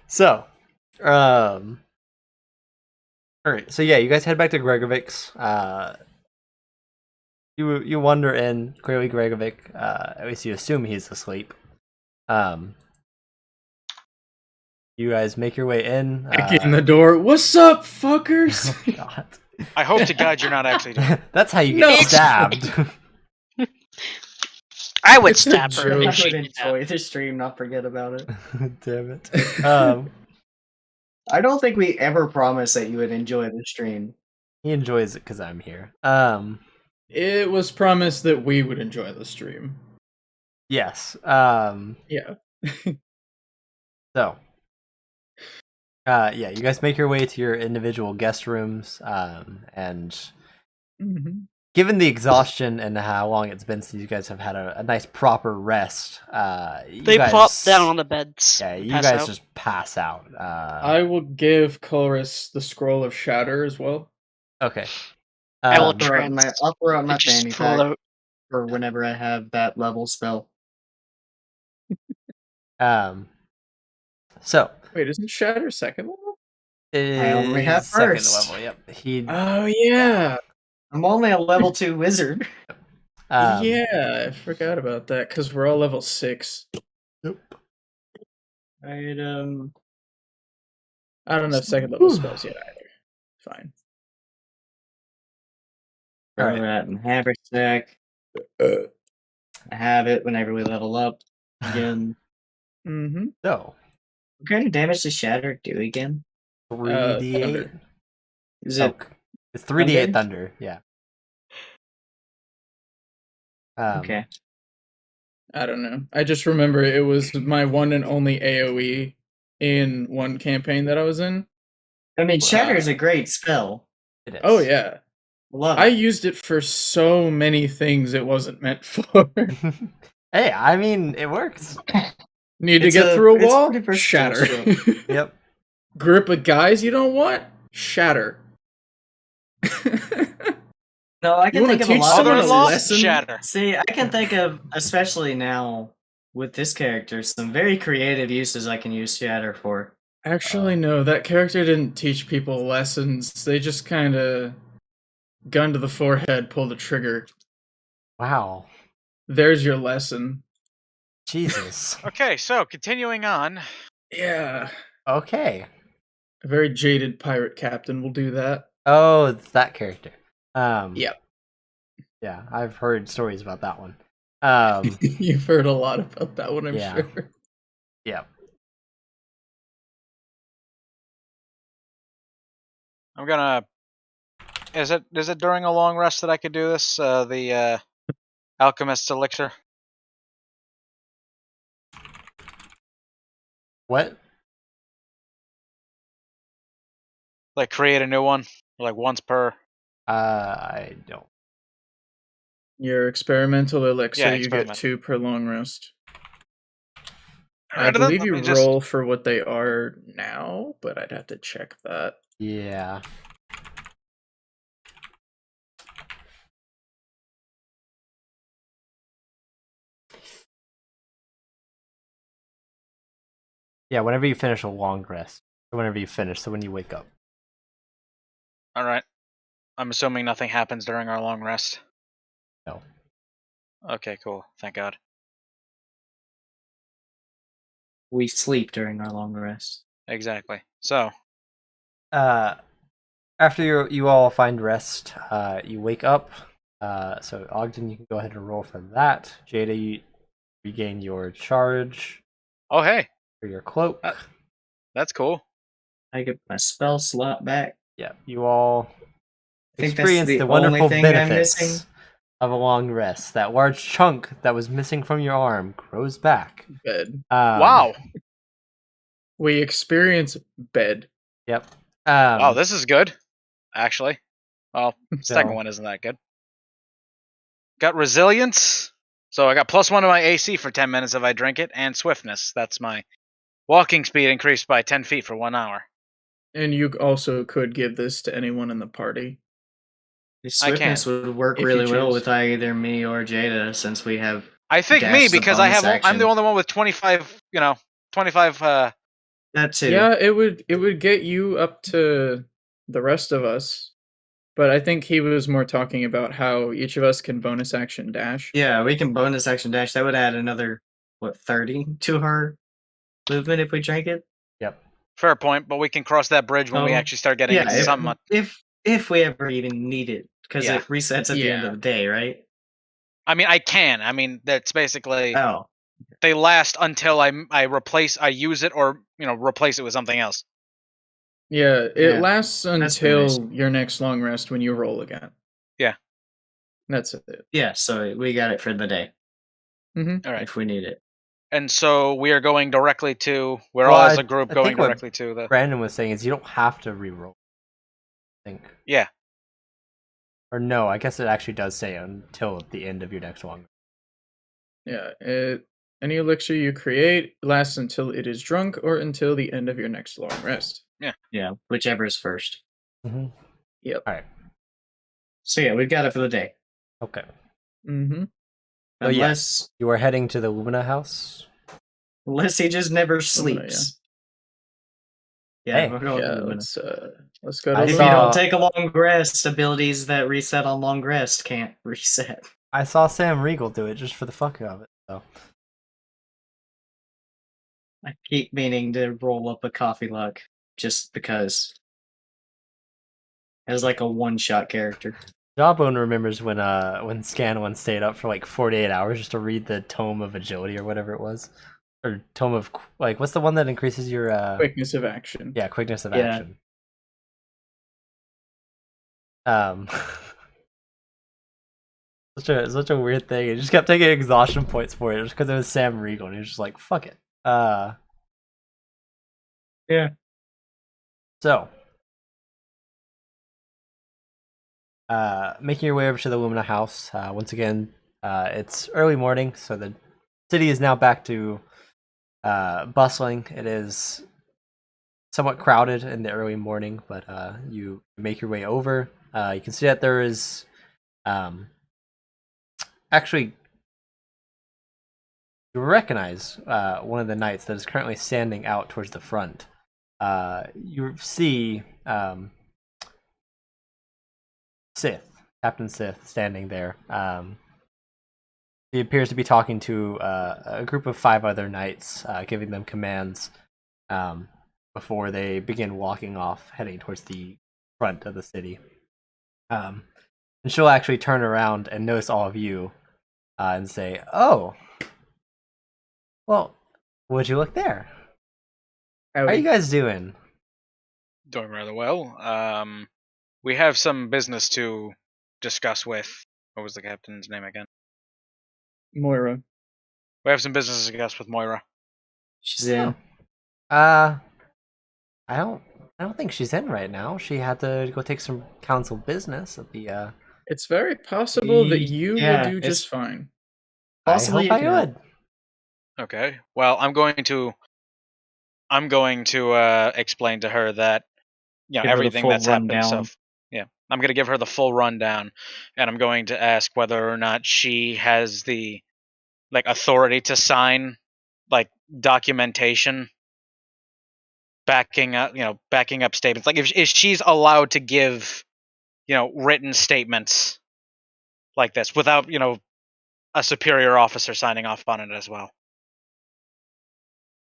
So, all right. So yeah, you guys head back to Gregorvik's. You wander in. Clearly, Gregorvik. At least you assume he's asleep. You guys make your way in. Back in the door. What's up, fuckers? Oh, God. I hope to God you're not actually doing it. That's how you No. get stabbed. I would stab her Joke. if I she would did that. enjoy the stream, not forget about it. Damn it. I don't think we ever promised that you would enjoy the stream. He enjoys it because I'm here. It was promised that we would enjoy the stream. Yes. Yeah. So, yeah, you guys make your way to your individual guest rooms, and given the exhaustion and how long it's been since you guys have had a nice proper rest, They plop down on the beds. Yeah, and you pass guys out. just pass out. I will give Colress the scroll of shatter as well. Okay. I will I'll throw out my just fanny pull pack out. for whenever I have that level spell. So Wait, isn't shatter second level? it I only have is second first. level. Yep. He. Oh yeah. I'm only a level 2 wizard. Yeah, I forgot about that because we're all level 6. Yep. Right, I don't have second level spells yet either. Fine. All throw right. that in haversack. I have it whenever we level up again. Mm-hmm. So What kind of damage does shatter do again? 3d8. Thunder. Is it It's 3d8 thunder? thunder. Yeah. Okay. I don't know. I just remember it was my one and only AoE in one campaign that I was in. I mean, shatter is a great spell. It is. Oh yeah. Love I it. used it for so many things it wasn't meant for. Hey, I mean, it works. Need It's to get a- through a it's wall? pretty versatile Shatter. Yep. Group of guys you don't want? Shatter. No, I You can wanna think of a teach lot someone of a Mother-in-law, lesson? shatter. See, I can think of, especially now with this character, some very creative uses I can use shatter for. Actually, no, that character didn't teach people lessons. They just kind of gun to the forehead, pull the trigger. Wow. There's your lesson. Jesus. Okay, so continuing on. Yeah. Okay. A very jaded pirate captain will do that. Oh, it's that character. Yep. Yeah, I've heard stories about that one. You've heard a lot about that one, I'm Yeah. sure. Yeah. I'm gonna. Is it during a long rest that I could do this? The alchemist's elixir. What? Like create a new one, like once per. I don't. Your experimental elixir, Yeah, you get experiment. 2 per long rest. I Alright, then, believe let you me just- roll for what they are now, but I'd have to check that. Yeah. Yeah, whenever you finish a long rest. Or whenever you finish, so when you wake up. All right. I'm assuming nothing happens during our long rest. No. Okay, cool. Thank God. We sleep during our long rest. Exactly. So, After you all find rest, you wake up. So Ogden, you can go ahead and roll for that. Jada, you regain your charge oh hey, for your cloak. that's cool. I get my spell slot back. Yeah, you all I think that's experience the the wonderful only thing I'm benefits missing. of a long rest. That large chunk that was missing from your arm grows back. Bed. Wow. We experience bed. Yep. Wow, this is good. Actually, well, second So- one isn't that good. Got resilience, so I got +1 to my AC for 10 minutes if I drink it, and swiftness. That's my walking speed increased by 10 feet for 1 hour. And you also could give this to anyone in the party. The swiftness would work If you really well choose. with either me or Jada, since we have. I think Dash me is a because I bonus have. I'm action. the only one with 25. 25. That too. Yeah, it would get you up to the rest of us. But I think he was more talking about how each of us can bonus action dash. Yeah, we can bonus action dash. That would add another 30 to her movement if we drank it. Yep. Fair point, but we can cross that bridge when we actually start getting into something. if we ever even need it, because Yeah. it resets at the end of the day, right? I mean, I can. I mean, that's basically Oh, they last until I use it or replace it with something else. Yeah, it Yeah, lasts pretty until your next long rest when you roll again. Yeah. That's it. yeah. So we got it for the day Mm-hmm. All right. if we need it. And so we are going directly to. We're Well, all as I- a group I going think what directly to the. Brandon was saying is you don't have to re-roll. I think. Yeah. Or no, I guess it actually does say until the end of your next long. Yeah, any elixir you create lasts until it is drunk or until the end of your next long rest. Yeah, whichever is first. Mm-hmm. Yep. All right. So yeah, we've got it for the day. Okay. Mm-hmm. So, yeah. Unless You are heading to the Lumina house. he just never sleeps. Yeah, Hey. we're going to Yeah, Lumina. let's go to I If you saw- don't take a long rest, abilities that reset on long rest can't reset. I saw Sam Regal do it just for the fuck of it. So I keep meaning to roll up a coffee luck just because. As like a one-shot character. Jawbone remembers when Scanlan stayed up for like 48 hours just to read the Tome of Agility or whatever it was, or Tome of what's the one that increases your quickness of action. Yeah, quickness of Yeah. action. Such a weird thing. He just kept taking exhaustion points for it just because it was Sam Regal, and he was just like, "Fuck it." Yeah. So, making your way over to the Lumina house. Once again, it's early morning, so the city is now back to bustling. It is somewhat crowded in the early morning, but you make your way over. You can see that there is actually, you recognize one of the knights that is currently standing out towards the front. You see Captain Sith, standing there. He appears to be talking to a group of 5 other knights, giving them commands before they begin walking off, heading towards the front of the city. And she'll actually turn around and notice all of you and say, "Oh, well, would you look there? How are you guys doing?" Doing rather well. We have some business to discuss with. What was the captain's name again? Moira. We have some business to discuss with Moira. She's in. I don't think she's in right now. She had to go take some council business at the It's very possible that you Yeah, will do it's- just fine. Possibly I hope you I can. would. Okay. Well, I'm going to explain to her that Give her the everything full that's happened. rundown. So yeah, I'm going to give her the full rundown, and I'm going to ask whether or not she has the authority to sign documentation backing up statements. Like if she's allowed to give written statements like this without a superior officer signing off on it as well.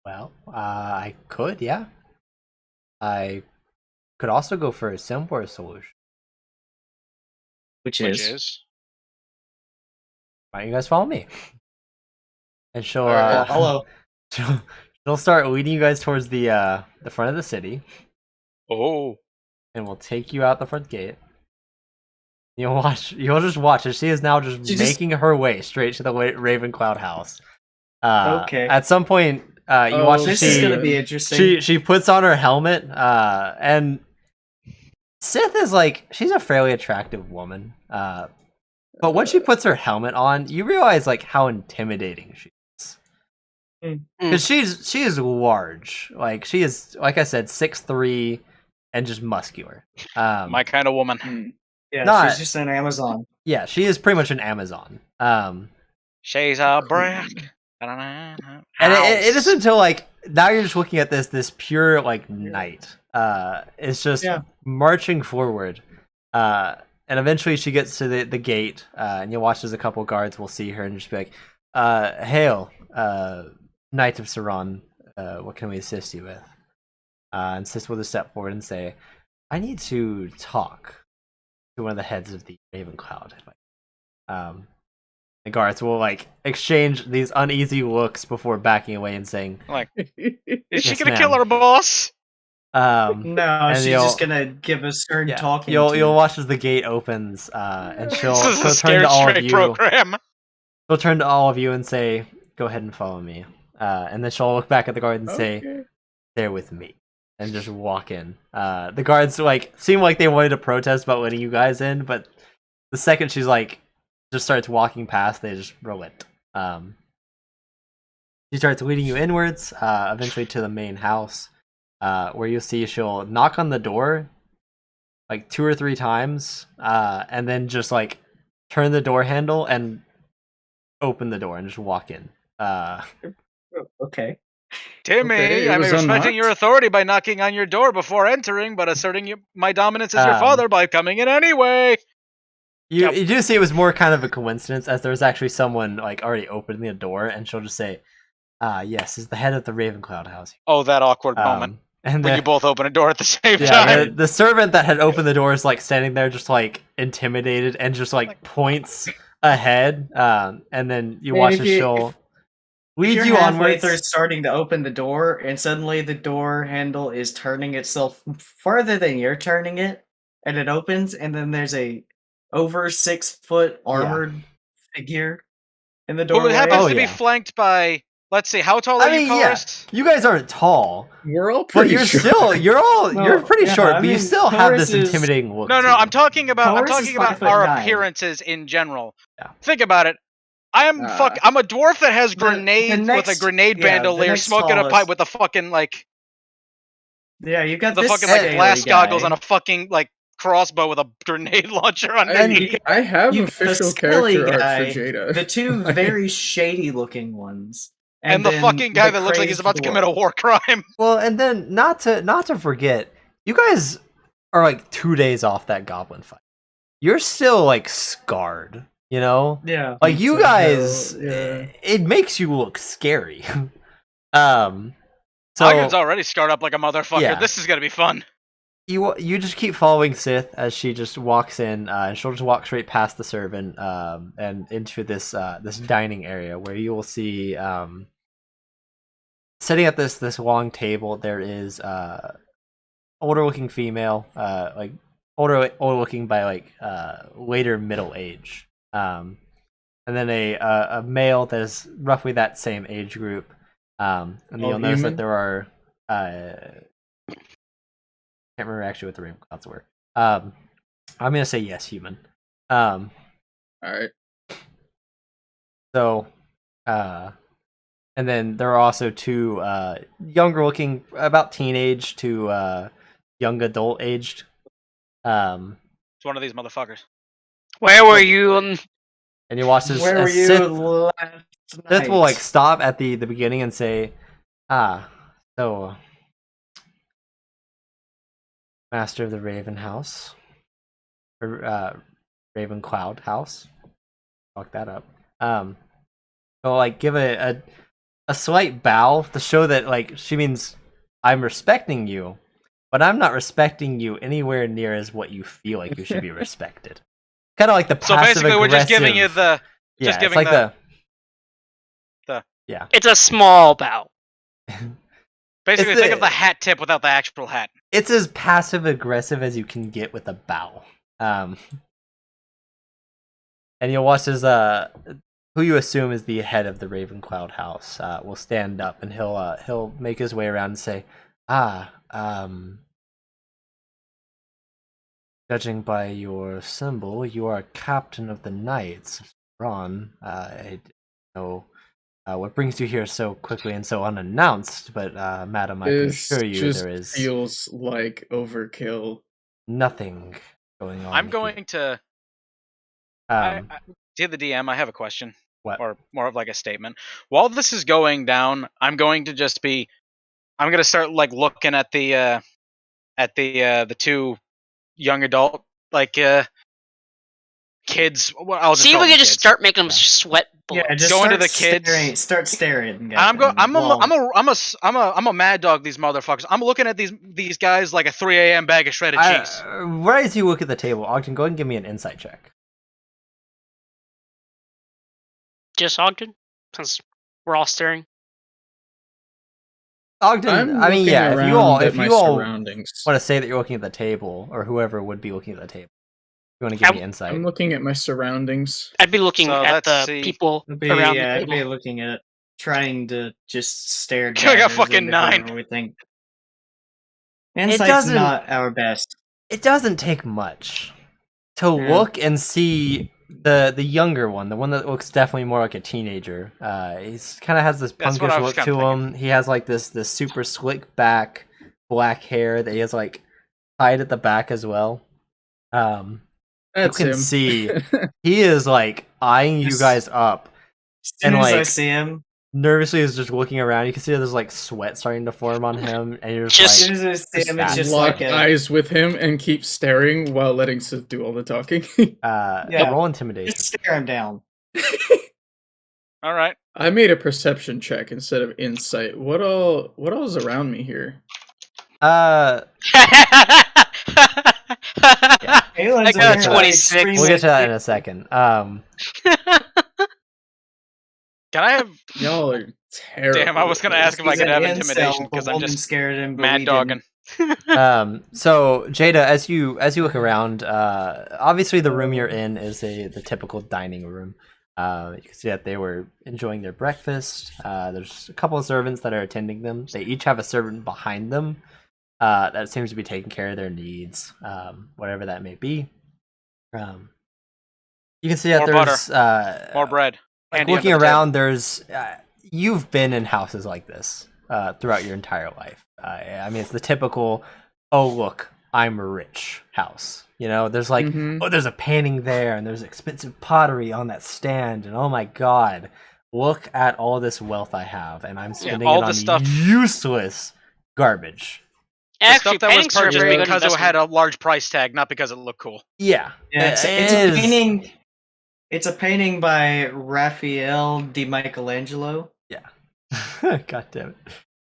Well, I could, yeah. I could also go for a simpler solution. Which Which is. is Why don't you guys follow me? And she'll Well, hello. she'll start leading you guys towards the front of the city, oh and we'll take you out the front gate. You'll just watch as she is now just making her way straight to the Ravencloud house. Okay. At some point, you watch This as is she gonna be interesting. she puts on her helmet, and Sith is she's a fairly attractive woman. But when she puts her helmet on, you realize how intimidating she is. Because she is large. She is, like I said, 6'3" and just muscular. my kind of woman. Yeah, she's just an Amazon. Yeah, she is pretty much an Amazon. She's a brick. And it isn't until now you're just looking at this pure knight. It's just marching forward. And eventually she gets to the gate, and you'll watch as a couple guards will see her and just be like, "Hail, Knight of Saran, what can we assist you with?" And Sis will just step forward and say, "I need to talk to one of the heads of the Ravencloud." The guards will like exchange these uneasy looks before backing away and saying, Like, is Yes, she gonna ma'am. kill our boss? No, and she's just gonna give a stern yeah, talking. you'll watch as the gate opens, and she'll This is a turn scared to all of straight you. program. She'll turn to all of you and say, "Go ahead and follow me." And then she'll look back at the guard and say, "They're with me," and just walk in. The guards like seem like they wanted to protest about letting you guys in, but the second she's like just starts walking past, they just relent. She starts leading you inwards, eventually to the main house, where you'll see she'll knock on the door like 2 or 3 times, and then just like turn the door handle and open the door and just walk in. Okay. Timmy, Okay, it I'm was respecting your unlocked? authority by knocking on your door before entering, but asserting my dominance as your Um, father by coming in anyway. You do see it was more kind of a coincidence, as there was actually someone like already opening the door, and she'll just say, yes, is the head of the Ravencloud house. Oh, that awkward moment And when you both open a door at the same yeah, time. the servant that had opened the door is like standing there, just like intimidated, and just like points ahead. And then you watch as she'll lead You're you halfway onwards. through starting to open the door, and suddenly the door handle is turning itself farther than you're turning it, and it opens, and then there's a over 6-foot armored figure in the doorway. Who happens Oh, to be yeah. flanked by, let's see, how tall are you, Colorist? You guys aren't tall, We're all but pretty you're short. still you're pretty yeah, short, I but you mean, still have Taurus this is- intimidating look. No, to no, you. I'm talking about Taurus is 5'9". our appearances in general. Yeah. Think about it. I'm a dwarf that has grenades with a grenade bandolier smoking a pipe with a fucking like Yeah, you got the this fucking like scaly glass goggles guy. and a fucking like crossbow with a grenade launcher underneath. I have You got the official scaly character art guy, for Jada. the two very shady looking ones. And the then fucking guy the that looks like he's crazed about to commit a dwarf. war crime. Well, and then not to forget, you guys are like 2 days off that goblin fight. You're still like scarred, you know? Yeah. Like you guys, yeah. it makes you look scary. So Ogden's already scarred up like a motherfucker. Yeah. This is gonna be fun. you just keep following Sith as she just walks in, and she'll just walk straight past the servant, and into this this dining area where you will see, sitting at this long table, there is older looking female, like older looking by like later middle age, and then a male that is roughly that same age group, and you'll notice human? that there are can't remember actually what the Ravenclouds were. I'm gonna say yes, human. All right. So, and then there are also 2 younger looking, about teenage to young adult aged. It's one of these motherfuckers. Where were you? And you watch this. Where were you Sith last will night? like stop at the beginning and say, so Master of the Raven House, or Ravencloud House. Fuck that up. So like give a slight bow to show that like she means I'm respecting you, but I'm not respecting you anywhere near as what you feel like you should be respected. Kind of like the So passive basically, we're just giving you aggressive- the. yeah, just giving it's like the. It's a small bow. Basically, it's think the- of the hat tip without the actual hat. it's as passive aggressive as you can get with a bow. And you'll watch as who you assume is the head of the Ravencloud house will stand up, and he'll make his way around and say, judging by your symbol, you are captain of the Knights. Ron, I don't know what brings you here so quickly and so unannounced, but madam, I can This assure you just there is feels like overkill. nothing going on. I'm going to. To the DM, I have a question. What? Or more of like a statement. While this is going down, I'm going to just be. I'm going to start like looking at the 2 young adult kids. Well, I'll just See if call we them can just kids. start making them sweat bullets. Yeah, just Go into start the kids. Start staring. At I'm them while- I'm a mad dog. These motherfuckers. I'm looking at these guys like a 3 a.m. bag of shredded cheese. Right as you look at the table, Ogden, go ahead and give me an insight check. just Ogden, since we're all staring. Ogden, I'm I mean, looking yeah. If you around at my all surroundings. want to say that you're looking at the table, or whoever would be looking at the table, you want to give me insight. I'm looking at my surroundings. I'd be looking So at let's the see. people It'd be, around yeah, the it'd be table. looking at trying to just stare I got daggers fucking into 9. whoever we think. Insight's doesn't- not our best. It doesn't take much to Yeah. look and see the younger one, the one that looks definitely more like a teenager. He's kind of has this That's what punkish I was look to kinda him. He has like this super slick back, black hair that he has like tied at the back as well. That's you can him. see he is like eyeing you Yes. guys up. As soon And, as I like, see him, Nervously is just looking around. You can see there's like sweat starting to form on him, and you're just, Just- as like, soon as I see him, it's Just just lock like a eyes with him and keep staring while letting Sith do all the talking. Yeah. roll intimidation. just stare him down. All right. I made a perception check instead of insight. What all is around me here? Aylin's I got wearing, 26. extremely We'll get to that in a thick- second. Can I have Y'all are terrible. Damn, I was gonna ask if I He's could an have incel, intimidation the because I'm woman just scared him, but mad we dogging. didn't. So Jada, as you look around, obviously the room you're in is the typical dining room. You can see that they were enjoying their breakfast. There's a couple of servants that are attending them. They each have a servant behind them that seems to be taking care of their needs, whatever that may be. You can see that More there's More bread. like Handy looking under the around. There's you've been in houses like this throughout your entire life. I mean, it's the typical, oh look, I'm rich house. You know, there's like, Mhm. oh, there's a painting there, and there's expensive pottery on that stand, and oh my god, look at all this wealth I have, and I'm spending all it the on stuff- useless garbage. The Actually, stuff that was paintings are a purchased very good because it had investment. a large price tag, not because it looked cool. Yeah, Yeah, it's it a is- painting. It's a painting by Raphael di Michelangelo. God damn it.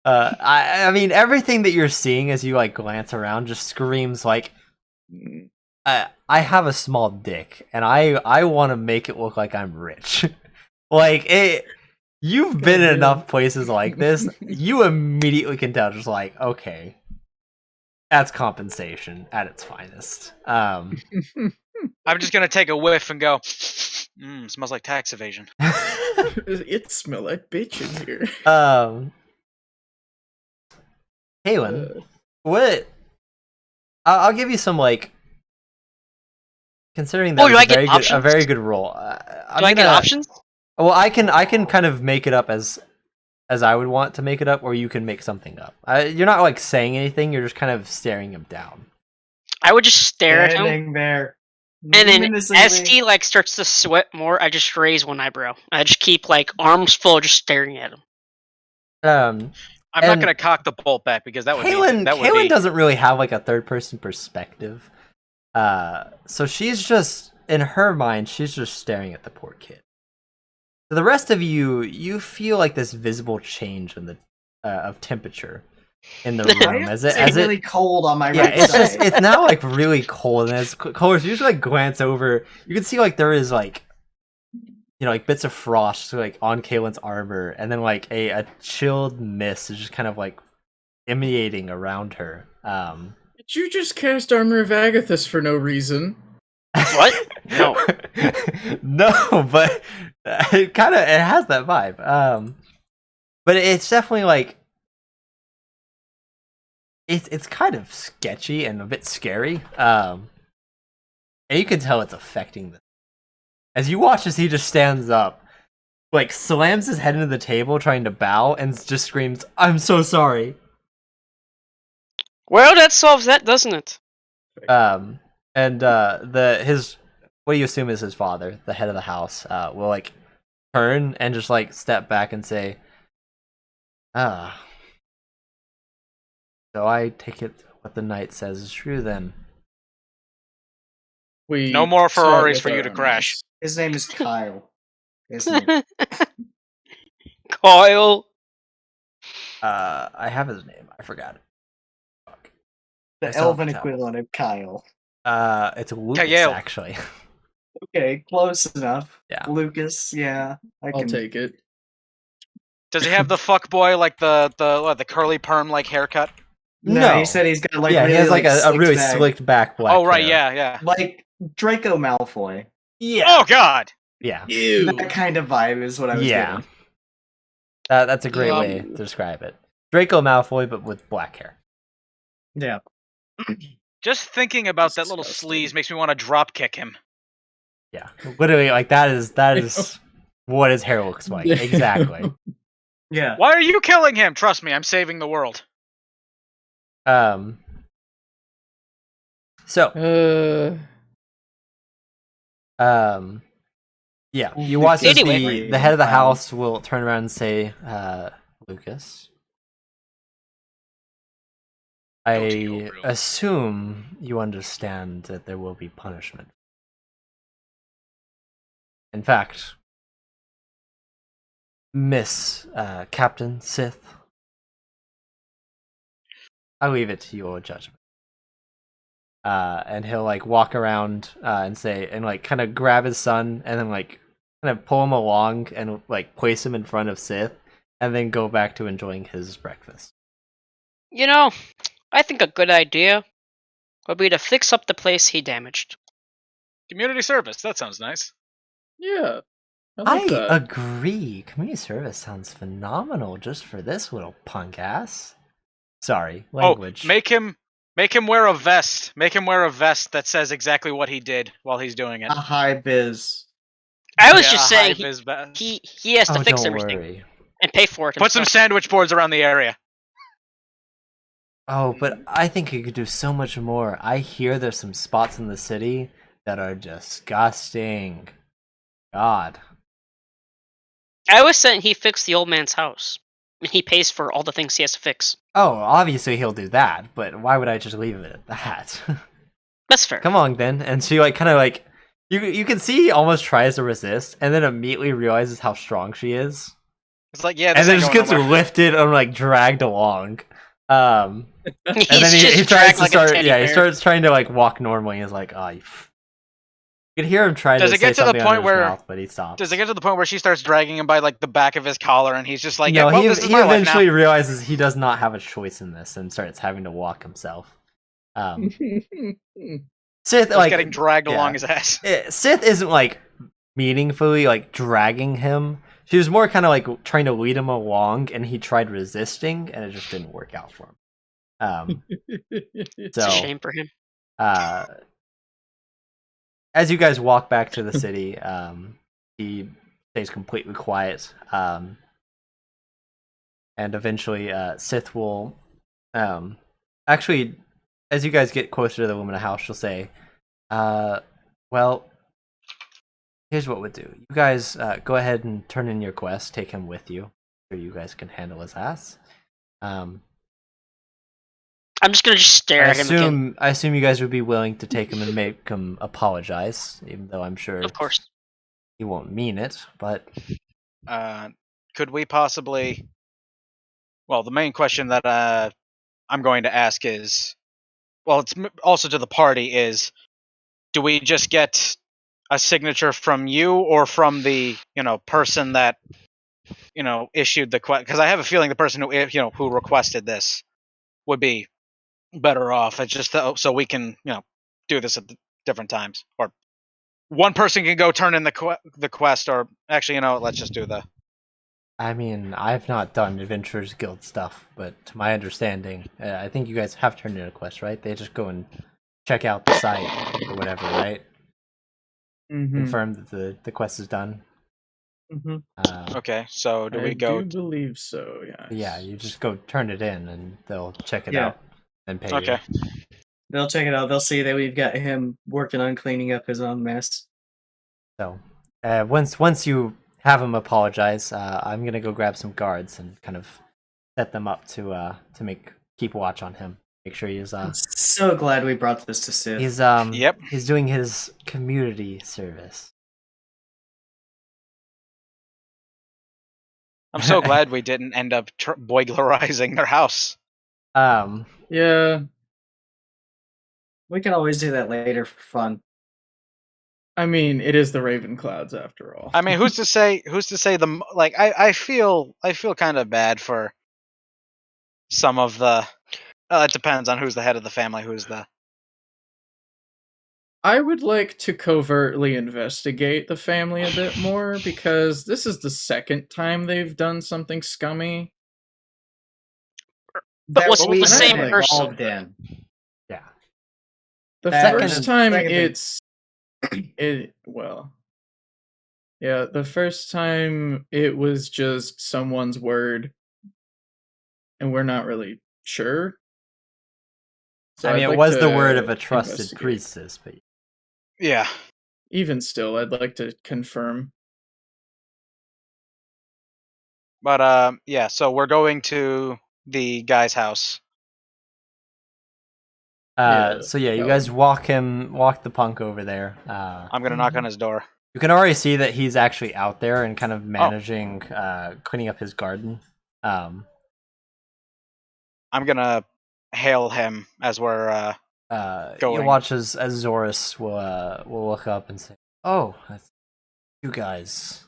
I mean, everything that you're seeing as you like glance around just screams like, I have a small dick, and I want to make it look like I'm rich. Like it. You've been in Goddamn. enough places like this. You immediately can tell, just like, okay, that's compensation at its finest. I'm just gonna take a whiff and go. Smells like tax evasion. It smell like bitch in here. Halen, what? I'll give you some like. Considering that Oh, do was I a get very good, options? very good roll. Do I get options? Well, I can kind of make it up as I would want to make it up, or you can make something up. You're not like saying anything. You're just kind of staring him down. I would just stare at him, Standing there. and then menacingly. as he like starts to sweat more, I just raise one eyebrow. I just keep like arms full, just staring at him. Um, I'm not And- gonna cock the bolt back because that would Kaylin, be that would Kaylin be. doesn't really have like a third person perspective. So she's just in her mind, she's just staring at the poor kid. So the rest of you feel like this visible change in the of temperature in the room as it really cold on my yeah, right it's side. just it's now like really cold, and as colors you just like glance over, you can see like there is like like bits of frost like on Kaylin's armor, and then like a chilled mist is just kind of like emanating around her. Did you just cast Armor of Agathis for no reason? What? No. No, but it has that vibe. But it's definitely like it's kind of sketchy and a bit scary. And you can tell it's affecting them. As you watch as he just stands up, like slams his head into the table trying to bow and just screams, "I'm so sorry." Well, that solves that, doesn't it? And his what you assume is his father, the head of the house, will like turn and just like step back and say, so I take it what the knight says is true then. We No more saw it Ferraris with for you our to own crash. eyes. His name is Kyle. Isn't it? Kyle. I have his name. I forgot it. Fuck. I The saw elven the town. equivalent of Kyle. It's Lucas Kyle. actually. Okay, close enough. Yeah. Lucas, yeah. I'll take it. Does he have the fuck boy like the curly perm like haircut? No, he said he's got like yeah, really, he has like a really back. slicked back black Oh right, hair. yeah. Like Draco Malfoy. Yeah. Oh god. Yeah. Ew. That kind of vibe is what I was getting. That's a great way to describe it. Draco Malfoy, but with black hair. Yeah. Just thinking about that little sleaze makes me want to drop kick him. Yeah, literally, like that is what his hair looks like. Exactly. Yeah. Why are you killing him? Trust me, I'm saving the world. So. Yeah, you watch as the head of the house will turn around and say, Lucas, I assume you understand that there will be punishment. In fact, Miss Captain Sith, I leave it to your judgment. And he'll like walk around and say, and like kind of grab his son and then like kind of pull him along and like place him in front of Sith and then go back to enjoying his breakfast. You know, I think a good idea would be to fix up the place he damaged. Community service, that sounds nice. Yeah. I agree. Community service sounds phenomenal just for this little punk ass. Sorry, language. Oh, make him wear a vest. Make him wear a vest that says exactly what he did while he's doing it. A high vis. I was just saying he has to fix everything and pay for it himself. Put some sandwich boards around the area. Oh, but I think he could do so much more. I hear there's some spots in the city that are disgusting. God. I was saying he fixed the old man's house. He pays for all the things he has to fix. Oh, obviously he'll do that, but why would I just leave it at that? That's fair. Come on, then. And she like kind of like you can see he almost tries to resist, and then immediately realizes how strong she is. It's like and then just gets lifted and like dragged along. And then he tries to start. Yeah, he starts trying to like walk normally. He's like, oh, you could hear him try to say something under his mouth, but he stops. Does it get to the point where she starts dragging him by like the back of his collar, and he's just like, no, yeah, he eventually now. realizes he does not have a choice in this and starts having to walk himself. Sith like getting dragged along his ass. Sith isn't like meaningfully like dragging him. She was more kind of like trying to lead him along, and he tried resisting, and it just didn't work out for him. It's a shame for him. As you guys walk back to the city, he stays completely quiet, and eventually Sith will actually, as you guys get closer to the woman of the house, she'll say, well, here's what we'll do. You guys go ahead and turn in your quest, take him with you, so you guys can handle his ass. I'm just gonna stare at him again. I assume you guys would be willing to take him and make him apologize, even though I'm sure of course he won't mean it, but could we possibly... Well, the main question that I'm going to ask is... Well, it's also to the party is... Do we just get a signature from you or from the, person that, issued the quest? Because I have a feeling the person who requested this would be better off. It's just so we can, do this at different times. Or one person can go turn in the quest, or actually, let's just do the... I mean, I've not done Adventurers Guild stuff, but to my understanding, I think you guys have turned in a quest, right? They just go and check out the site or whatever, right? Confirm that the quest is done. Okay, so do we go... I do believe so, yes. Yeah, you just go turn it in, and they'll check it out and pay you. They'll check it out. They'll see that we've got him working on cleaning up his own mess. So, once you have him apologize, I'm gonna go grab some guards and kind of set them up to keep watch on him. Make sure he's I'm so glad we brought this to Sith. He's doing his community service. I'm so glad we didn't end up boiglerizing their house. Yeah. We can always do that later for fun. I mean, it is the Ravenclouds after all. I mean, who's to say the like? I feel kind of bad for some of the. It depends on who's the head of the family. Who's the. I would like to covertly investigate the family a bit more because this is the second time they've done something scummy. But was it we the same were person? involved in. Yeah. The Second first and- time second thing. The first time it was just someone's word, and we're not really sure. So I mean, I'd it like was the to word of a trusted investigate. priestess, but Yeah. Even still, I'd like to confirm. But yeah. So we're going to the guy's house. so yeah, you guys walk the punk over there. I'm gonna knock on his door. You can already see that he's actually out there and kind of managing, cleaning up his garden. I'm gonna hail him as we're You going. watch as Zorus will look up and say, "Oh, that's you guys."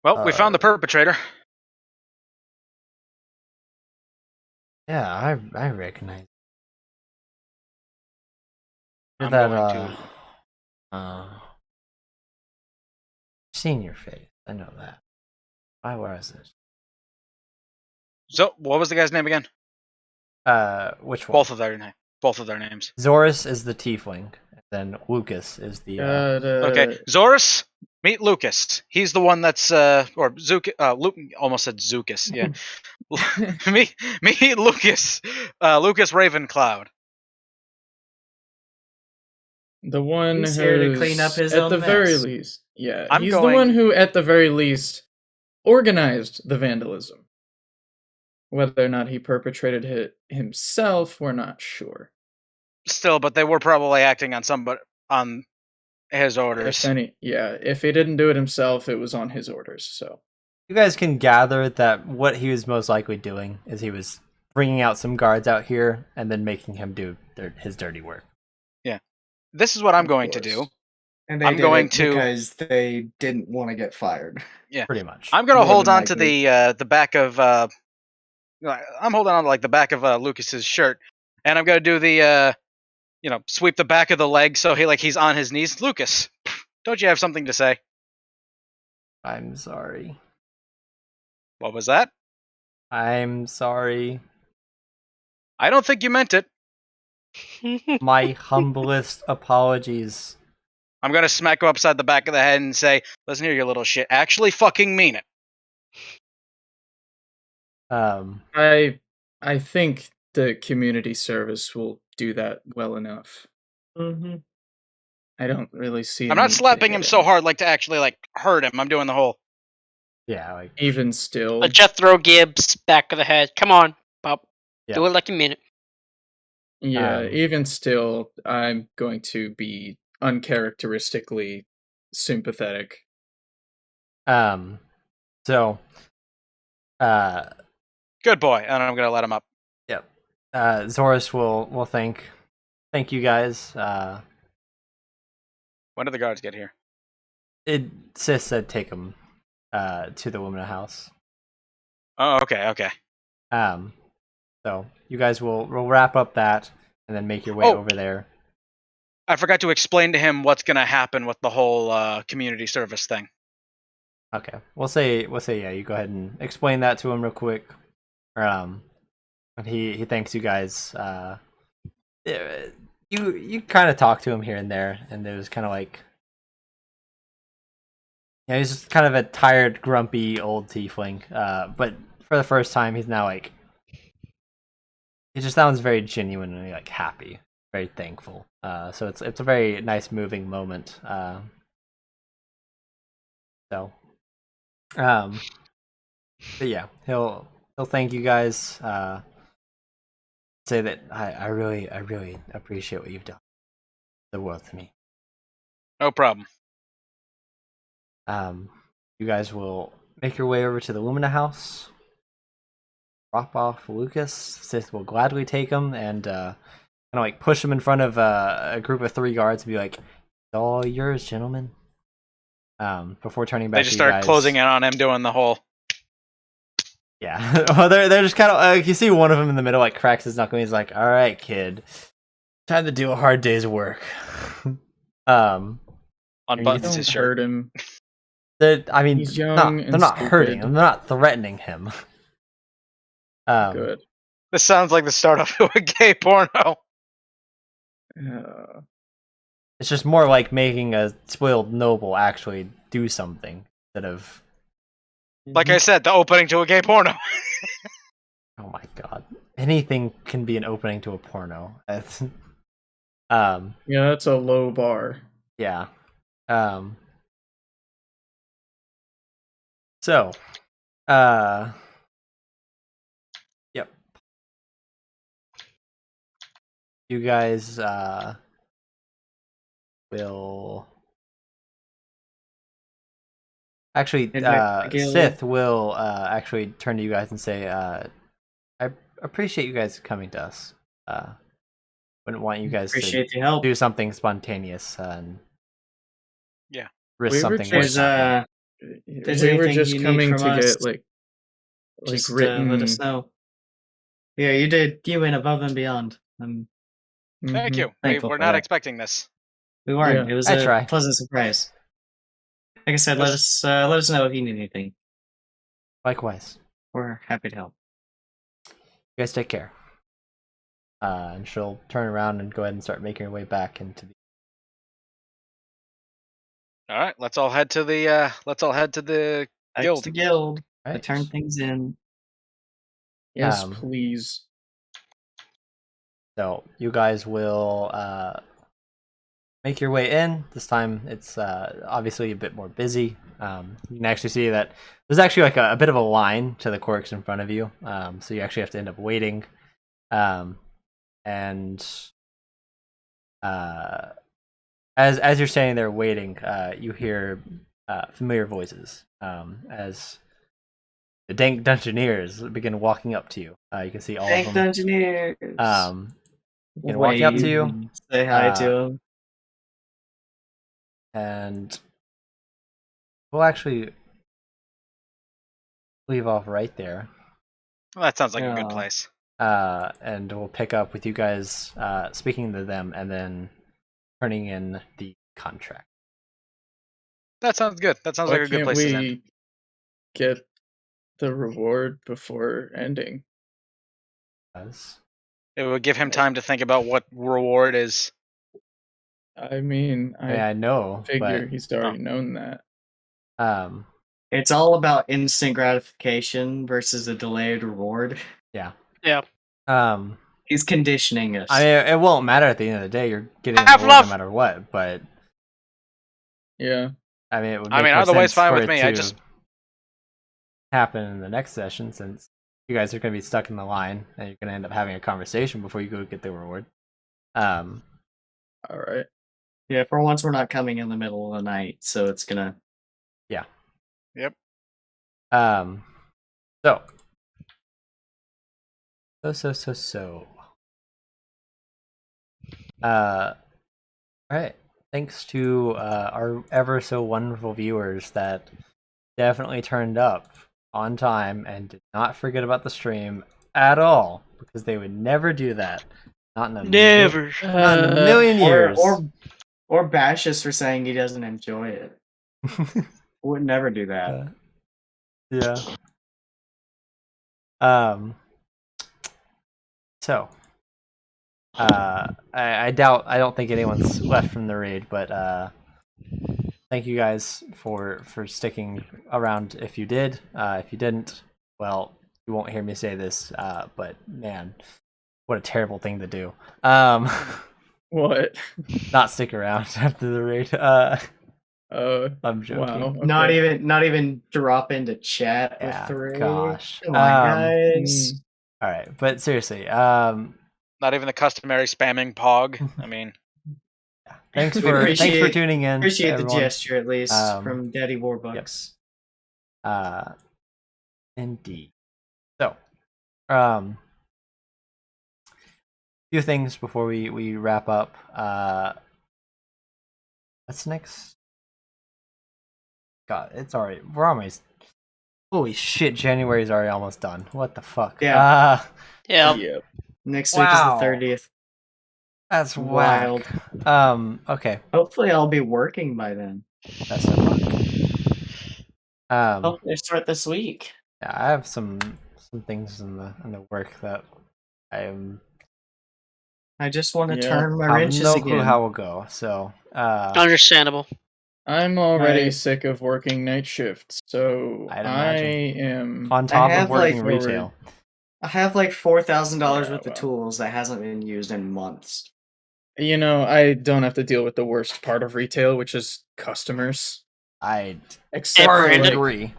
Well, we found the perpetrator. Yeah, I recognize. I'm That going seen your face. I know that. Where is this? So, what was the guy's name again? Which one? Both of their names. Zorus is the tiefling, and then Lucas is the. Okay, Zorus, meet Lucas. He's the one that's or Zook. Luke almost said Zookus. Yeah, meet Lucas. Lucas Ravencloud. The one He's who's here to clean up his at own the very mess. least. Yeah, I'm he's going- the one who, at the very least, organized the vandalism. Whether or not he perpetrated it himself, we're not sure. Still, but they were probably acting on his orders. If he didn't do it himself, it was on his orders. So You guys can gather that what he was most likely doing is he was bringing out some guards out here and then making him do his dirty work. This is what I'm Of going to course. do. And they I'm did going it to- because they didn't want to get fired. Yeah, Pretty much. I'm gonna More hold than on to the back of. I'm holding on to like the back of Lucas's shirt, and I'm gonna do the sweep the back of the leg so he's on his knees. Lucas, don't you have something to say? I'm sorry. What was that? I'm sorry. I don't think you meant it. My humblest apologies. I'm gonna smack him upside the back of the head and say, "Listen here, you little shit. Actually, fucking mean it." I think the community service will do that well enough. Mm-hmm. I don't really see. a I'm not need to slapping hit him so hard to actually hurt him. I'm doing the whole. Yeah, like Even still, A Jethro Gibbs, back of the head. Come on, Bob. Yeah. Do it like a minute. even still, I'm going to be uncharacteristically sympathetic. So Good boy, and I'm gonna let him up. Zorus will thank you guys. When did the guards get here? Sis said take him to the woman house. Oh, okay. So you guys will wrap up that and then make your way Oh. over there. I forgot to explain to him what's gonna happen with the whole community service thing. Okay, we'll say yeah. You go ahead and explain that to him real quick. And he thanks you guys. You kind of talk to him here and there, and it was kind of like, yeah, he's just kind of a tired, grumpy old tiefling. But for the first time, he's now like, he just sounds very genuinely like happy, very thankful. So it's a very nice, moving moment. But yeah, he'll thank you guys. Say that I really appreciate what you've done. The world to me. No problem. You guys will make your way over to the Lumina house. Drop off Lucas. Sith will gladly take him and kind of like push him in front of a group of 3 guards and be like, all yours, gentlemen. Before turning back, They just to start you guys, closing in on him, doing the whole. Yeah, well, they're just kind of you see one of them in the middle, like cracks his knuckle. And he's like, "All right, kid, time to do a hard day's work." Unbuttons his Don't shirt. hurt him. I mean, He's young they're and not hurting stupid. him. They're not threatening him. Good. This sounds like the start of a gay porno. It's just more like making a spoiled noble actually do something instead of. Like I said, the opening to a gay porno. Oh my god! Anything can be an opening to a porno. That's, Yeah, that's a low bar. yeah. So, yep. You guys will actually Sith will actually turn to you guys and say, "I appreciate you guys coming to us. Wouldn't want you guys Appreciate to the help. do something spontaneous and risk We were something worse just- happening." There's We were anything just you need coming from to us, get like just written. let us know. Yeah, you did. You went above and beyond. Thank Mhm. you. Thankful We're for not that. expecting this. We weren't. Yeah. It was I a try. pleasant surprise. Like I said, let us know if you need anything. Likewise. We're happy to help. You guys take care. And she'll turn around and go ahead and start making her way back into the. All right, let's all head to the guild. The guild to Right. turn things in. Yes, Um, please. So you guys will make your way in. This time it's obviously a bit more busy. You can actually see that there's actually like a bit of a line to the quirks in front of you. So you actually have to end up waiting. And as you're standing there waiting, you hear familiar voices as the dank dungeoneers begin walking up to you. You can see all Thank of them. engineers. Begin walking up to you. and Say hi to him. And we'll actually leave off right there. Well, that sounds like a Yeah. good place. And we'll pick up with you guys speaking to them and then turning in the contract. That sounds good. That sounds Why like a good can't place to end. we get the reward before ending? Guys. It would give him time to think about what reward is. I mean, I know, figure but he's already known that. It's all about instant gratification versus a delayed reward. yeah. Yeah. He's conditioning us. I mean, it won't matter at the end of the day. You're getting a Have reward love! no matter what. But Yeah. I mean, it would. I Make mean, more either way's sense fine for with it me. I to just happen in the next session, since you guys are going to be stuck in the line and you're going to end up having a conversation before you go get the reward. All right. Yeah, for once we're not coming in the middle of the night, so it's gonna. Yeah. Yep. So. All right. Thanks to our ever so wonderful viewers that definitely turned up on time and did not forget about the stream at all, because they would never do that. Not in a Never. not in a million years. Or bash us for saying he doesn't enjoy it. Would never do that. Yeah. So, I don't think anyone's left from the raid, but thank you guys for sticking around. If you did, if you didn't, well, you won't hear me say this. But man, what a terrible thing to do. What? Not stick around after the raid. I'm joking. Wow. Okay. Not even drop into chat Yeah, with the raid. gosh. Come on, guys. All right, but seriously, not even the customary spamming pog. I mean, thanks We for appreciate- tuning in. Appreciate the everyone. gesture at least from Daddy Warbucks. Indeed. So, few things before we wrap up. That's next. God, it's already. We're almost. Holy shit! January's already almost done. What the fuck? Yeah. Yeah. Yep. Next week is the Wow. 30th. That's Wild. wild. Okay. Hopefully, I'll be working by then. Best of luck. Hopefully, I start this week. Yeah, I have some things in the work that I just want to Yeah. turn my have wrenches no again. clue how we'll go. So Understandable. I'm already Right. sick of working night shifts, so I'd I imagine. am on top have, of working like, retail. I have like $4,000 Yeah, worth of well. tools that hasn't been used in months. You know, I don't have to deal with the worst part of retail, which is customers. I Except Ever for ended? like, agree.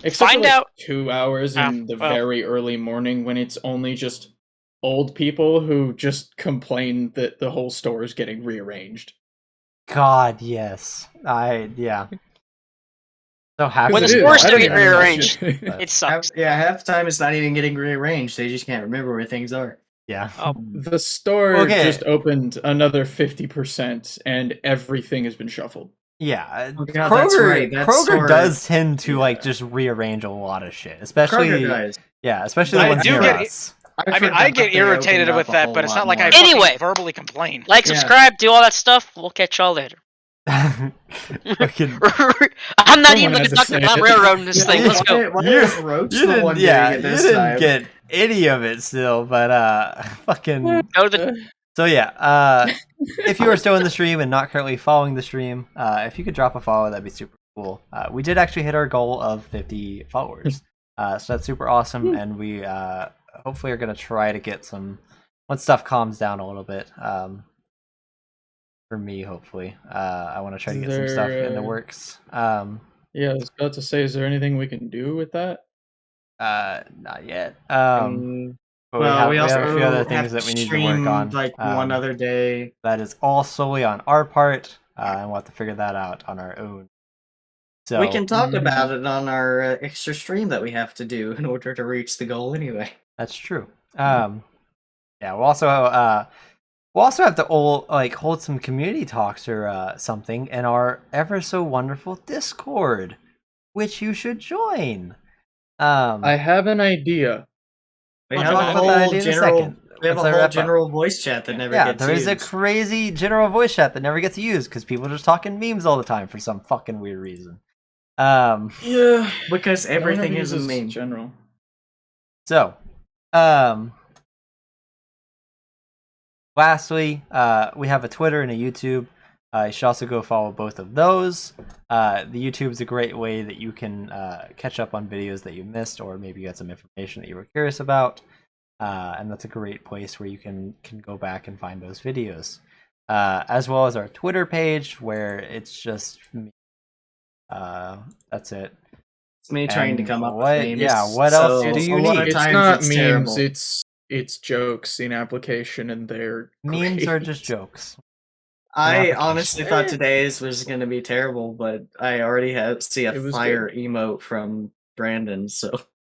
except Find for like out- 2 hours in the well. very early morning when it's only just old people who just complain that the whole store is getting rearranged. God, yes. Yeah. So happy. When the Because it is. stores I do don't get even know that rearranged, shit. It sucks. Half the time it's not even getting rearranged. They just can't remember where things are. Yeah. Oh. The store Okay. just opened another 50% and everything has been shuffled. Yeah. Oh, God, that's right. That Kroger store- does tend to like Yeah. just rearrange a lot of shit, especially Kroger guys. yeah, especially But the I ones do near get- us. I mean, I get irritated with that, but it's not like I Anyway. fucking verbally complain. Like, Yeah. subscribe, do all that stuff. We'll catch y'all later. Fucking- I'm not Someone even had the to conductor. say I'm it. railroading this thing. Let's go. Why You- is Roach you the one didn't, yeah, doing it you this didn't time? get any of it still, but fucking. Go to the. So yeah, if you are still in the stream and not currently following the stream, if you could drop a follow, that'd be super cool. We did actually hit our goal of 50 followers, so that's super awesome, and we hopefully are gonna try to get some once stuff calms down a little bit. For me, hopefully, I want to try to get some stuff in the works. Yeah, I was about to say, is there anything we can do with that? Not yet. But Well, we have also a few other have things to that we need to stream, work on. like one other day. That is all solely on our part, and we'll have to figure that out on our own. So We can talk about it on our extra stream that we have to do in order to reach the goal anyway. that's true. Yeah, we'll also have to hold some community talks or something in our ever so wonderful Discord, which you should join. I have an idea. We We'll have talk a about that whole idea in a general. second. We have Once a I whole wrap up. general voice chat that never Yeah, gets there is a used. crazy general voice chat that never gets used because people are just talking memes all the time for some fucking weird reason. Yeah, Because everything is a uses meme. General. So, lastly, we have a Twitter and a YouTube. You should also go follow both of those. The YouTube is a great way that you can catch up on videos that you missed, or maybe you got some information that you were curious about. And that's a great place where you can go back and find those videos. As well as our Twitter page, where it's just me. That's it. It's me trying to And come up what- with memes. yeah, what else so do you a lot need? of It's times not it's memes. terrible. It's jokes in application, and they're Memes great. are just jokes. I application. honestly thought today's was going to be terrible, but I already see a It was fire emote from Brandon, so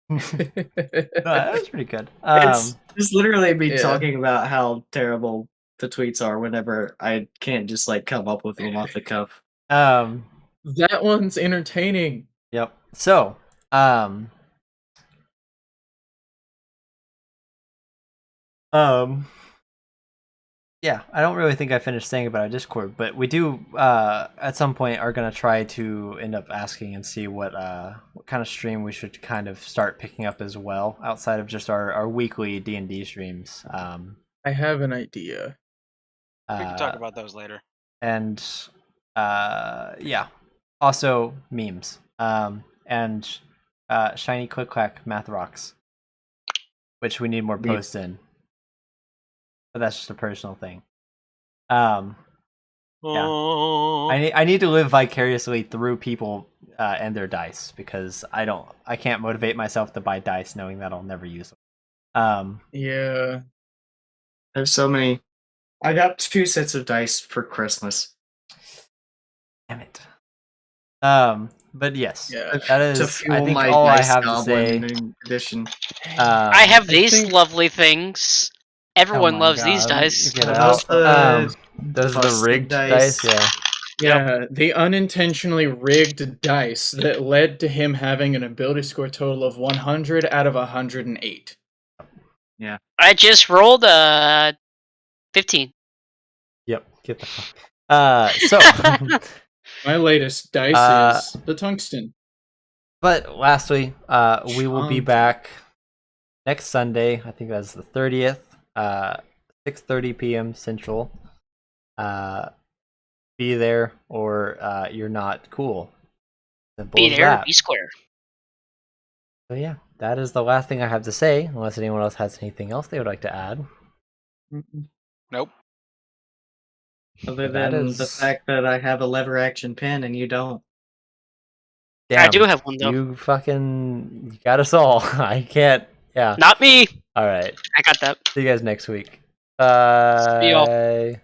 No, that was pretty good. it's literally me Yeah. talking about how terrible the tweets are whenever I can't just like come up with them off the cuff. That one's entertaining. Yep. So, yeah, I don't really think I finished saying about our Discord, but we do at some point are gonna try to end up asking and see what kind of stream we should kind of start picking up as well, outside of just our weekly D&D streams. I have an idea. We can talk about those later. And yeah, also memes and shiny click clack math rocks, which we need more posts in, but that's just a personal thing. Yeah, I need to live vicariously through people and their dice, because I can't motivate myself to buy dice knowing that I'll never use them. Yeah. There's so many. I got 2 sets of dice for Christmas. Damn it. But yes, Yeah. that To is fuel I think my all I dice have to goblin say. edition. I have these think- lovely things. Everyone Oh my loves these God, dice. get Are out. those the Those are the busted rigged dice? dice, yeah. Yeah, the unintentionally rigged dice that led to him having an ability score total of 100 out of 108. Yeah. I just rolled 15. Yep. Get the fuck. So. My latest dice is the tungsten. But lastly, we will be Chunk. back next Sunday. I think that's the 30th, 6:30 p.m. Central. Be there or you're not cool. Simple Be as there, that. be square. So yeah, that is the last thing I have to say. Unless anyone else has anything else they would like to add. Nope. Other That than is- the fact that I have a lever action pen and you don't. Damn, I do have one though. You fucking got us all. I can't. Yeah. Not me. All right. I got that. See you guys next week. See y'all. Bye.